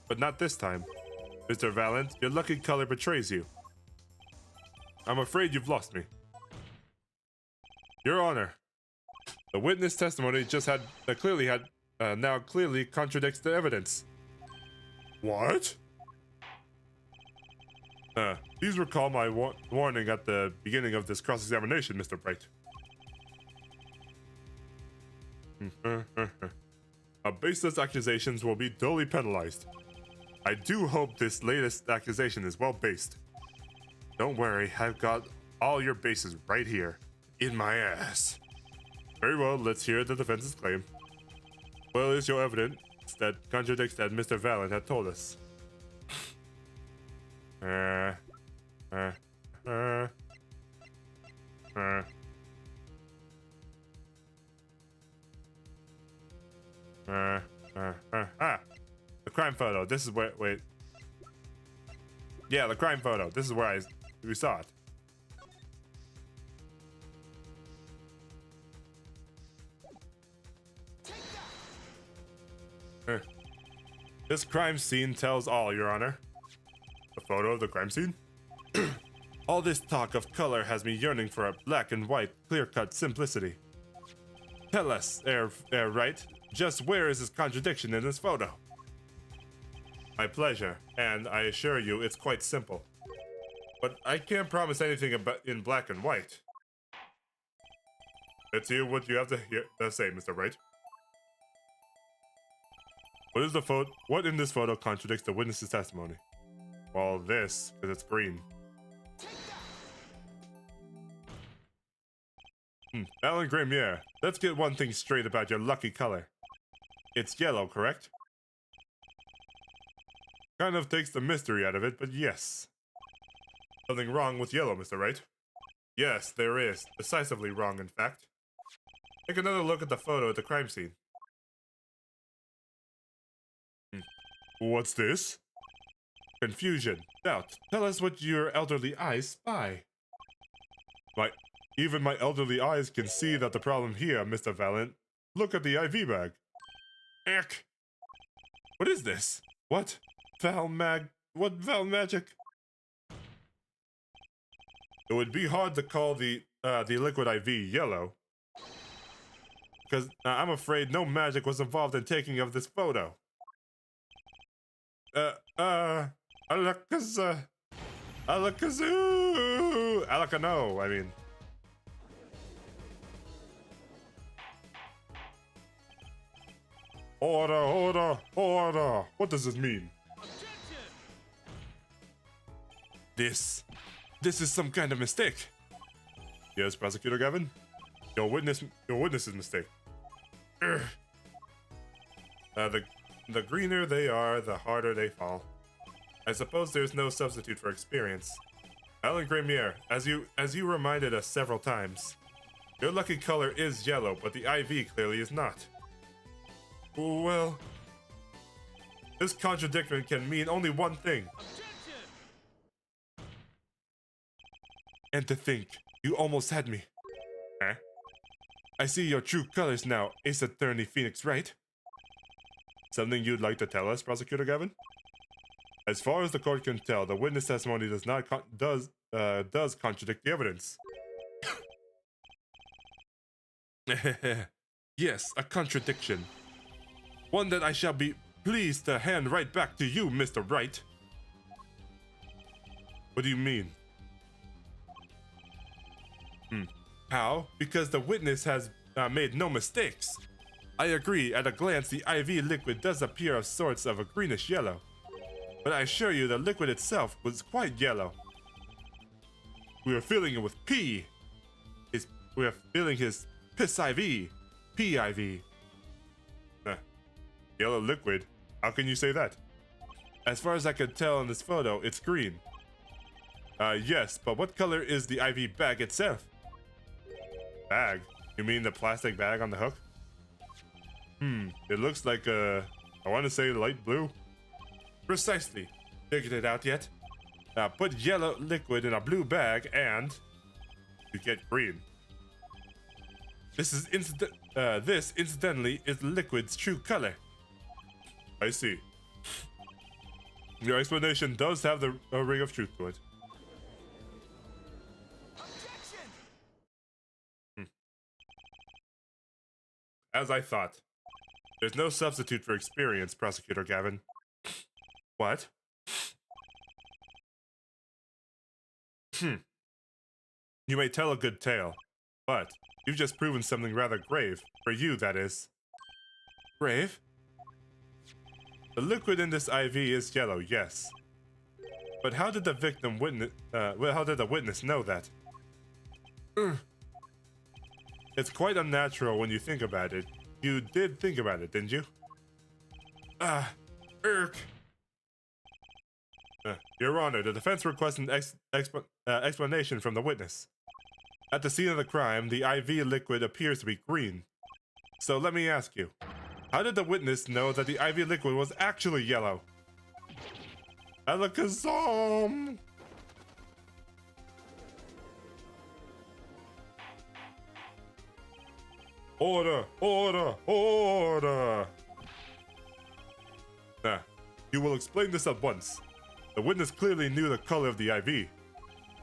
But not this time. Mr. Valent, your lucky color betrays you. I'm afraid you've lost me. Your Honor, the witness testimony now clearly contradicts the evidence. What? Please recall my warning at the beginning of this cross-examination, Mr. Bright. Baseless accusations will be duly penalized. I do hope this latest accusation is well-based. Don't worry, I've got all your bases right here, in my ass. Very well, let's hear the defense's claim. Well, is your evidence that contradicts that Mr. Valent had told us? The crime photo. This is where. Wait. Yeah, the crime photo. This is where we saw it. This crime scene tells all, Your Honor. A photo of the crime scene? All this talk of color has me yearning for a black and white, clear-cut simplicity. Tell us, Wright, just where is this contradiction in this photo? My pleasure, and I assure you it's quite simple. But I can't promise anything in black and white. Let's hear what you have to say, Mr. Wright. What in this photo contradicts the witness's testimony? Well, this, because it's green. Alan Grimier, let's get one thing straight about your lucky color. It's yellow, correct? Kind of takes the mystery out of it, but yes. Something wrong with yellow, Mr. Wright? Yes, there is. Decisively wrong, in fact. Take another look at the photo at the crime scene. What's this? Confusion, doubt. Tell us what your elderly eyes spy. Even my elderly eyes can see that the problem here, Mr. Valent. Look at the IV bag. Eck. What is this? What? What foul magic? It would be hard to call the liquid IV yellow. Because I'm afraid no magic was involved in taking of this photo. Alakazoo! I mean. Order! What does this mean? Objection! This is some kind of mistake. Yes, Prosecutor Gavin? Your witness's mistake. Urgh. The greener they are, the harder they fall. I suppose there's no substitute for experience. Alan Gremier, as you reminded us several times, your lucky color is yellow, but the IV clearly is not. Well, this contradiction can mean only one thing. Objection! And to think, you almost had me. Huh? I see your true colors now, Ace Attorney Phoenix, right? Something you'd like to tell us, Prosecutor Gavin? As far as the court can tell, the witness testimony does contradict the evidence. Yes, a contradiction. One that I shall be pleased to hand right back to you, Mr. Wright. What do you mean? How? Because the witness has made no mistakes. I agree, at a glance the IV liquid does appear of sorts of a greenish yellow. But I assure you the liquid itself was quite yellow. We are filling it with pee. We are filling his piss IV. Pee IV. Yellow liquid? How can you say that? As far as I can tell in this photo, it's green. Yes, but what color is the IV bag itself? Bag? You mean the plastic bag on the hook? It looks like I want to say light blue. Precisely. Figured it out yet? Put yellow liquid in a blue bag and you get green. This incidentally is the liquid's true color. I see. Your explanation does have the ring of truth to it. Objection! As I thought. There's no substitute for experience, Prosecutor Gavin. What? You may tell a good tale, but you've just proven something rather grave. For you, that is. Grave? The liquid in this IV is yellow, yes. But how did the victim witness, how did the witness know that? It's quite unnatural when you think about it. You did think about it, didn't you? Your Honor, the defense requests an explanation from the witness. At the scene of the crime, the IV liquid appears to be green. So let me ask you, how did the witness know that the IV liquid was actually yellow? Alakazam! Order! You will explain this at once. The witness clearly knew the color of the IV.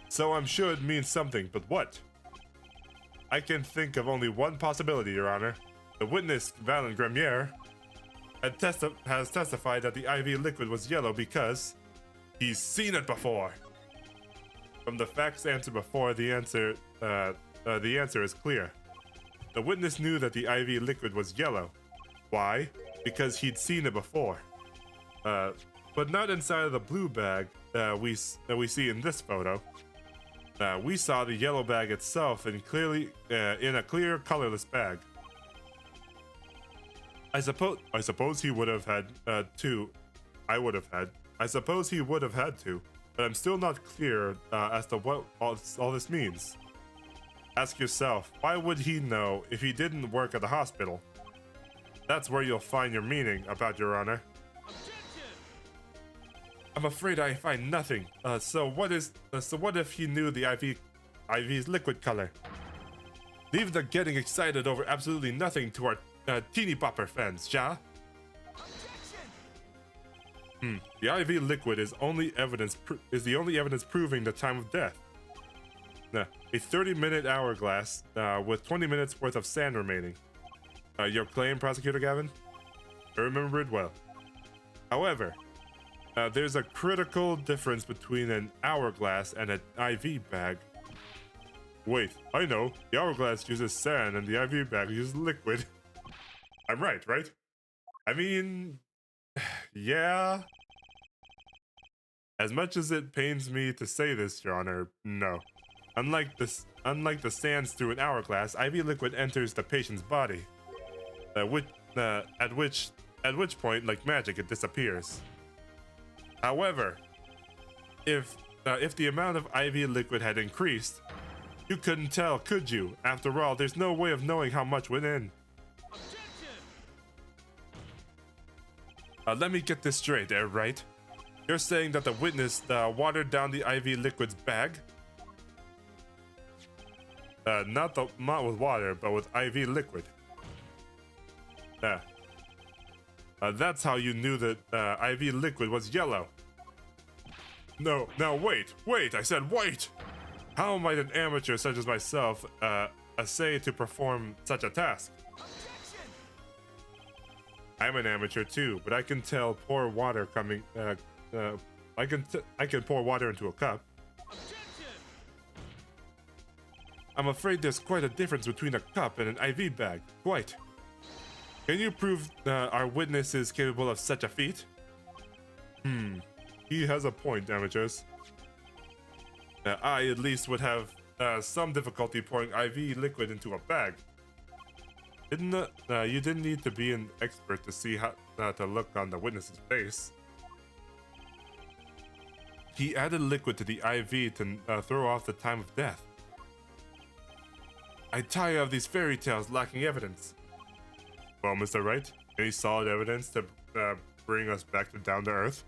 So I'm sure it means something, but what? I can think of only one possibility, Your Honor. The witness, Valen Gremier, has testified that the IV liquid was yellow because he's seen it before. From the facts answered before, the answer is clear. The witness knew that the IV liquid was yellow. Why? Because he'd seen it before. But not inside of the blue bag that we see in this photo. We saw the yellow bag itself in a clear, colorless bag. I suppose he would have had to. I suppose he would have had to, but I'm still not clear as to what all this means. Ask yourself, why would he know if he didn't work at the hospital? That's where you'll find your meaning about, Your Honor. Objection! I'm afraid I find nothing. So what if he knew the IV's liquid color? Leave the getting excited over absolutely nothing to our teeny bopper fans, ja? Objection! The IV liquid is the only evidence proving the time of death. A 30-minute hourglass with 20 minutes worth of sand remaining. Your claim, Prosecutor Gavin? I remember it well. However, there's a critical difference between an hourglass and an IV bag. Wait, I know. The hourglass uses sand and the IV bag uses liquid. I'm right? I mean, yeah. As much as it pains me to say this, Your Honor, no. Unlike the sands through an hourglass, IV liquid enters the patient's body. At which point, like magic, it disappears. However, if the amount of IV liquid had increased, you couldn't tell, could you? After all, there's no way of knowing how much went in. Let me get this straight, right? You're saying that the witness watered down the IV liquid's bag? Not with water, but with IV liquid. That's how you knew that IV liquid was yellow. No, now wait, I said wait! How might an amateur such as myself essay to perform such a task? I'm an amateur too, but I can tell pour water coming. I can pour water into a cup. I'm afraid there's quite a difference between a cup and an IV bag. Quite. Can you prove our witness is capable of such a feat? He has a point, amateurs. I at least would have some difficulty pouring IV liquid into a bag. You didn't need to be an expert to see how to look on the witness's face. He added liquid to the IV to throw off the time of death. I tire of these fairy tales lacking evidence. Well, Mr. Wright, any solid evidence to bring us back to down to earth?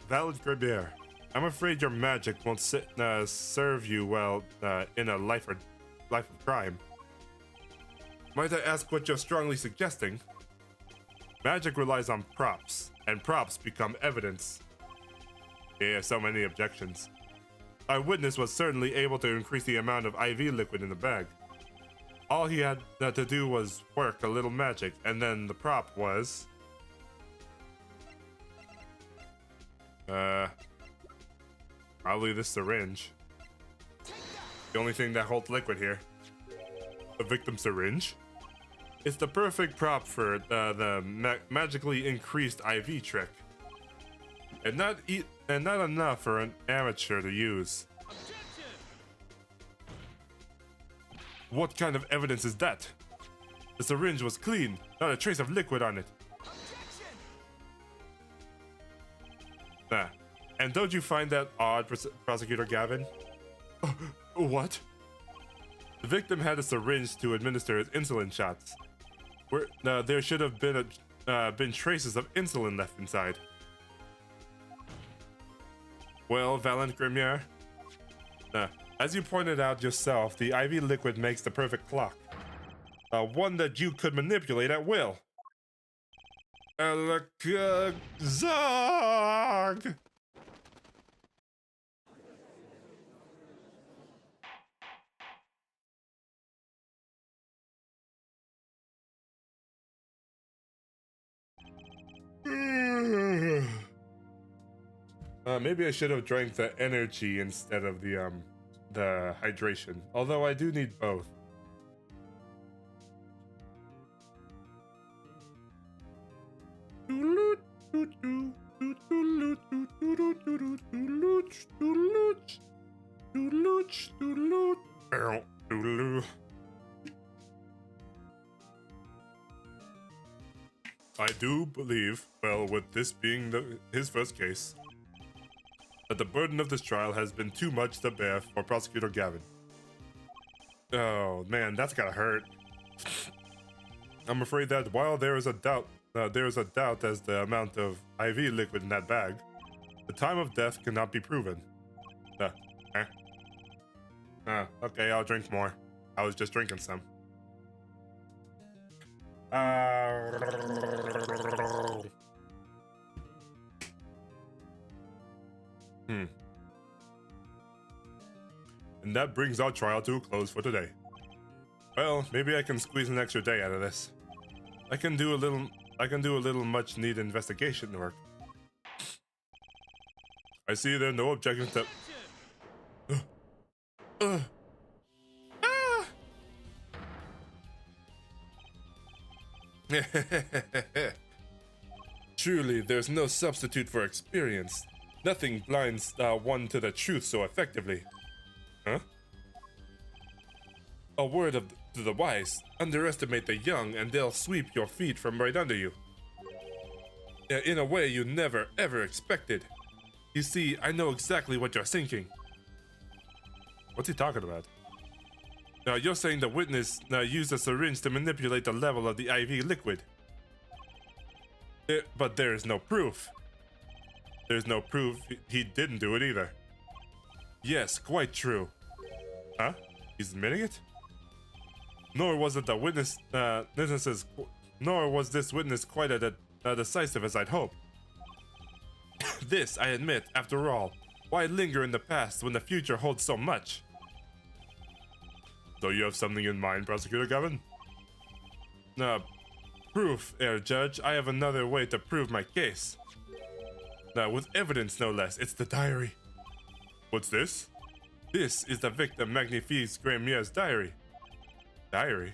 Valid Grabier. I'm afraid your magic won't serve you well in a life of crime. Might I ask what you're strongly suggesting? Magic relies on props, and props become evidence. Yeah, so many objections. Our witness was certainly able to increase the amount of IV liquid in the bag. All he had to do was work a little magic, and then the prop was... probably this syringe. The only thing that holds liquid here. The victim syringe? It's the perfect prop for the magically increased IV trick. And not enough for an amateur to use. What kind of evidence is that? The syringe was clean, not a trace of liquid on it. And don't you find that odd, Prosecutor Gavin? What? The victim had a syringe to administer his insulin shots. There should have been traces of insulin left inside. Well, Valent Grimier, as you pointed out yourself, the IV liquid makes the perfect clock. One that you could manipulate at will. Zog! Maybe I should have drank the energy instead of the hydration. Although I do need both. I do believe, well, with this being his first case, that the burden of this trial has been too much to bear for Prosecutor Gavin. Oh man, that's gotta hurt. I'm afraid that while there is a doubt as the amount of IV liquid in that bag, the time of death cannot be proven. Okay, I'll drink more. I was just drinking some. Hmm. And that brings our trial to a close for today. Well, maybe I can squeeze an extra day out of this. I can do a little much needed investigation work. I see there are no objections to. Objection! Ah! Truly, there's no substitute for experience. Nothing blinds one to the truth so effectively. Huh? A word to the wise: underestimate the young, and they'll sweep your feet from right under you. In a way you never ever expected. You see, I know exactly what you're thinking. What's he talking about? Now, you're saying the witness used a syringe to manipulate the level of the IV liquid. But there is no proof. There's no proof he didn't do it either. Yes, quite true. Huh? He's admitting it? Nor was it the witness, nor was this witness quite as decisive as I'd hoped. This, I admit, after all, why linger in the past when the future holds so much? So you have something in mind, Prosecutor Gavin? Proof, Herr Judge. I have another way to prove my case. With evidence no less. It's the diary. What's this? This is the victim Magnifique's Gramier's diary. Diary?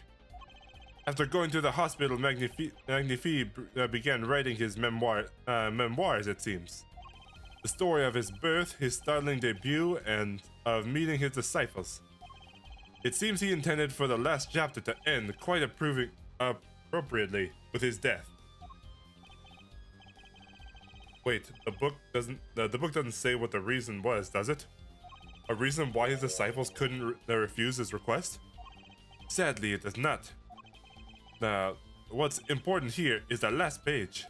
After going to the hospital, Magnifique began writing his memoirs, it seems. The story of his birth, his startling debut, and of meeting his disciples. It seems he intended for the last chapter to end quite appropriately with his death. Wait, the book doesn't say what the reason was, does it? A reason why his disciples couldn't refuse his request? Sadly, it does not. What's important here is the last page.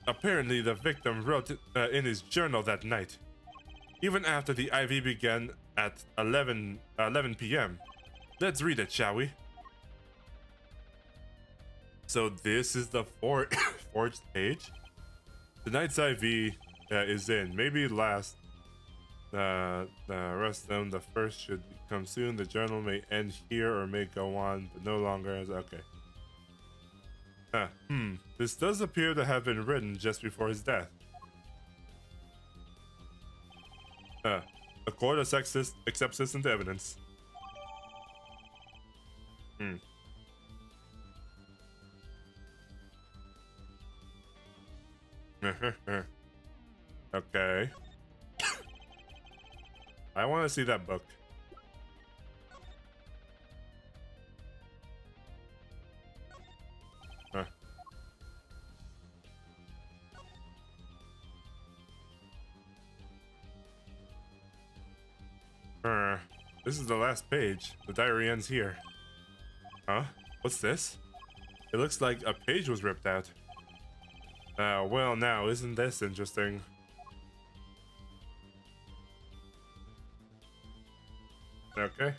Apparently, the victim wrote in his journal that night, even after the IV began at 11 p.m. Let's read it, shall we? So this is the forged page? Tonight's IV is in. Maybe last. The rest of them, the first should come soon. The journal may end here or may go on, but no longer as okay. This does appear to have been written just before his death. The court accepts this into evidence. Okay. I want to see that book. This is the last page. The diary ends here. Huh? What's this? It looks like a page was ripped out. Well now, isn't this interesting? Okay.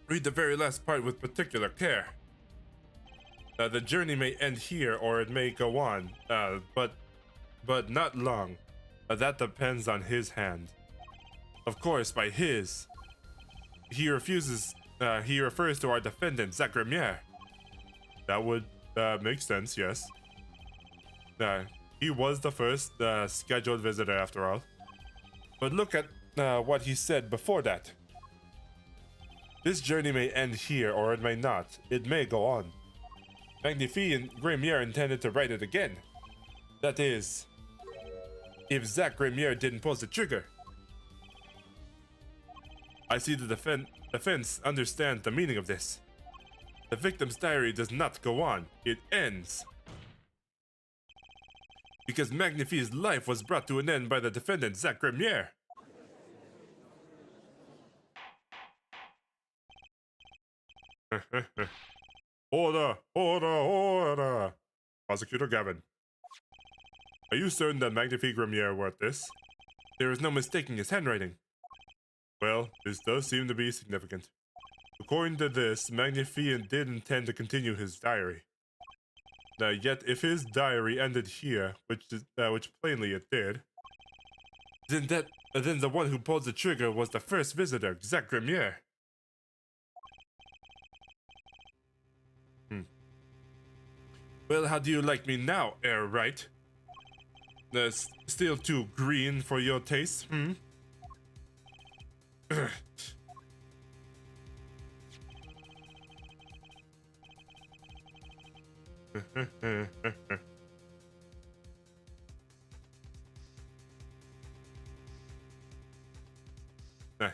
Read the very last part with particular care. The journey may end here or it may go on, but not long. That depends on his hand. Of course, by his, he refers to our defendant, Zach Remier. That would make sense, yes. He was the first scheduled visitor after all. But look at what he said before that. This journey may end here or it may not. It may go on. Magnifique and Grimier intended to write it again. That is, if Zach Grimier didn't pull the trigger. I see the defense understands the meaning of this. The victim's diary does not go on. It ends. Because Magnifique's life was brought to an end by the defendant, Zach Grimier. Order! Order! Order! Prosecutor Gavin. Are you certain that Magnifique Grimier wrote this? There is no mistaking his handwriting. Well, this does seem to be significant. According to this, Magnifian did intend to continue his diary. Yet, if his diary ended here, which plainly it did, then the one who pulled the trigger was the first visitor, Zach Grimier. Well, how do you like me now, Air Right? Still too green for your taste, hmm?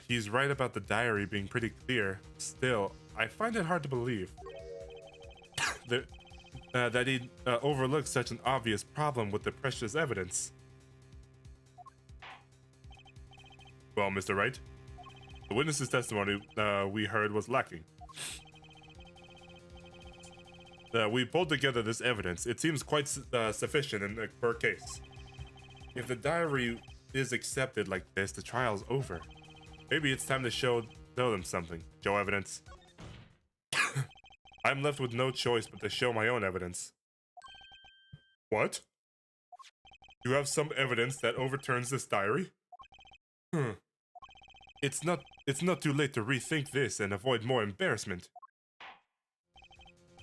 He's right about the diary being pretty clear. Still, I find it hard to believe that he overlooked such an obvious problem with the precious evidence. Well, Mr. Wright, the witness's testimony we heard was lacking. We pulled together this evidence. It seems quite sufficient per case. If the diary is accepted like this, the trial's over. Maybe it's time to show them something. Show evidence. I'm left with no choice but to show my own evidence. What? You have some evidence that overturns this diary? It's not too late to rethink this and avoid more embarrassment.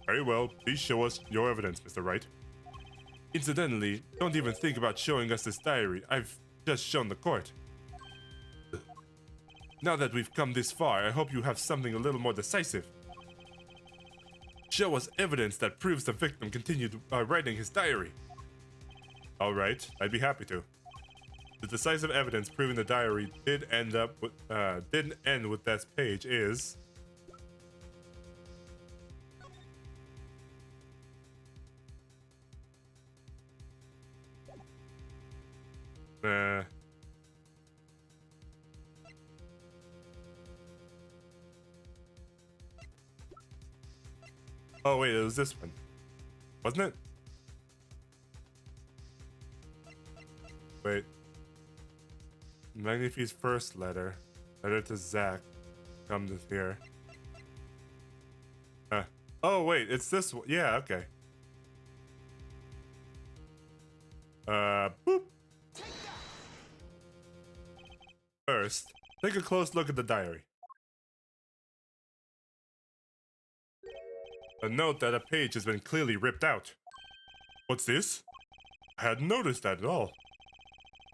Very well, please show us your evidence, Mr. Wright. Incidentally, don't even think about showing us this diary. I've just shown the court. Now that we've come this far, I hope you have something a little more decisive. Show us evidence that proves the victim continued writing his diary. Alright, I'd be happy to. The decisive evidence proving the diary didn't end with that page is... Oh wait, it was this one. Wasn't it? Wait. Magnifi's first letter to Zach, comes here. Oh wait, it's this one. Yeah, okay. Boop. First, take a close look at the diary. Note that a page has been clearly ripped out. What's this? I hadn't noticed that at all.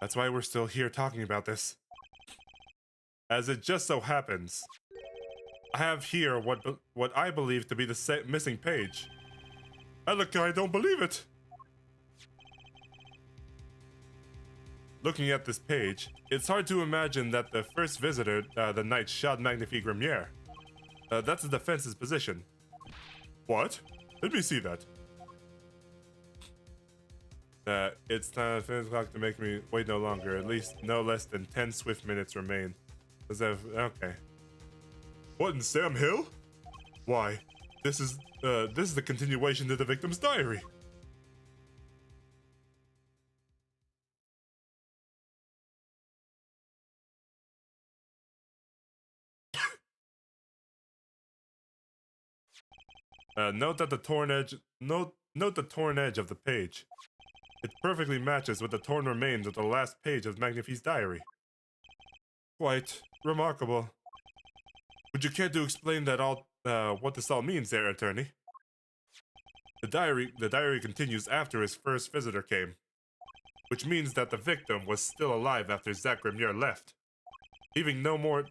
That's why we're still here talking about this. As it just so happens, I have here what I believe to be the missing page. I don't believe it! Looking at this page, it's hard to imagine that the first visitor, the knight, shot Magnifique Grimier. That's the defense's position. What? Let me see that. It's time 10 o'clock to make me wait no longer. At least no less than 10 swift minutes remain. Okay. What in Sam Hill? Why, this is the continuation to the victim's diary. Note the torn edge of the page. It perfectly matches with the torn remains of the last page of Magnifi's diary. Quite remarkable. Would you care to explain what this all means there, attorney? The diary continues after his first visitor came, which means that the victim was still alive after Zach Grimier left, leaving no one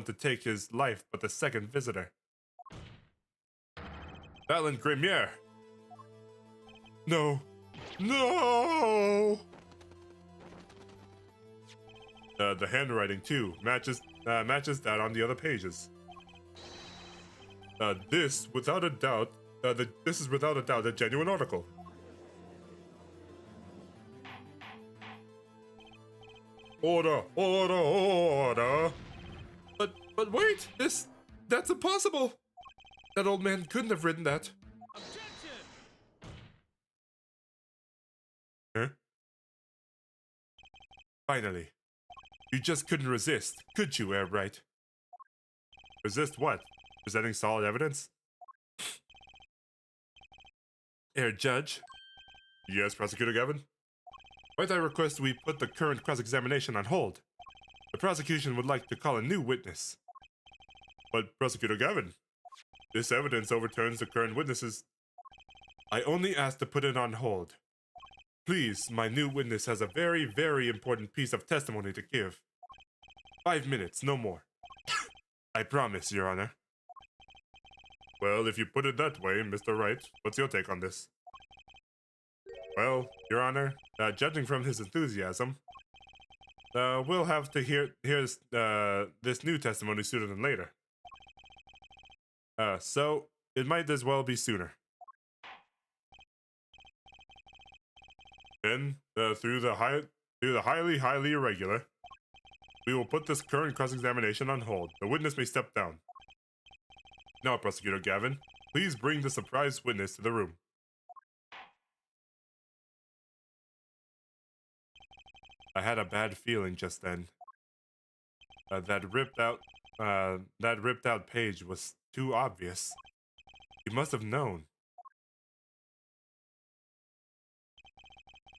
to take his life but the second visitor. Valen Grimier. No. No! The handwriting too matches that on the other pages. This is without a doubt a genuine article. Order, order, order. But wait, that's impossible. That old man couldn't have written that. Objection! Huh? Finally. You just couldn't resist, could you, Right? Resist what? Presenting solid evidence? Judge? Yes, Prosecutor Gavin? Might I request we put the current cross-examination on hold? The prosecution would like to call a new witness. But, Prosecutor Gavin, this evidence overturns the current witnesses. I only asked to put it on hold. Please, my new witness has a very, very important piece of testimony to give. 5 minutes, no more. I promise, Your Honor. Well, if you put it that way, Mr. Wright, what's your take on this? Well, Your Honor, judging from his enthusiasm, we'll have to hear this new testimony sooner than later. So it might as well be sooner. Then, through the highly, highly irregular, we will put this current cross-examination on hold. The witness may step down. Now, Prosecutor Gavin, please bring the surprise witness to the room. I had a bad feeling just then. That ripped out page was too obvious. You must have known.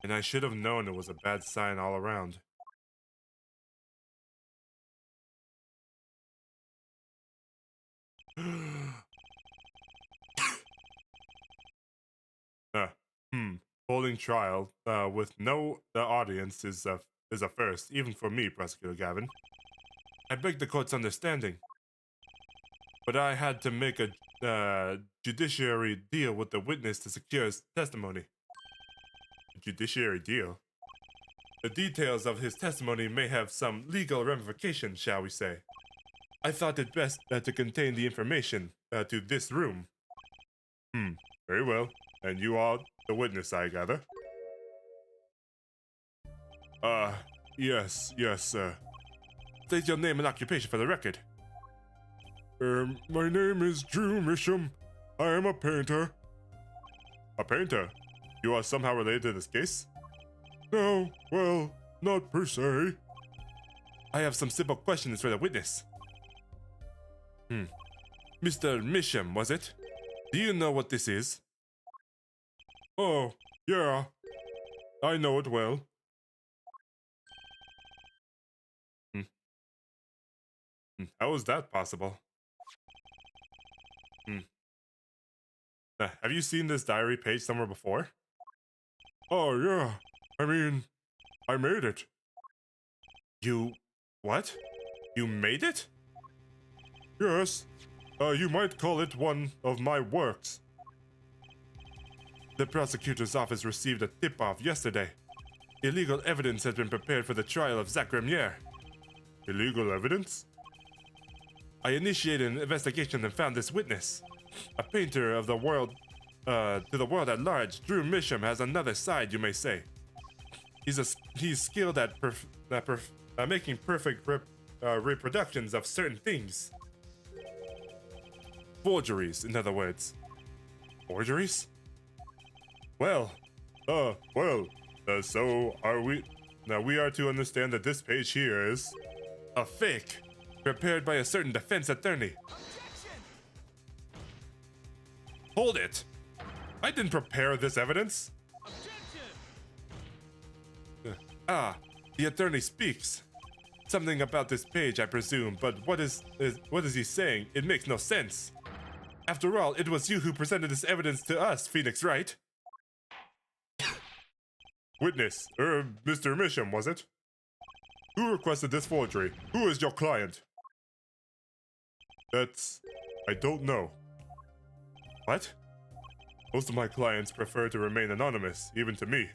And I should have known it was a bad sign all around. Holding trial with no audience is a first, even for me, Prosecutor Gavin. I beg the court's understanding. But I had to make a judiciary deal with the witness to secure his testimony. A judiciary deal? The details of his testimony may have some legal ramifications, shall we say. I thought it best to contain the information to this room. Very well. And you are the witness, I gather? Yes, sir. State your name and occupation for the record. My name is Drew Misham. I am a painter. A painter? You are somehow related to this case? No, well, not per se. I have some simple questions for the witness. Mr. Misham, was it? Do you know what this is? Oh, yeah. I know it well. How is that possible? Have you seen this diary page somewhere before? Oh, yeah. I mean, I made it. You... what? You made it? Yes. You might call it one of my works. The prosecutor's office received a tip-off yesterday. Illegal evidence has been prepared for the trial of Zach Remier. Illegal evidence? I initiated an investigation and found this witness. A painter of the world, to the world at large, Drew Misham has another side, you may say. He's skilled at making perfect reproductions of certain things. Forgeries, in other words. Forgeries? So are we... Now we are to understand that this page here is... a fake, prepared by a certain defense attorney. Objection! Hold it! I didn't prepare this evidence. Objection! The attorney speaks. Something about this page, I presume, but what is he saying? It makes no sense. After all, it was you who presented this evidence to us, Phoenix, right? Witness, Mr. Misham, was it? Who requested this forgery? Who is your client? I don't know. What? Most of my clients prefer to remain anonymous, even to me.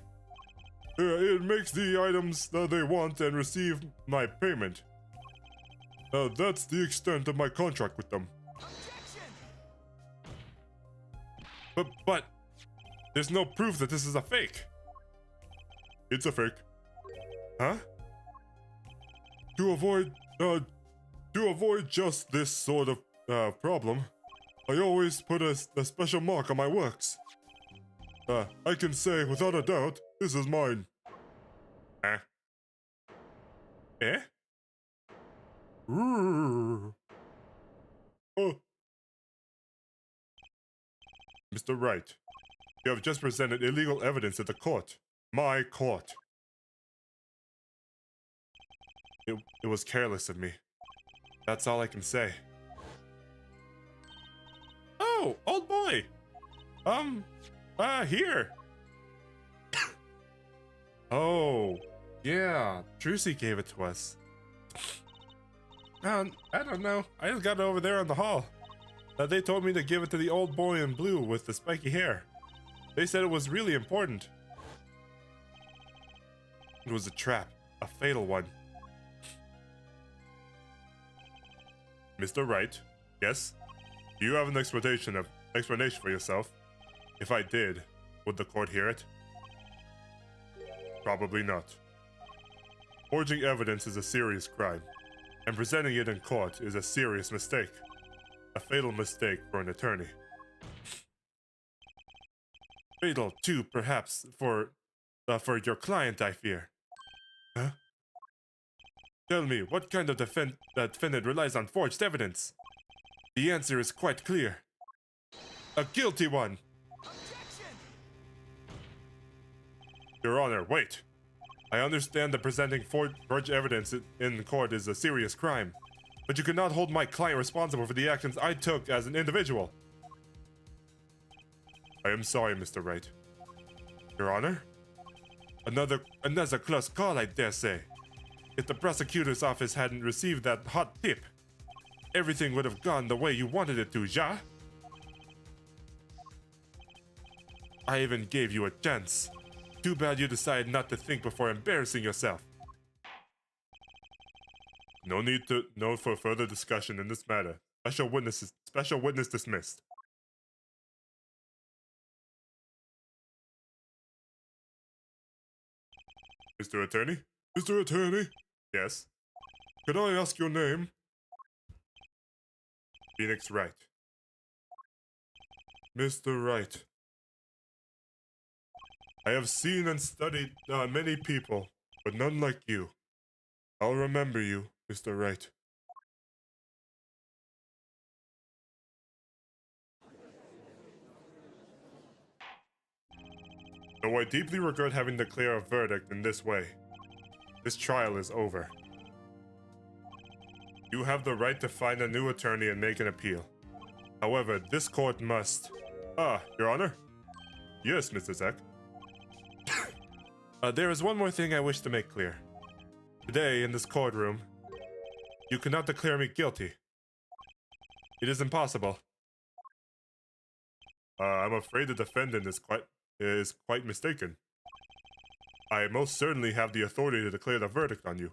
It makes the items that they want and receive my payment. That's the extent of my contract with them. Objection! But, there's no proof that this is a fake. It's a fake. Huh? To avoid just this sort of, problem, I always put a special mark on my works. I can say without a doubt, this is mine. Eh? Oh, Mr. Wright, you have just presented illegal evidence at the court. My court. It was careless of me. That's all I can say. Oh, old boy. Here. Oh, yeah. Trucy gave it to us. I don't know. I just got it over there in the hall. They told me to give it to the old boy in blue with the spiky hair. They said it was really important. It was a trap, a fatal one. Mr. Wright, yes? Do you have an explanation for yourself? If I did, would the court hear it? Probably not. Forging evidence is a serious crime, and presenting it in court is a serious mistake. A fatal mistake for an attorney. Fatal, too, perhaps, for your client, I fear. Huh? Tell me, what kind of defendant relies on forged evidence? The answer is quite clear. A guilty one! Objection! Your Honor, wait. I understand that presenting forged evidence in court is a serious crime, but you cannot hold my client responsible for the actions I took as an individual. I am sorry, Mr. Wright. Your Honor? Another close call, I dare say. If the prosecutor's office hadn't received that hot tip, everything would have gone the way you wanted it to, ja? I even gave you a chance. Too bad you decided not to think before embarrassing yourself. No for further discussion in this matter. Special witness dismissed. Mr. Attorney? Mr. Attorney? Yes? Could I ask your name? Phoenix Wright. Mr. Wright. I have seen and studied many people, but none like you. I'll remember you, Mr. Wright. Though I deeply regret having to declare a verdict in this way, this trial is over. You have the right to find a new attorney and make an appeal. However, this court must... Your Honor? Yes, Mr. Zack. There is one more thing I wish to make clear. Today, in this courtroom, you cannot declare me guilty. It is impossible. I'm afraid the defendant is quite mistaken. I most certainly have the authority to declare the verdict on you.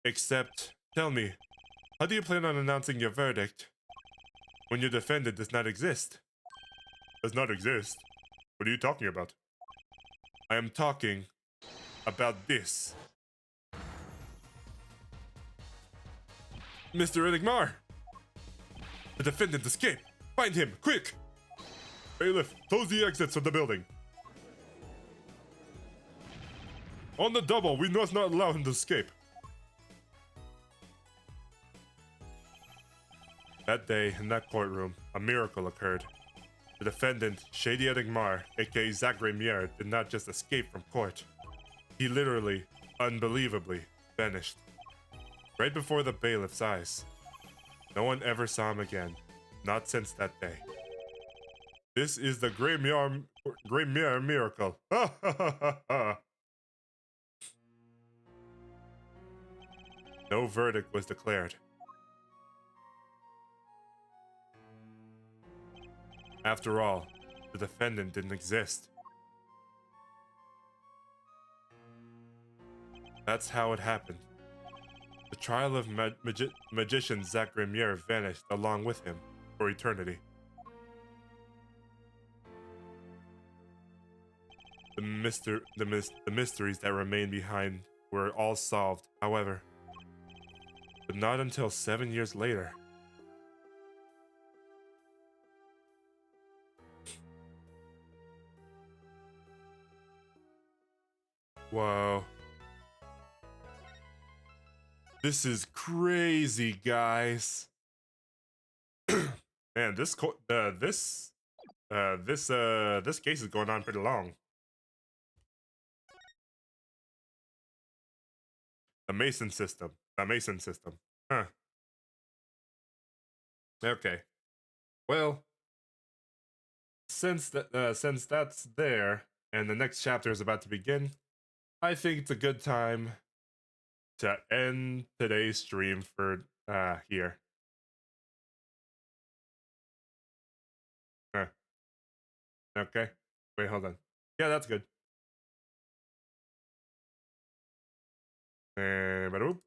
Except, tell me, how do you plan on announcing your verdict when your defendant does not exist? Does not exist? What are you talking about? I am talking about this. Mr. Enigmar! The defendant escaped! Find him, quick! Bailiff, close the exits of the building. On the double, we must not allow him to escape. That day, in that courtroom, a miracle occurred. The defendant, Shady Enigmar, aka Zack Ramiere, did not just escape from court. He literally, unbelievably, vanished. Right before the bailiff's eyes. No one ever saw him again. Not since that day. This is the Gramiere miracle. Ha ha ha ha ha. No verdict was declared. After all, the defendant didn't exist. That's how it happened. The trial of magician Zack Ramiere vanished along with him for eternity. The mysteries that remained behind were all solved, however, but not until 7 years later. Whoa. This is crazy, guys. Man, this this case is going on pretty long. The Mason system. The Mason system. Huh. Okay. Well, since that's there and the next chapter is about to begin, I think it's a good time to end today's stream for here. Huh. Okay. Wait, hold on. Yeah, that's good. Ba-doop.